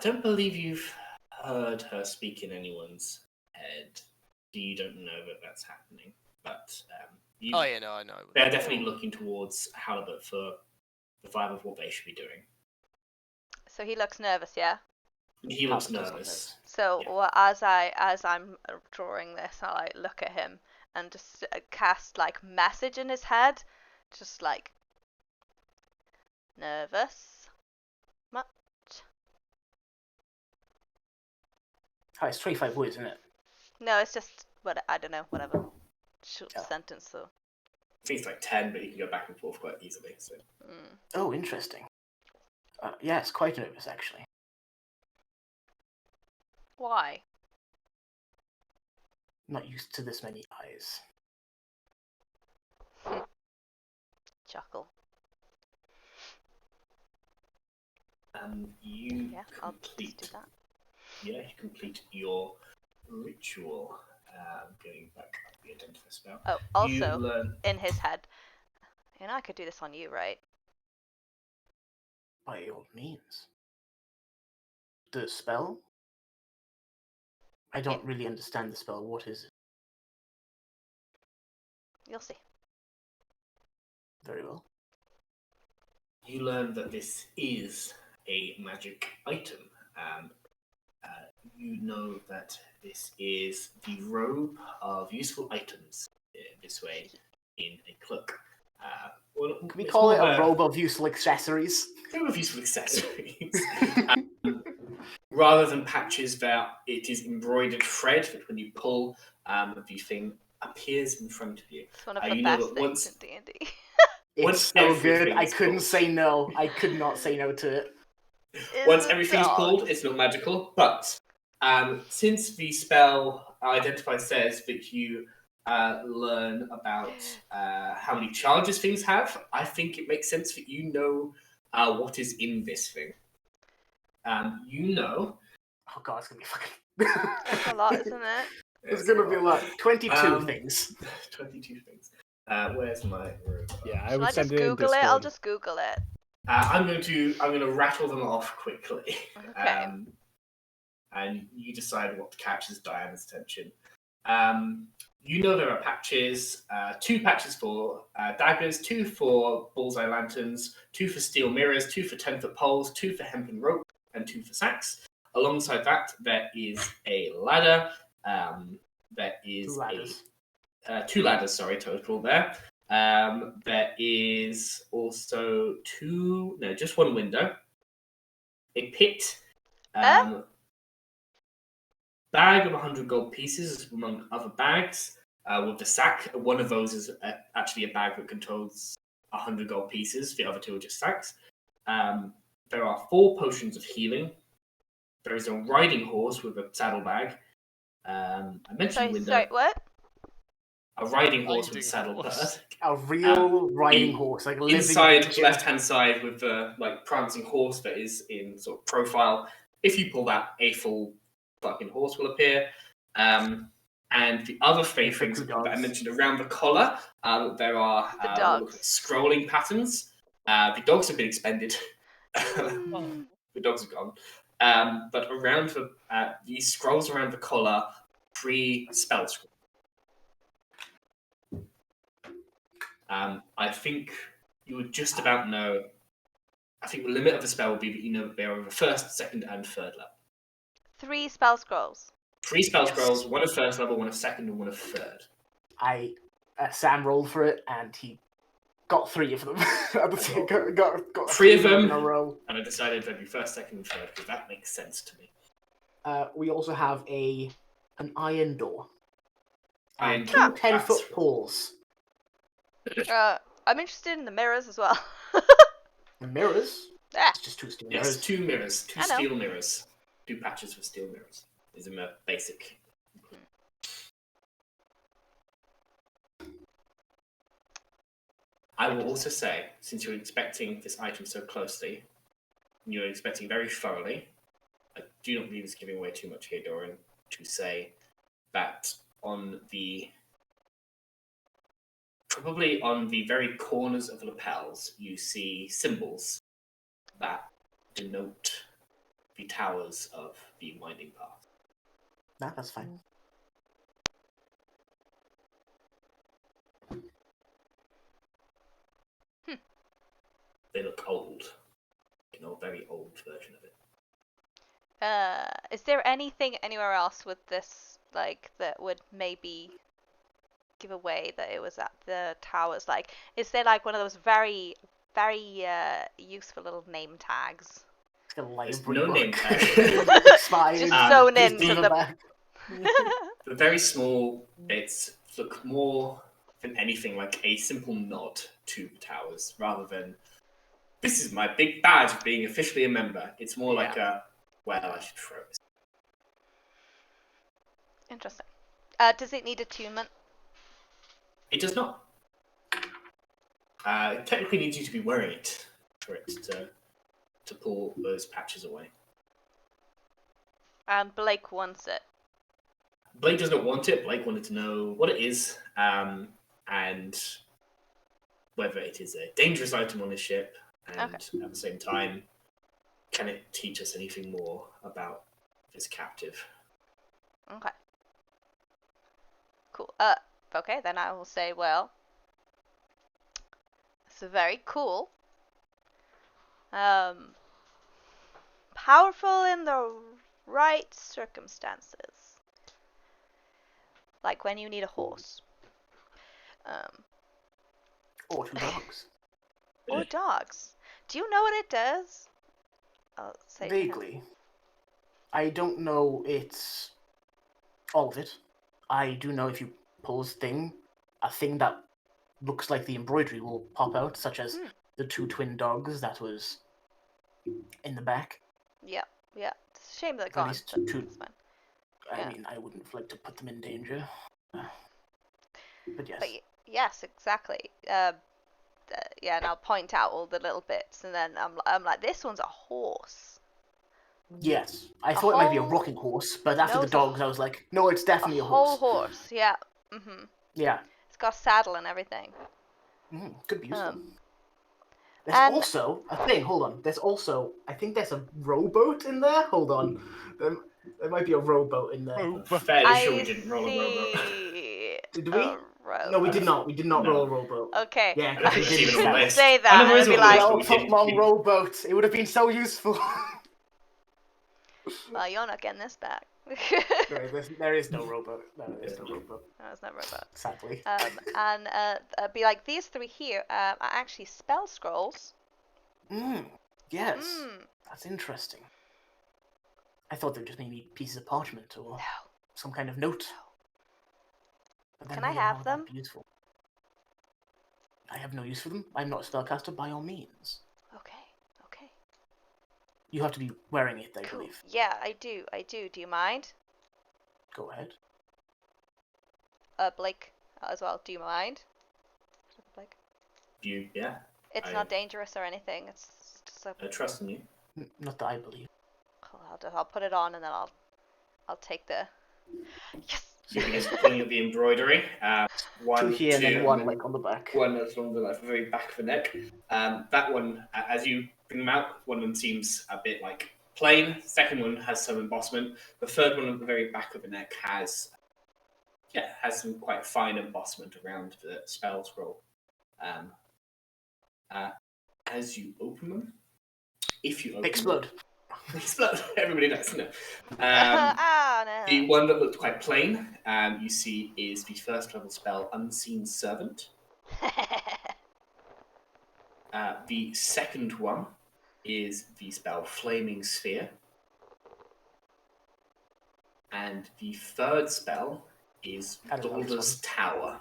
don't believe you've heard her speak in anyone's head. You don't know that that's happening, but Oh yeah, no, I know. they're definitely looking towards Halbert for the vibe of what they should be doing. So he looks nervous, yeah. He looks Halbert does look nervous. So Yeah. well, as I'm drawing this, I like look at him and just cast like message in his head, just like nervous, much. Oh, it's 25 words, isn't it? No, it's just I don't know, whatever. Short Oh. sentence though. I think it's like 10, but you can go back and forth quite easily. So. Oh, interesting. Yeah, it's quite nervous, actually. Why? Not used to this many eyes. Chuckle. You Yeah, I'll complete. just do that. Yeah, you complete your ritual. Going back up the identify spell. Oh, You also learn. in his head. And I could do this on you, right? By all means. The spell? I don't really understand the spell. What is it? You'll see. Very well. You learn that this is a magic item. You know that this is the robe of useful items this way in a cloak. Can we call it a robe of useful accessories? Robe of useful accessories. Rather than patches, it is embroidered thread that when you pull, the thing appears in front of you. It's one of the You know best that things in D&D. It's Once so good. everything I is couldn't pulled. say no. I could not say no to it. Once everything's pulled, it's not magical. But since the spell Identify says that you learn about how many charges things have, I think it makes sense that you know what is in this thing. You know. Oh god, it's gonna be fucking. That's a lot, isn't it? It's gonna be a lot. 22 things. 22 things. Where's my room? Yeah, I Shall would I send just it in Google it? I'll Discord. just Google it. I'm going to rattle them off quickly. Okay. and you decide what to captures Diana's attention. You know there are patches, 2 patches for daggers, 2 for bullseye lanterns, 2 for steel mirrors, 2 for 10-foot poles, 2 for hempen rope, and 2 for sacks. Alongside that, there is a ladder. There is 2 ladders. 2 ladders, sorry, total there. There is also just 1 window, a pit, bag of 100 gold pieces among other bags, with the sack. One of those is actually a bag that contains 100 gold pieces. The other 2 are just sacks. There are 4 potions of healing. There is a riding horse with a saddlebag. I mentioned window. Sorry, what? A riding horse with a Riding saddlebag. horse. A real riding horse, like a living Inside creature. left-hand side with the prancing horse that is in sort of profile. If you pull that, a full fucking horse will appear. And the other things that I mentioned around the collar, there are The dogs. scrolling patterns. The dogs have been expended. The dogs are gone. But around these scrolls around the collar, 3 spell scrolls. I think you would just about know. I think the limit of the spell would be that you know that they are of a 1st, 2nd, and 3rd level. 3 spell scrolls. 3 spell scrolls, 1 of 1st level, 1 of 2nd, and 1 of 3rd. Sam rolled for it, and he got 3 of them. got 3 of them in a row. And I decided they'd be 1st, 2nd, and 3rd because that makes sense to me. We also have an iron door. Iron And door, 2 10-foot poles. I'm interested in the mirrors as well. The mirrors? Ah. It's just 2 steel Yes, mirrors. 2 mirrors, 2 I know. steel mirrors, 2 patches for steel mirrors. Is in the basic. I will also say, since you're inspecting this item so closely, and you're inspecting very thoroughly, I do not believe it's giving away too much here, Doran, to say that probably on the very corners of the lapels, you see symbols that denote the towers of the winding path. That's fine. They look old. A very old version of it. Is there anything anywhere else with this, that would maybe give away that it was at the towers? Is there one of those very, very useful little name tags? It's got a library There's no book. name tag. Just sewn just into the... They're very small. It's look more than anything like a simple nod to the towers, rather than this is my big badge of being officially a member. It's more like I should throw this. Interesting. Does it need attunement? It does not. It technically needs you to be wearing it for it to pull those patches away. And Blake wants it. Blake does not want it. Blake wanted to know what it is, and whether it is a dangerous item on his ship, and at the same time, can it teach us anything more about this captive? Okay. Cool. Okay, then I will say, well, it's very cool. Powerful in the right circumstances. Like when you need a horse. Or 2 dogs. Or dogs. Do you know what it does? I'll say Vaguely. I don't know it's all of it. I do know if you pull this thing, a thing that looks like the embroidery will pop out, such as the 2 twin dogs that was in the back. Yeah. It's a shame they're At gone. least But 2. it's fine. I mean, I wouldn't like to put them in danger. But yes. But yes, exactly. And I'll point out all the little bits, and then I'm like, this one's a horse. Yes. I thought it might be a rocking horse, but after the dogs, I was like, no, it's definitely a horse. Whole horse, yeah. Mm-hmm. Yeah. It's got a saddle and everything. Could be useful. There's also a thing, hold on. There's also, I think there's a rowboat in there. Hold on. There might be a rowboat in there. I'm fairly sure we I didn't roll a rowboat. see. Did we? a No, we rowboat. did not. We did not No. roll a rowboat. Okay. Yeah, I don't think we it's even on the didn't. list. Say that, I know there and is I'd on be the like- list, Well, but we didn't. Pokemon rowboat. It would have been so useful. Well, you're not getting this back. There is no rowboat. No, there is no rowboat. No, it's not robot. Sadly. And be like, these three here are actually spell scrolls. Yes. Mm. That's interesting. I thought they were just maybe pieces of parchment or No. some kind of note. But then Can I again, have how would that them? be useful? I have no use for them. I'm not a spellcaster by all means. Okay. Okay. You have to be wearing it, I Cool. believe. Yeah, I do. Do you mind? Go ahead. Blake, as well. Do you mind? Blake. Yeah, It's I- not dangerous or anything. It's just a. I trust in you. Not that I believe. I'll put it on and then I'll take the. Yes. So you guys pulling at the embroidery. One, Two here and then two, one like on the back. One that's along the very back of the neck. That one, as you bring them out, one of them seems a bit like plain. Second one has some embossment. The third one at the very back of the neck has some quite fine embossment around the spell scroll. As you open them, if you open Explode. them, explode. Everybody does. No. Oh no. The one that looked quite plain, you see, is the first level spell, Unseen Servant. The second one is the spell, Flaming Sphere. And the third spell is I don't know this Balder's Tower.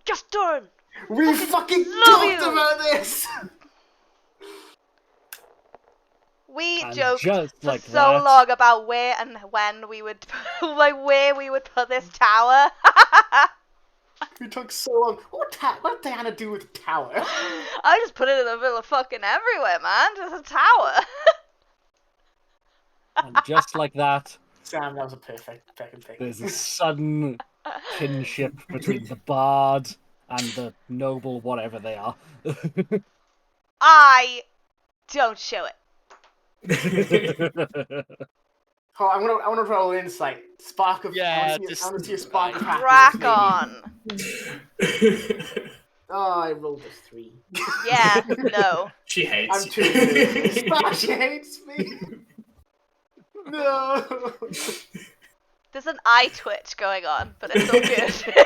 Just done. We fucking love talked you! about this! We And joked just for like so that- long about where and when we would, where we would put this tower. We took so long. What did Diana do with the tower? I just put it in the middle of fucking everywhere, man. Just a tower. And just like that, Sam, that was a perfect fucking thing. there's a sudden kinship between the bard and the noble, whatever they are. I don't show it. Oh, I want to roll insight. Spark of Yeah, I want just- to see a spark of Crack happiness. Maybe. on. Oh, I rolled a 3. Yeah, no. She hates I'm too good. She hates me. No. There's an eye twitch going on, but it's all good.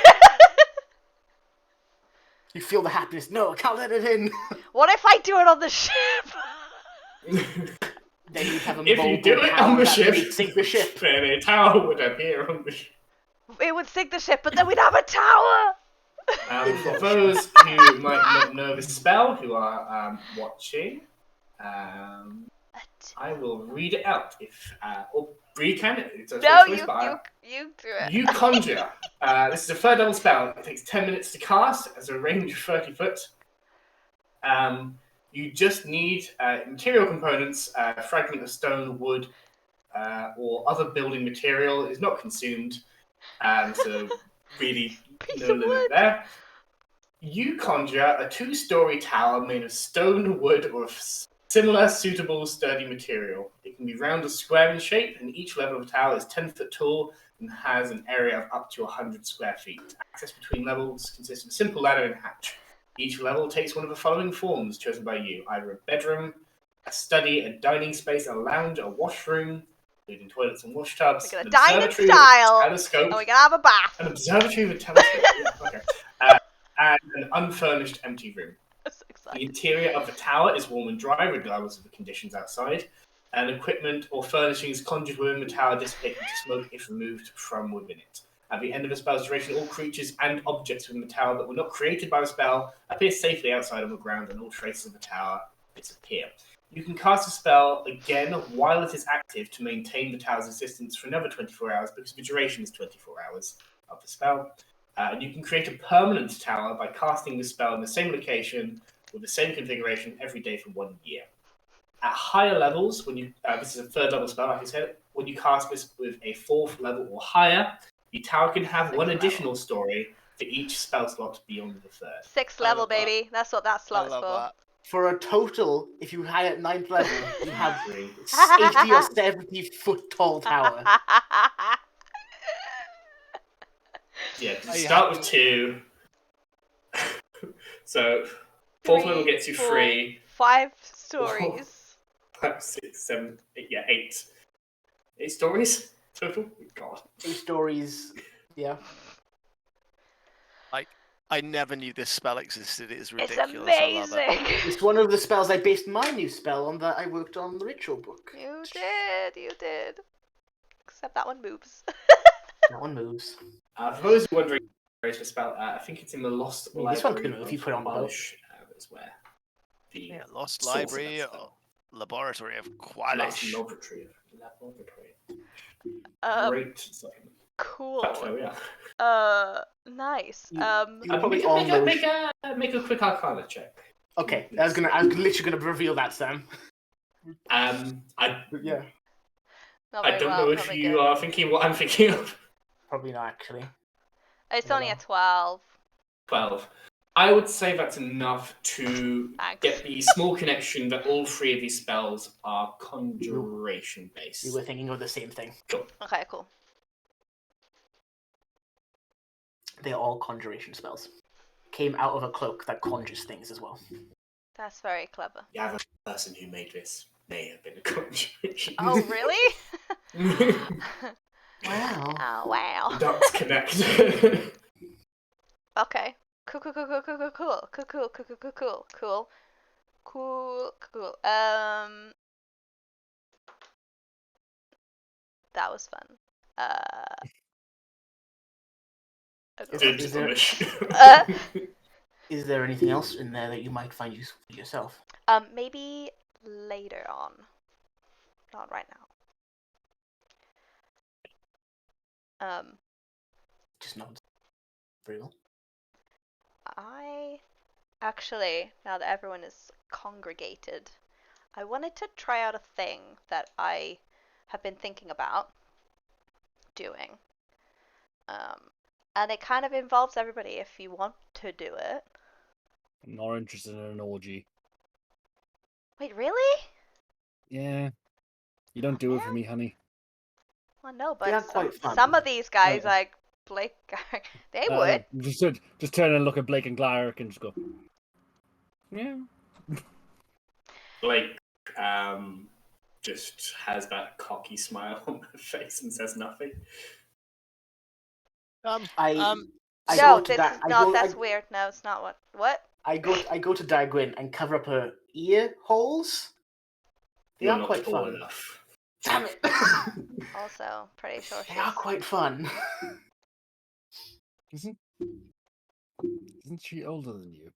You feel the happiness. No, I can't let it in. What if I do it on the ship? Then you have a If you mobile do it tower on the that ship, would sink the ship. then a tower would appear on the ship. It would sink the ship, but then we'd have a tower. For those who might not know the spell, who are watching, I will read it out. Or Bree can. It's a No, choice, but you do it. you conjure. This is a third level spell. It takes 10 minutes to cast as a range of 30 foot. You just need material components, a fragment of stone, wood, or other building material. It's not consumed, so really Piece no of limit wood. there. You conjure a 2-story tower made of stone, wood, or similar suitable sturdy material. It can be round or square in shape, and each level of the tower is 10 foot tall and has an area of up to 100 square feet. Access between levels consists of a simple ladder and hatch. Each level takes one of the following forms chosen by you: either a bedroom, a study, a dining space, a lounge, a washroom, including toilets and wash tubs, We're an gonna dine in observatory with a style, telescope, and we're gonna have a bath. an observatory with a telescope, yeah, okay, and an unfurnished empty room. I'm so The excited. interior of the tower is warm and dry, regardless of the conditions outside, and equipment or furnishings conjured within the tower dissipate into smoke if removed from within it. At the end of the spell's duration, all creatures and objects within the tower that were not created by the spell appear safely outside on the ground, and all traces of the tower disappear. You can cast a spell again while it is active to maintain the tower's existence for another 24 hours, because the duration is 24 hours of the spell. And you can create a permanent tower by casting the spell in the same location with the same configuration every day for 1 year. At higher levels, when you this is a third level spell, like I said, when you cast this with a 4th level or higher, the tower can have 1 additional story for each spell slot beyond the third. 6th I level, love that. baby. That's what that I slot is love for. that. For a total, if you high at 9th level, you have Three. 80 or 70 foot tall tower. Yeah, 'cause I you start have- with 2. So 4th level gets you 4, 3. 5 stories. 5, 6, 7, 8. Yeah, 8. 8 stories total. God. 8 stories. Yeah. I never knew this spell existed. It is It's ridiculous. I love it. amazing. It's one of the spells I based my new spell on that I worked on the ritual book. You did. Except that one moves. That one moves. For those who are wondering, where is the spell? I think it's in the Lost I mean, this one Library could move if you of put it on the boat. Qualish, is where the Yeah, Lost source of that Library, spell. Laboratory of Lost Qualish. Laboratory. Laboratory. Um, Great supplement. cool. But there we are. Nice. You probably all know. Make a quick Arcana check. Okay, I was literally gonna reveal that, Sam. I Yeah, Not I very don't well, know if probably you good. are thinking what I'm thinking of. probably not actually. It's I only don't a 12. 12. I would say that's enough to Thanks. get the small connection that all 3 of these spells are conjuration based. We were thinking of the same thing. Okay, cool. They're all conjuration spells. Came out of a cloak that conjures things as well. That's very clever. The other person who made this may have been a conjuration. Oh, really? Wow. Oh, wow. Dots connect. Okay. Cool. That was fun. Is there anything else in there that you might find useful for yourself? Maybe later on. Not right now. Just not very well. I actually, now that everyone is congregated, I wanted to try out a thing that I have been thinking about doing. And it kind of involves everybody if you want to do it. I'm not interested in an orgy. Wait, really? Yeah. You don't do it for me, honey. Well, no, They are but quite fun. some of these guys, Oh. like Blake, they would. Just turn and look at Blake and Glaric and just go, yeah. Blake just has that cocky smile on her face and says nothing. No, this is not. That's weird. No, it's not. What? I go to Dagwin and cover up her ear holes. They You're are not quite tall fun. enough. Damn it! Also, pretty sure They are quite fun. Isn't she older than you?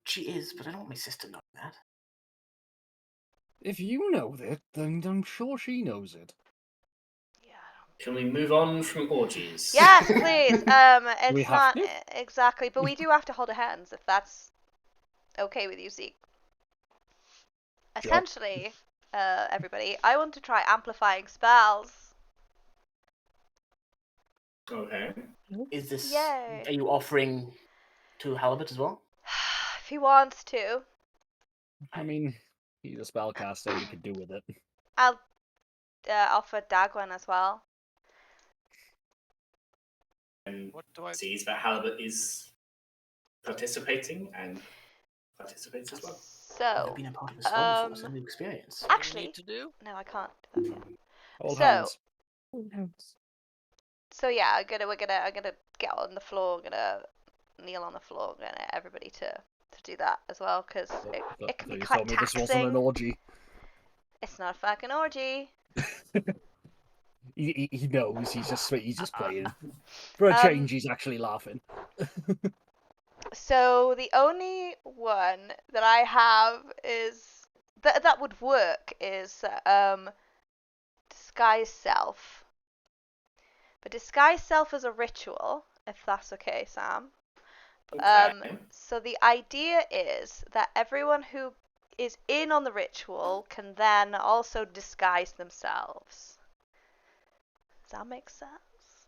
She is, but I don't want my sister knowing that. If you know that, then I'm sure she knows it. Can we move on from orgies? Yes, please. It's We have not exactly, but we do have to hold hands if that's okay with you, Zeke. Essentially, everybody, I want to try amplifying spells. Okay. Is this? Yay. Are you offering to Halibut as well? If he wants to, I mean, he's a spellcaster, you could do with it. I'll offer Dagwan as well. And What do I? sees that Halibut is participating and participates as well. I've So, been a part of a spell before, so new experience. What do we actually, need to do? no, I can't do that yet. Hold So- hands. So yeah, I'm gonna get on the floor, gonna kneel on the floor, gonna get everybody to do that as well, because it can be You quite told me this wasn't an taxing. orgy. It's not a fucking orgy. He knows, he's just playing. For a change, he's actually laughing. So the only one that I have is that would work is disguise self. But disguise self is a ritual, if that's okay, Sam. Okay. So the idea is that everyone who is in on the ritual can then also disguise themselves. Does that make sense?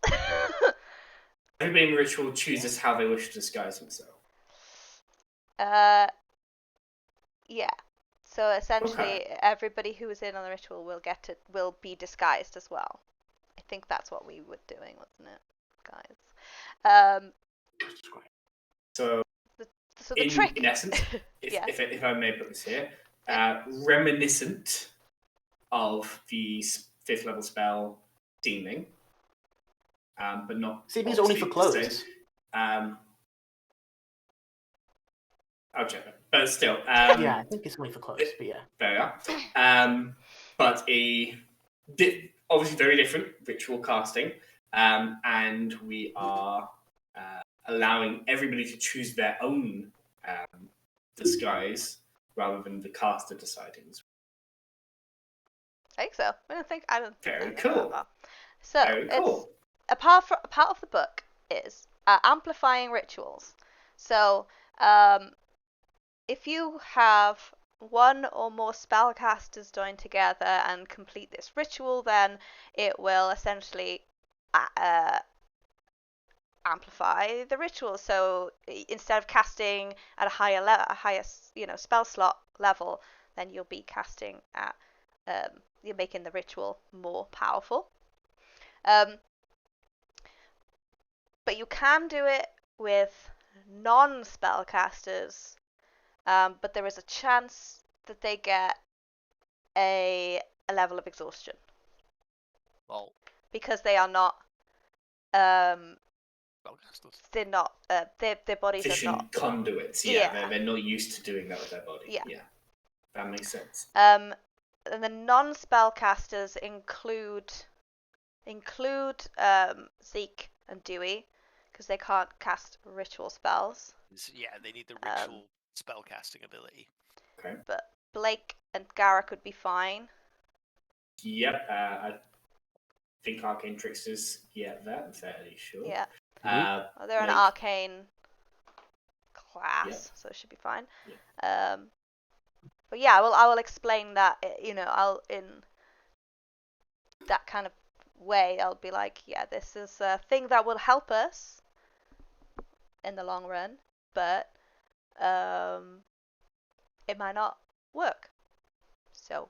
Everybody in the ritual chooses how they wish to disguise themselves. Yeah. So essentially, everybody who is in on the ritual will be disguised as well. I think that's what we were doing, wasn't it, guys? So, So the trick, in essence, if I may put this here, reminiscent of the 5th level spell Deeming, but not. Seeming's only for clothes. I'll check that. But still. Yeah, I think it's only for clothes, but yeah. There we are. But obviously very different ritual casting, and we are allowing everybody to choose their own disguise rather than the caster deciding. I think so. I don't. Very cool. So Very cool. A part of the book is amplifying rituals. So if you have one or more spellcasters join together and complete this ritual, then it will essentially amplify the ritual. So instead of casting at a higher spell slot level, then you'll be casting at you're making the ritual more powerful. But you can do it with non-spellcasters, but there is a chance that they get a level of exhaustion. Well, because they are not spellcasters. They're not. Their bodies efficient are not conduits. Yeah. They're not used to doing that with their body. Yeah. That makes sense. And the non-spellcasters include Zeke and Dewey, because they can't cast ritual spells. Yeah, they need the ritual spellcasting ability. Okay. But Blake and Garrick would be fine. Yep. I think Arcane Tricksters. Yeah, that I'm fairly sure. Yeah. They're Blake. an arcane class, so it should be fine. Yeah. But yeah, I will explain that. I'll in that kind of way. I'll be like, yeah, this is a thing that will help us in the long run, but it might not work. So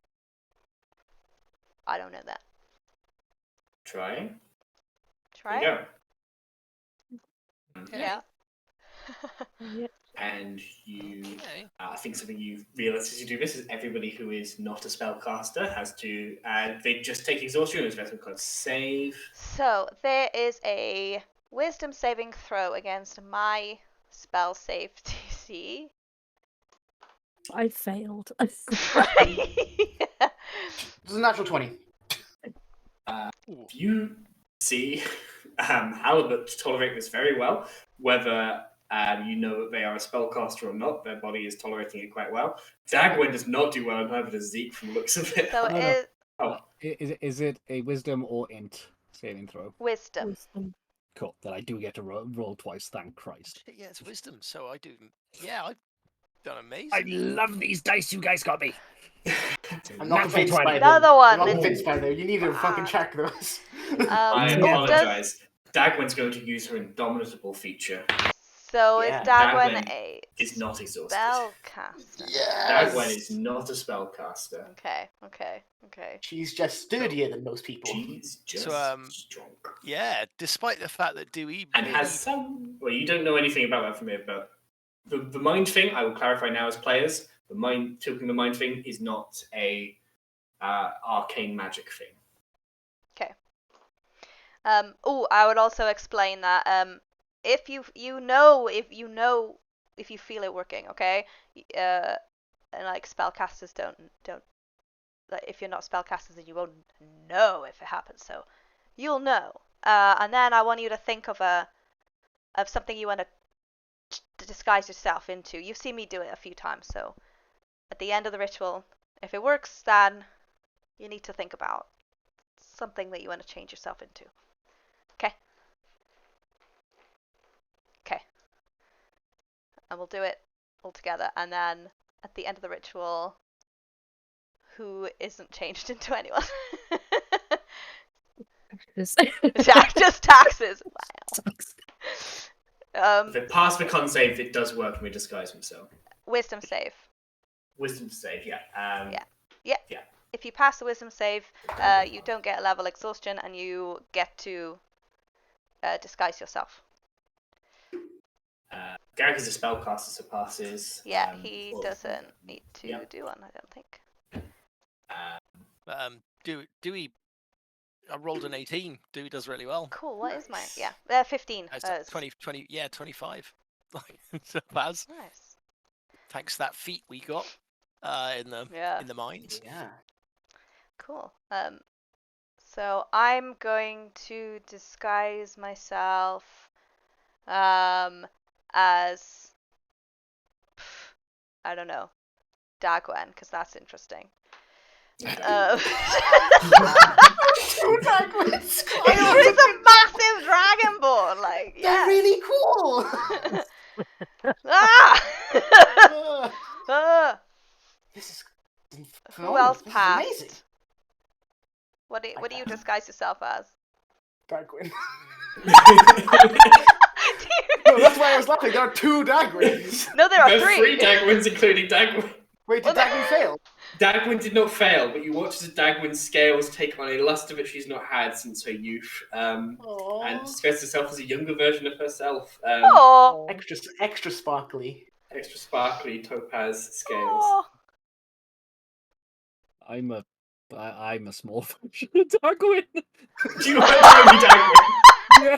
I don't know that. Try. Try. There you go. Yeah. And you, I think something you realise as you do this is everybody who is not a spellcaster has to, they just take exhaustion. It's something called save. So there is a wisdom saving throw against my spell save DC. I failed. It's a natural 20. You see Halibut tolerate this very well, whether you know that they are a spellcaster or not. Their body is tolerating it quite well. Dagwen does not do well, and neither does Zeke from the looks of it. So Is it a wisdom or int saving throw? Wisdom. Cool. Then I do get to roll twice. Thank Christ. Yeah, it's wisdom. So I do. Yeah, I've done amazing. I love these dice you guys got me. I'm not convinced by them. Another one. I'm not convinced by them. You need to fucking check those. I apologise. Dagwen's going to use her Indomitable feature. So is Dagwen a is not exhausted. spellcaster? Yes. Dagwen is not a spellcaster. Okay. She's just sturdier than most people. She's just strong. Yeah, despite the fact that Dewey and has some. Well, you don't know anything about that from here, but the mind thing I will clarify now as players. Tilting the mind thing is not a arcane magic thing. Okay. I would also explain that if you feel it working, okay, and like spellcasters don't like, if you're not spellcasters, then you won't know if it happens. So you'll know, and then I want you to think of something you want to disguise yourself into. You've seen me do it a few times, so at the end of the ritual, if it works, then you need to think about something that you want to change yourself into. Okay. And we'll do it all together, and then at the end of the ritual, who isn't changed into anyone? Just taxes. Wow. If it passes the con save, it does work and we disguise himself. Wisdom save. Wisdom save, yeah. Yeah. If you pass the wisdom save, you don't get a level exhaustion, and you get to disguise yourself. Garrick is a spellcaster, so passes. Yeah, he or- doesn't need to Yep. do one, I don't think. Dewey, I rolled an 18. Dewey does really well. Cool. What is my? Nice. Yeah, 15. It's 25. So that's Nice. thanks to that feat we got in the mines. Yeah. Cool. So I'm going to disguise myself as I don't know, Dagwen, because that's interesting. He's a massive dragonborn, like They're really cool. Ah! This is Who else This is passed? amazing. What do you disguise yourself as? Dagwin. No, that's why I was laughing. There are 2 Dagwins. No, there are There's 3. 3 Dagwins, including Dagwin. Wait, did Dagwin fail? Dagwin did not fail, but you watch as Dagwin's scales take on a luster which she's not had since her youth, and disguises herself as a younger version of herself. Aww. Extra sparkly. Extra sparkly topaz scales. Aw. I'm a small version of Dagwin. Do you want to Dagwin? Yeah.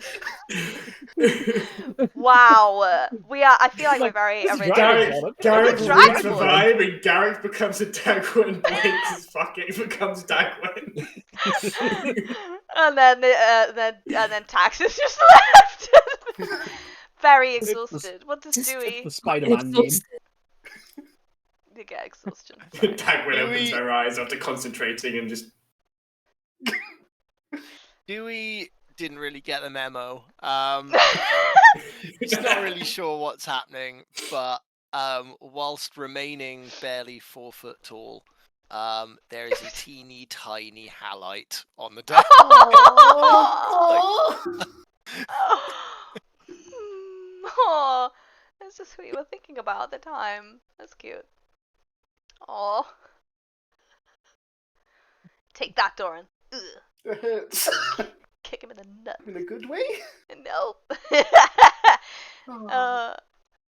Wow. I feel like we're very This is original. Garrick It's a leaves the dragonborn. vibe, and Garrick becomes a Dagwin. Blake becomes Dagwin. and then Taxis just left. Very exhausted. What does Dewey? The Spider-Man meme. You get exhaustion. Dagwin opens her eyes after concentrating and just. Dewey didn't really get the memo. He's not really sure what's happening, but whilst remaining barely 4 foot tall, there is a teeny tiny halite on the deck. Oh, that's just what you were thinking about at the time. That's cute. Oh, take that, Doran. Ugh. It hurts. Kick him in the nuts. In a good way? No. Oh.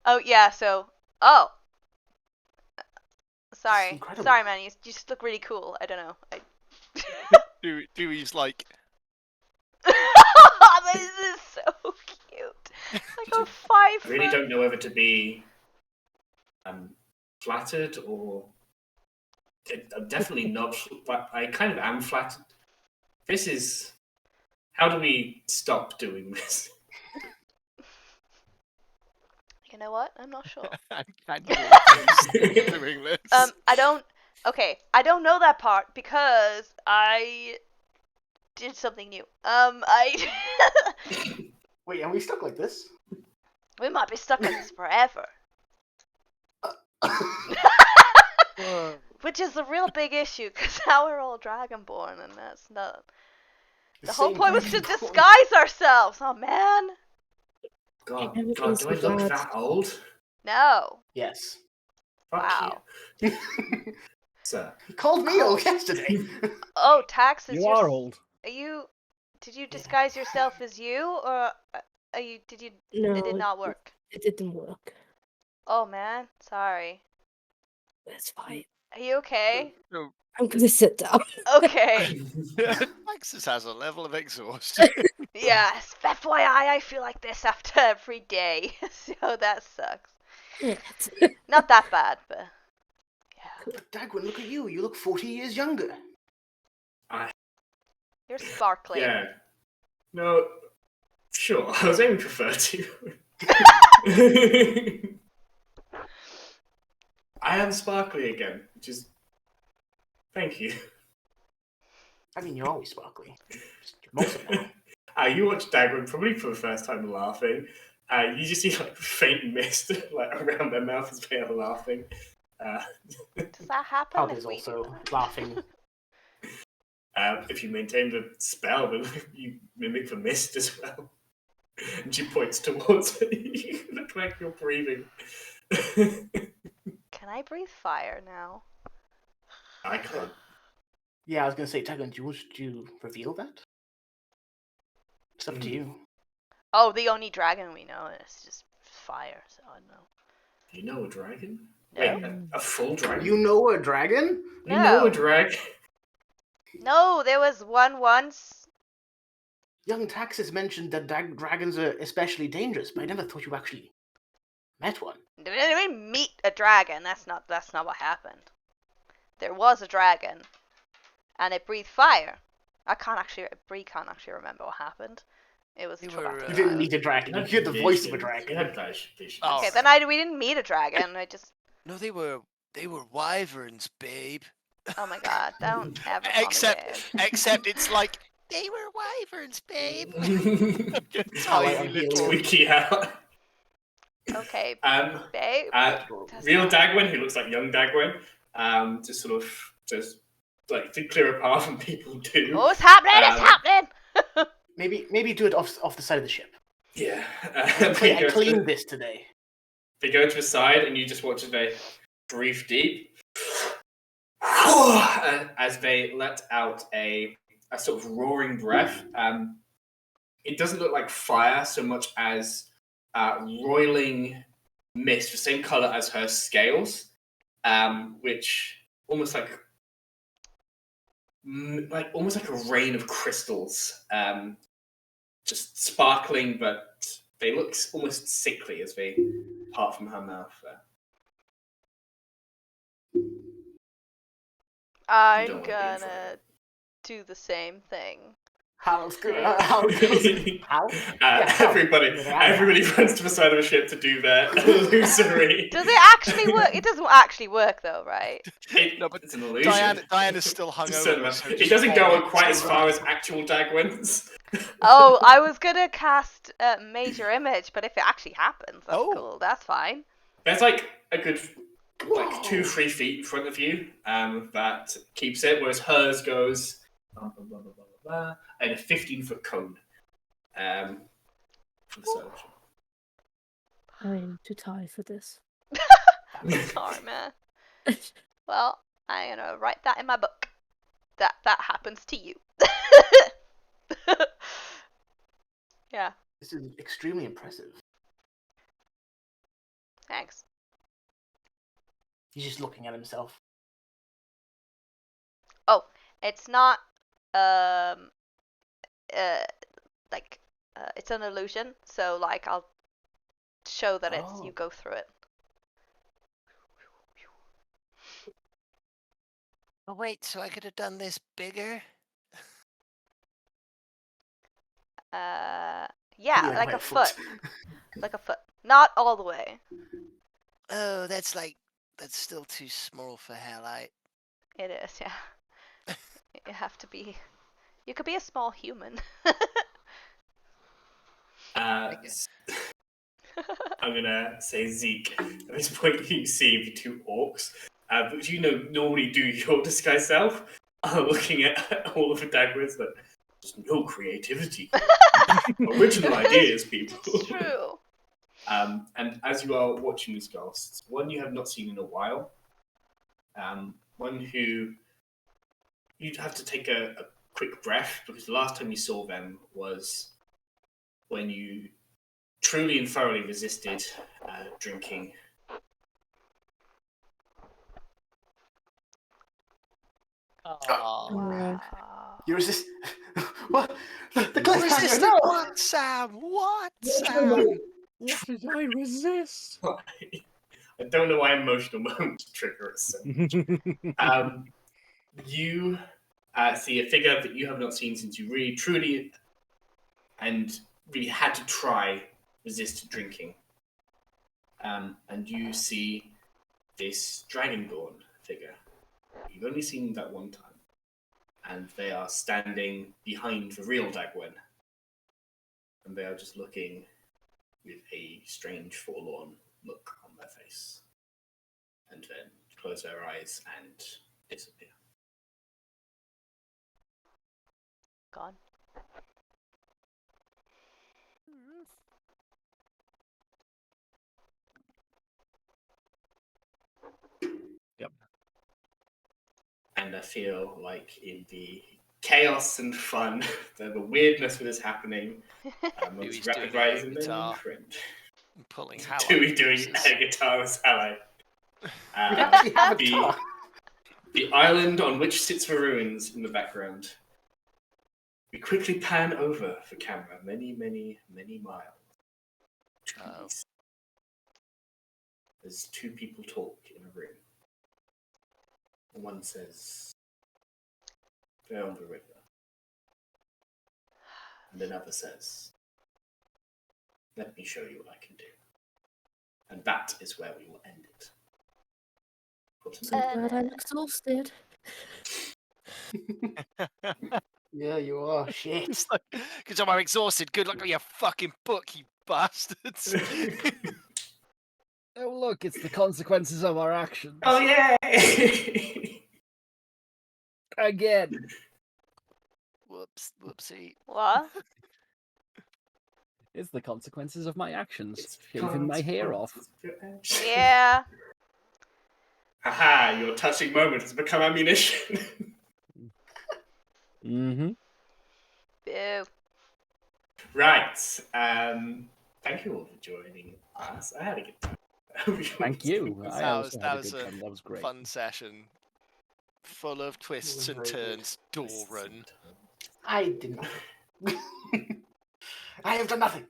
Oh yeah. So. Oh. Sorry. incredible. Sorry, man. You just look really cool. I don't know. Dewey's like, This is so cute. I got 5 I really foot. don't know whether to be flattered or. I'm definitely not, but I kind of am flattered. This is. How do we stop doing this? You know what? I'm not sure. can you stop doing this? I don't. Okay, I don't know that part because I did something new. Wait, are we stuck like this? We might be stuck like this forever, which is a real big issue because now we're all dragonborn, and that's not. The whole same point was to dragonborn. disguise ourselves. Oh man, God, Everything's God, do I so look bad. that old? no. Yes. Fuck Wow. you. Sir. He called me old yesterday. Oh, Taxes. You are old. Are you? Did you disguise yourself as you, or are you? Did you? No, It did not work. It didn't work. Oh man, sorry. It's fine. Are you okay? I'm gonna sit down. Okay. Alexis has a level of exhaustion. Yes. FYI, I feel like this after every day, so that sucks. Yeah. Not that bad, but yeah. But Dagwin, look at you. You look 40 years younger. You're sparkly. Yeah. No. Sure, I was aiming for 30. I am sparkly again, which is. Thank you. I mean, you're always sparkly. Most of them. You watch Dagwin probably for the first time laughing. You just see like faint mist like around their mouth as they are laughing. Does that happen Pub if is we also laughing. If you maintain the spell, then you mimic the mist as well. And she points towards it. You look like you're breathing. Can Can I breathe fire now? I can't. Yeah, I was going to say, Tagon, do you want to reveal that? It's up to you. Oh, the only dragon we know is just fire, so I don't know. You know a dragon? No. Wait, a full dragon? You know a dragon? You know No. a dragon? No, there was one once. Young Taxis mentioned that dragons are especially dangerous, but I never thought you actually met one. We didn't meet a dragon. That's not what happened. There was a dragon, and it breathed fire. Bree can't actually remember what happened. It was They traumatic. were, You didn't meet a dragon. You heard the voice of a You dragon. had visions. Oh. Okay, then we didn't meet a dragon. I just. No, they were wyverns, babe. Oh my god! Don't ever call me Except it's like they were wyverns, babe. Tiny little- Squeaky out. babe. Okay, Um, babe. That's real not- Dagwin, who looks like young Dagwin, just sort of like to clear a path, and people do. Oh, it's happening! It's happening! Maybe do it off the side of the ship. Yeah. I cleaned this today. They go to the side, and you just watch as they breathe deep, as they let out a sort of roaring breath. It doesn't look like fire so much as roiling mist, the same color as her scales, which almost like a rain of crystals, just sparkling, but they look almost sickly as they part from her mouth. I'm don't wanna be in front of gonna do the same thing. How's good? How? Yeah, how? Everybody runs to the side of a ship to do their illusory. Does it actually work? It doesn't actually work though, right? No, but It's an illusion. Diana's still To a certain hungover. amount. So It just doesn't go falling quite as into far as actual Dagwins. Oh, I was gonna cast Major Image, but if it actually happens, that's Oh. cool. That's fine. There's like a good 2-3 feet in front of you that keeps it, whereas hers goes and a 15-foot cone for the side of the ship. I'm too tired for this. Sorry, man. Well, I'm gonna write that in my book. That happens to you. Yeah, This is extremely impressive. thanks. He's just looking at himself. Oh, it's not it's an illusion, so like I'll show that it's Oh. you go through it. Oh wait, so I could have done this bigger? Yeah, Yeah, like by a foot. Like a foot. Not all the way. Oh, that's still too small for Hellite. It is, yeah. You have to be. You could be a small human. I'm gonna say Zeke. At this point, you see the two orcs, which normally do your disguise self, looking at all of the Dagwins, but there's no creativity. Original ideas, people. It's true. And as you are watching these ghosts, one you have not seen in a while, one who you'd have to take a quick breath, because the last time you saw them was when you truly and thoroughly resisted drinking. Oh. Wow. You resist. What? The Resist cliffhanger, no! what, Sam? What, Sam? What did I resist? I don't know why emotional moments trigger it so much. You see a figure that you have not seen since you really, truly, and really had to try resist drinking. And you see this Dragonborn figure. You've only seen that one time. And they are standing behind the real Dagwin. And they are just looking with a strange, forlorn look on their face. And then close their eyes and disappear. Gone. And I feel like in the chaos and fun, the weirdness that is happening, I was Dewey's doing recognizing air them in guitar. print. Pulling Hal Dewey out doing pieces. air guitar as ally. We actually have a the, guitar. the island on which sits the ruins in the background. We quickly pan over the camera, many, many, many miles. Oh. There's two people talk in a room. One says, "They're on the river." And another says, "Let me show you what I can do." And that is where we will end it. For tonight. Glad I'm exhausted. Yeah, you are. Shit. It's like, good job, I'm exhausted. Good luck with your fucking book, you bastards. Oh, look, it's the consequences of our actions. Oh, yeah! Again. Whoops, whoopsie. What? It's the consequences of my actions. It's Shaving my hair off. consequences of your actions. Yeah. Haha, your touching moment has become ammunition. Mm-hmm. Boo. Right. Thank you all for joining us. I had a good time. Thank you. I That also was- had that a was good a time. That was great. Fun session. Full of twists and very good. turns. Doran. I did nothing. I have done nothing.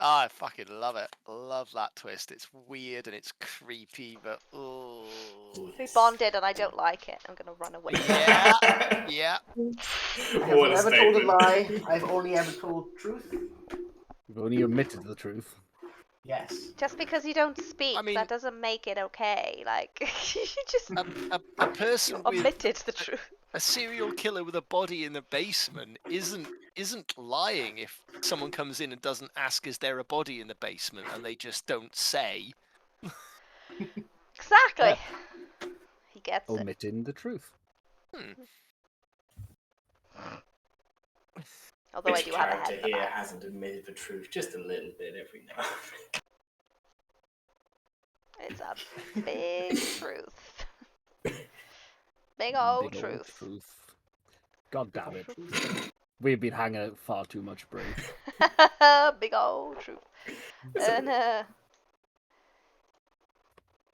I fucking love it. Love that twist. It's weird and it's creepy, but oh. We bonded and I don't like it. I'm gonna run away. Yeah, yeah. I have What a never told a statement. lie. I've only ever told truth. You've only admitted the truth. Yes. Just because you don't speak, I mean- that doesn't make it okay. Like, you just A person with omitted the truth. a serial killer with a body in the basement isn't lying if someone comes in and doesn't ask is there a body in the basement and they just don't say. Exactly. He gets it. Omitting the truth. Although I Which do have a character head for here that. hasn't admitted the truth just a little bit every now and It's a big truth. Big old Big old truth. God damn it. We've been hanging out far too much, Brave. Big old truth. And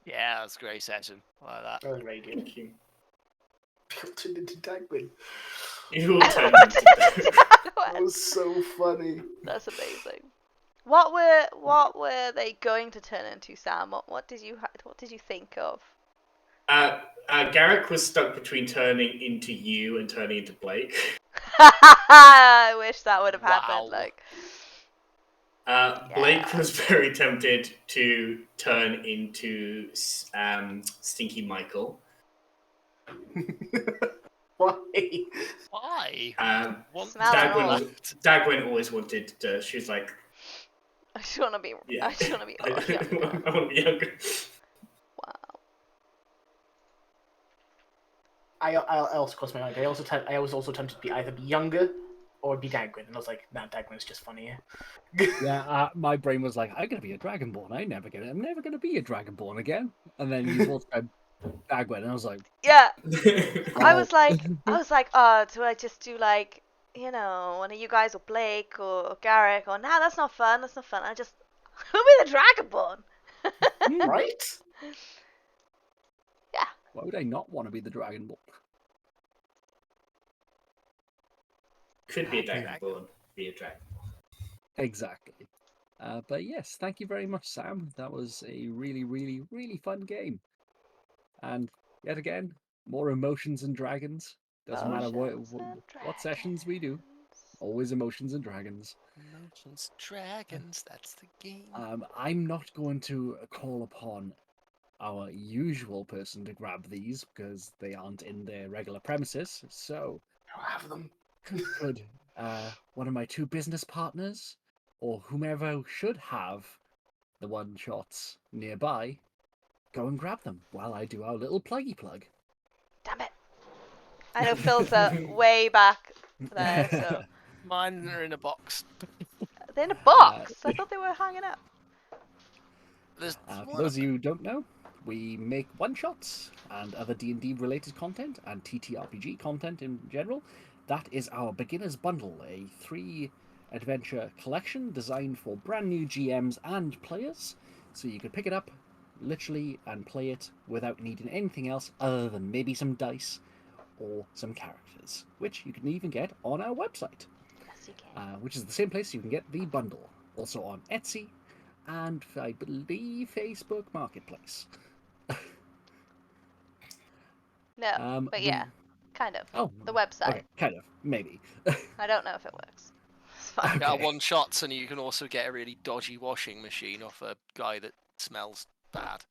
Yeah, that's a great session. I like that. That was very good. Thank you. Turned into Dagwin. You all turned into That was so funny. That's amazing. What were they going to turn into, Sam? What did you think of? Garrick was stuck between turning into you and turning into Blake. I wish that would have happened. Wow. Like, Blake Yeah. was very tempted to turn into Stinky Michael. Why? Why? Want Smell and all Dagwin, Dagwin always wanted to. She was like, I just want to be. yeah. I just want to be. I younger. want to be younger. Wow. I also crossed my mind. I was also tempted to either be younger or be Dagwin, and I was like, nah, Dagwin's just funnier. Yeah, my brain was like, I'm gonna be a Dragonborn. I'm never gonna be a Dragonborn again. And then you both said Dagwin, and I was like, Yeah. I wow. was like, do I just do like, one of you guys or Blake or Garrick or nah, that's not fun. I just who be the Dragonborn. Right? Why would I not want to be the Dragonborn? Could be a Dragonborn, be a dragon. Exactly. But yes, thank you very much, Sam. That was a really, really, really fun game. And yet again, more emotions and dragons. Doesn't matter what sessions we do. Always emotions and dragons. Emotions, dragons, that's the game. I'm not going to call upon our usual person to grab these because they aren't in their regular premises. So, I don't have them. could one of my two business partners or whomever should have the one shots nearby go and grab them while I do our little pluggy plug? Damn it. I know Phil's way back there, so Mine are in a box. they're in a box. I thought they were hanging up. There's For one those of you who don't know, we make one-shots and other D&D related content and TTRPG content in general. That is our Beginner's Bundle, a 3-adventure collection designed for brand new GMs and players, so you can pick it up literally and play it without needing anything else other than maybe some dice or some characters, which you can even get on our website, Yes, you can. which is the same place you can get the bundle, also on Etsy and I believe Facebook Marketplace. No, but yeah, kind of. Oh, The website. Okay, kind of, maybe. I don't know if it works. It's fine. Yeah, Okay. one-shots, and you can also get a really dodgy washing machine off a guy that smells bad.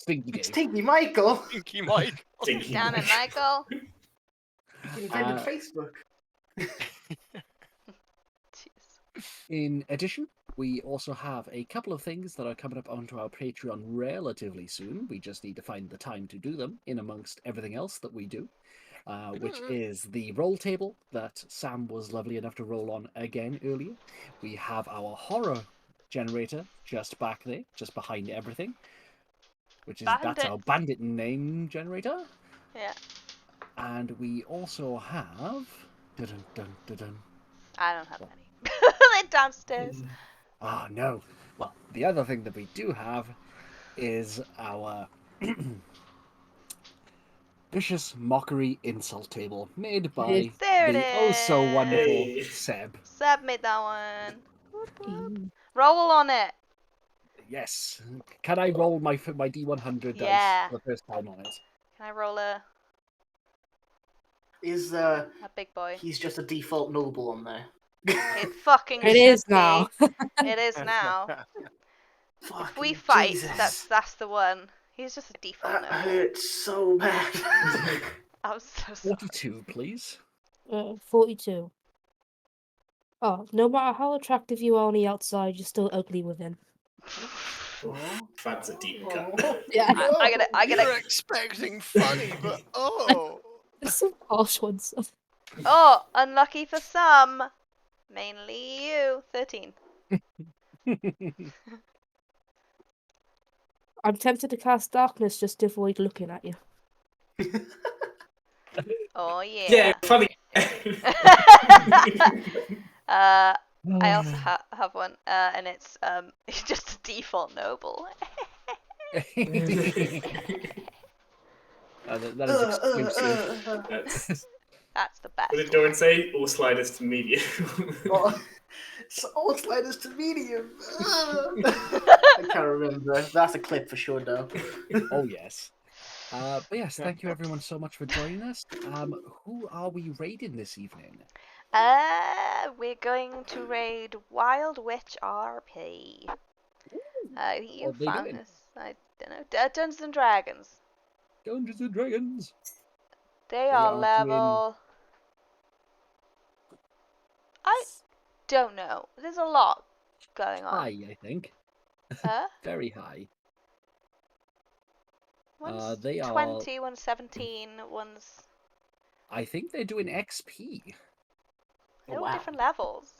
Stinky It's Dave. Tinky Michael. Thank you, Mike. Stinky Damn it, Mike. Michael. He invented Facebook. Jeez. In addition, we also have a couple of things that are coming up onto our Patreon relatively soon. We just need to find the time to do them in amongst everything else that we do, which is the roll table that Sam was lovely enough to roll on again earlier. We have our horror generator just back there, just behind everything, which is that's Bandit. our bandit name generator. Yeah. And we also have... Dun, dun, dun, dun. I don't have any. They're downstairs. Ah, no. Well, the other thing that we do have is our vicious mockery insult table made by There it the oh-so wonderful Hey. Seb. Seb made that one. Whoop, whoop. Mm. Roll on it. Yes. Can I roll my D100 Yeah. dice for the first time on it? Can I roll a Is big boy? he's just a default noble on there? It fucking It should is be. now. It is now. If we Fucking fight, Jesus. that's the one. He's just a default That noble. hurts so bad. I'm so sorry. 42, please. 42. Oh, no matter how attractive you are on the outside, you're still ugly within. That's a deep cut. Yeah. I You're gotta. expecting funny, but oh. There's some harsh ones. Oh, unlucky for some. Mainly you. 13. I'm tempted to cast darkness just to avoid looking at you. Oh yeah. Yeah, funny. I also have one, and it's just a default noble. That is exclusive. That's, That's the best. what did Doran say? All sliders to medium. So all sliders to medium. I can't remember. That's a clip for sure, though. Oh, yes. But yes, thank you everyone so much for joining us. Who are we raiding this evening? We're going to raid Wild Witch RP. You What are they found doing? this. I don't know. Dungeons and Dragons. Dungeons and Dragons. They are are doing- level. I don't know. There's a lot going on. High, I think. Very high. One's they are- 20, one's 17, one's. I think they're doing XP. They're all wow. different levels.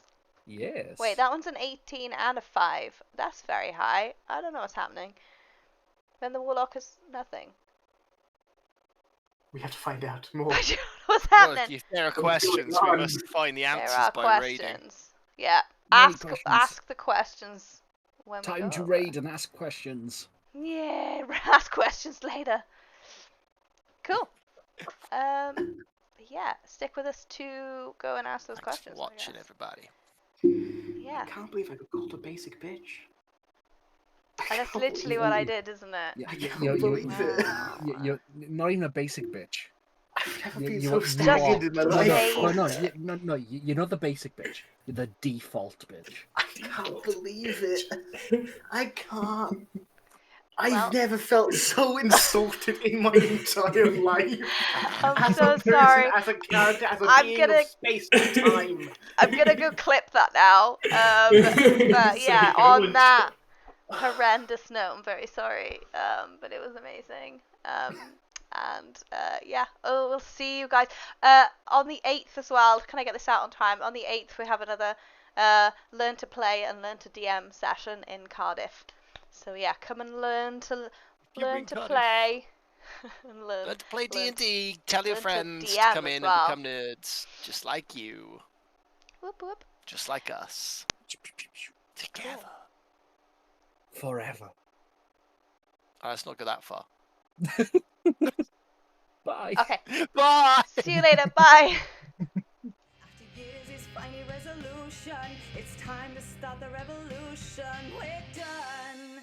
Yes. Wait, that one's an 18 and a 5. That's very high. I don't know what's happening. Then the Warlock is nothing. We have to find out more. I don't know what's Well, happening. if there are What's going questions, we on? must find the There answers are by raiding. questions. Yeah, Many ask questions. the questions when we Time go to over. raid and ask questions. Yeah, ask questions later. Cool. Yeah, stick with us to go and ask those Thanks questions. for I watching, guess. everybody. Yeah, I can't believe I got called a basic bitch. and that's can't literally believe what I it. did, isn't it? Yeah, I you- can't you- believe it. You're not even a basic bitch. I've never You- been you so are- staggered in my No, life. no, you're not the basic bitch. You're the default bitch. I can't believe it. I can't. Well- I've never felt so insulted in my entire life. I'm As so a person, sorry. as a character, as a I'm being gonna- of space and time. I'm gonna go clip that now. But yeah, So on good. that horrendous note, I'm very sorry. But it was amazing. Yeah. Oh, we'll see you guys. On the 8th as well. Can I get this out on time? On the 8th, we have another Learn to Play and Learn to DM session in Cardiff. So yeah, come and learn to Cardiff. play. And learn Learn to play learn D&D. Tell your learn to friends to DM come as in well. and become nerds, just like you, Whoop whoop. just like us, together. Forever. Let's not go that far. Bye. Okay. Bye. See you later. Bye. After years is finding resolution. It's time to start the revolution. We're done.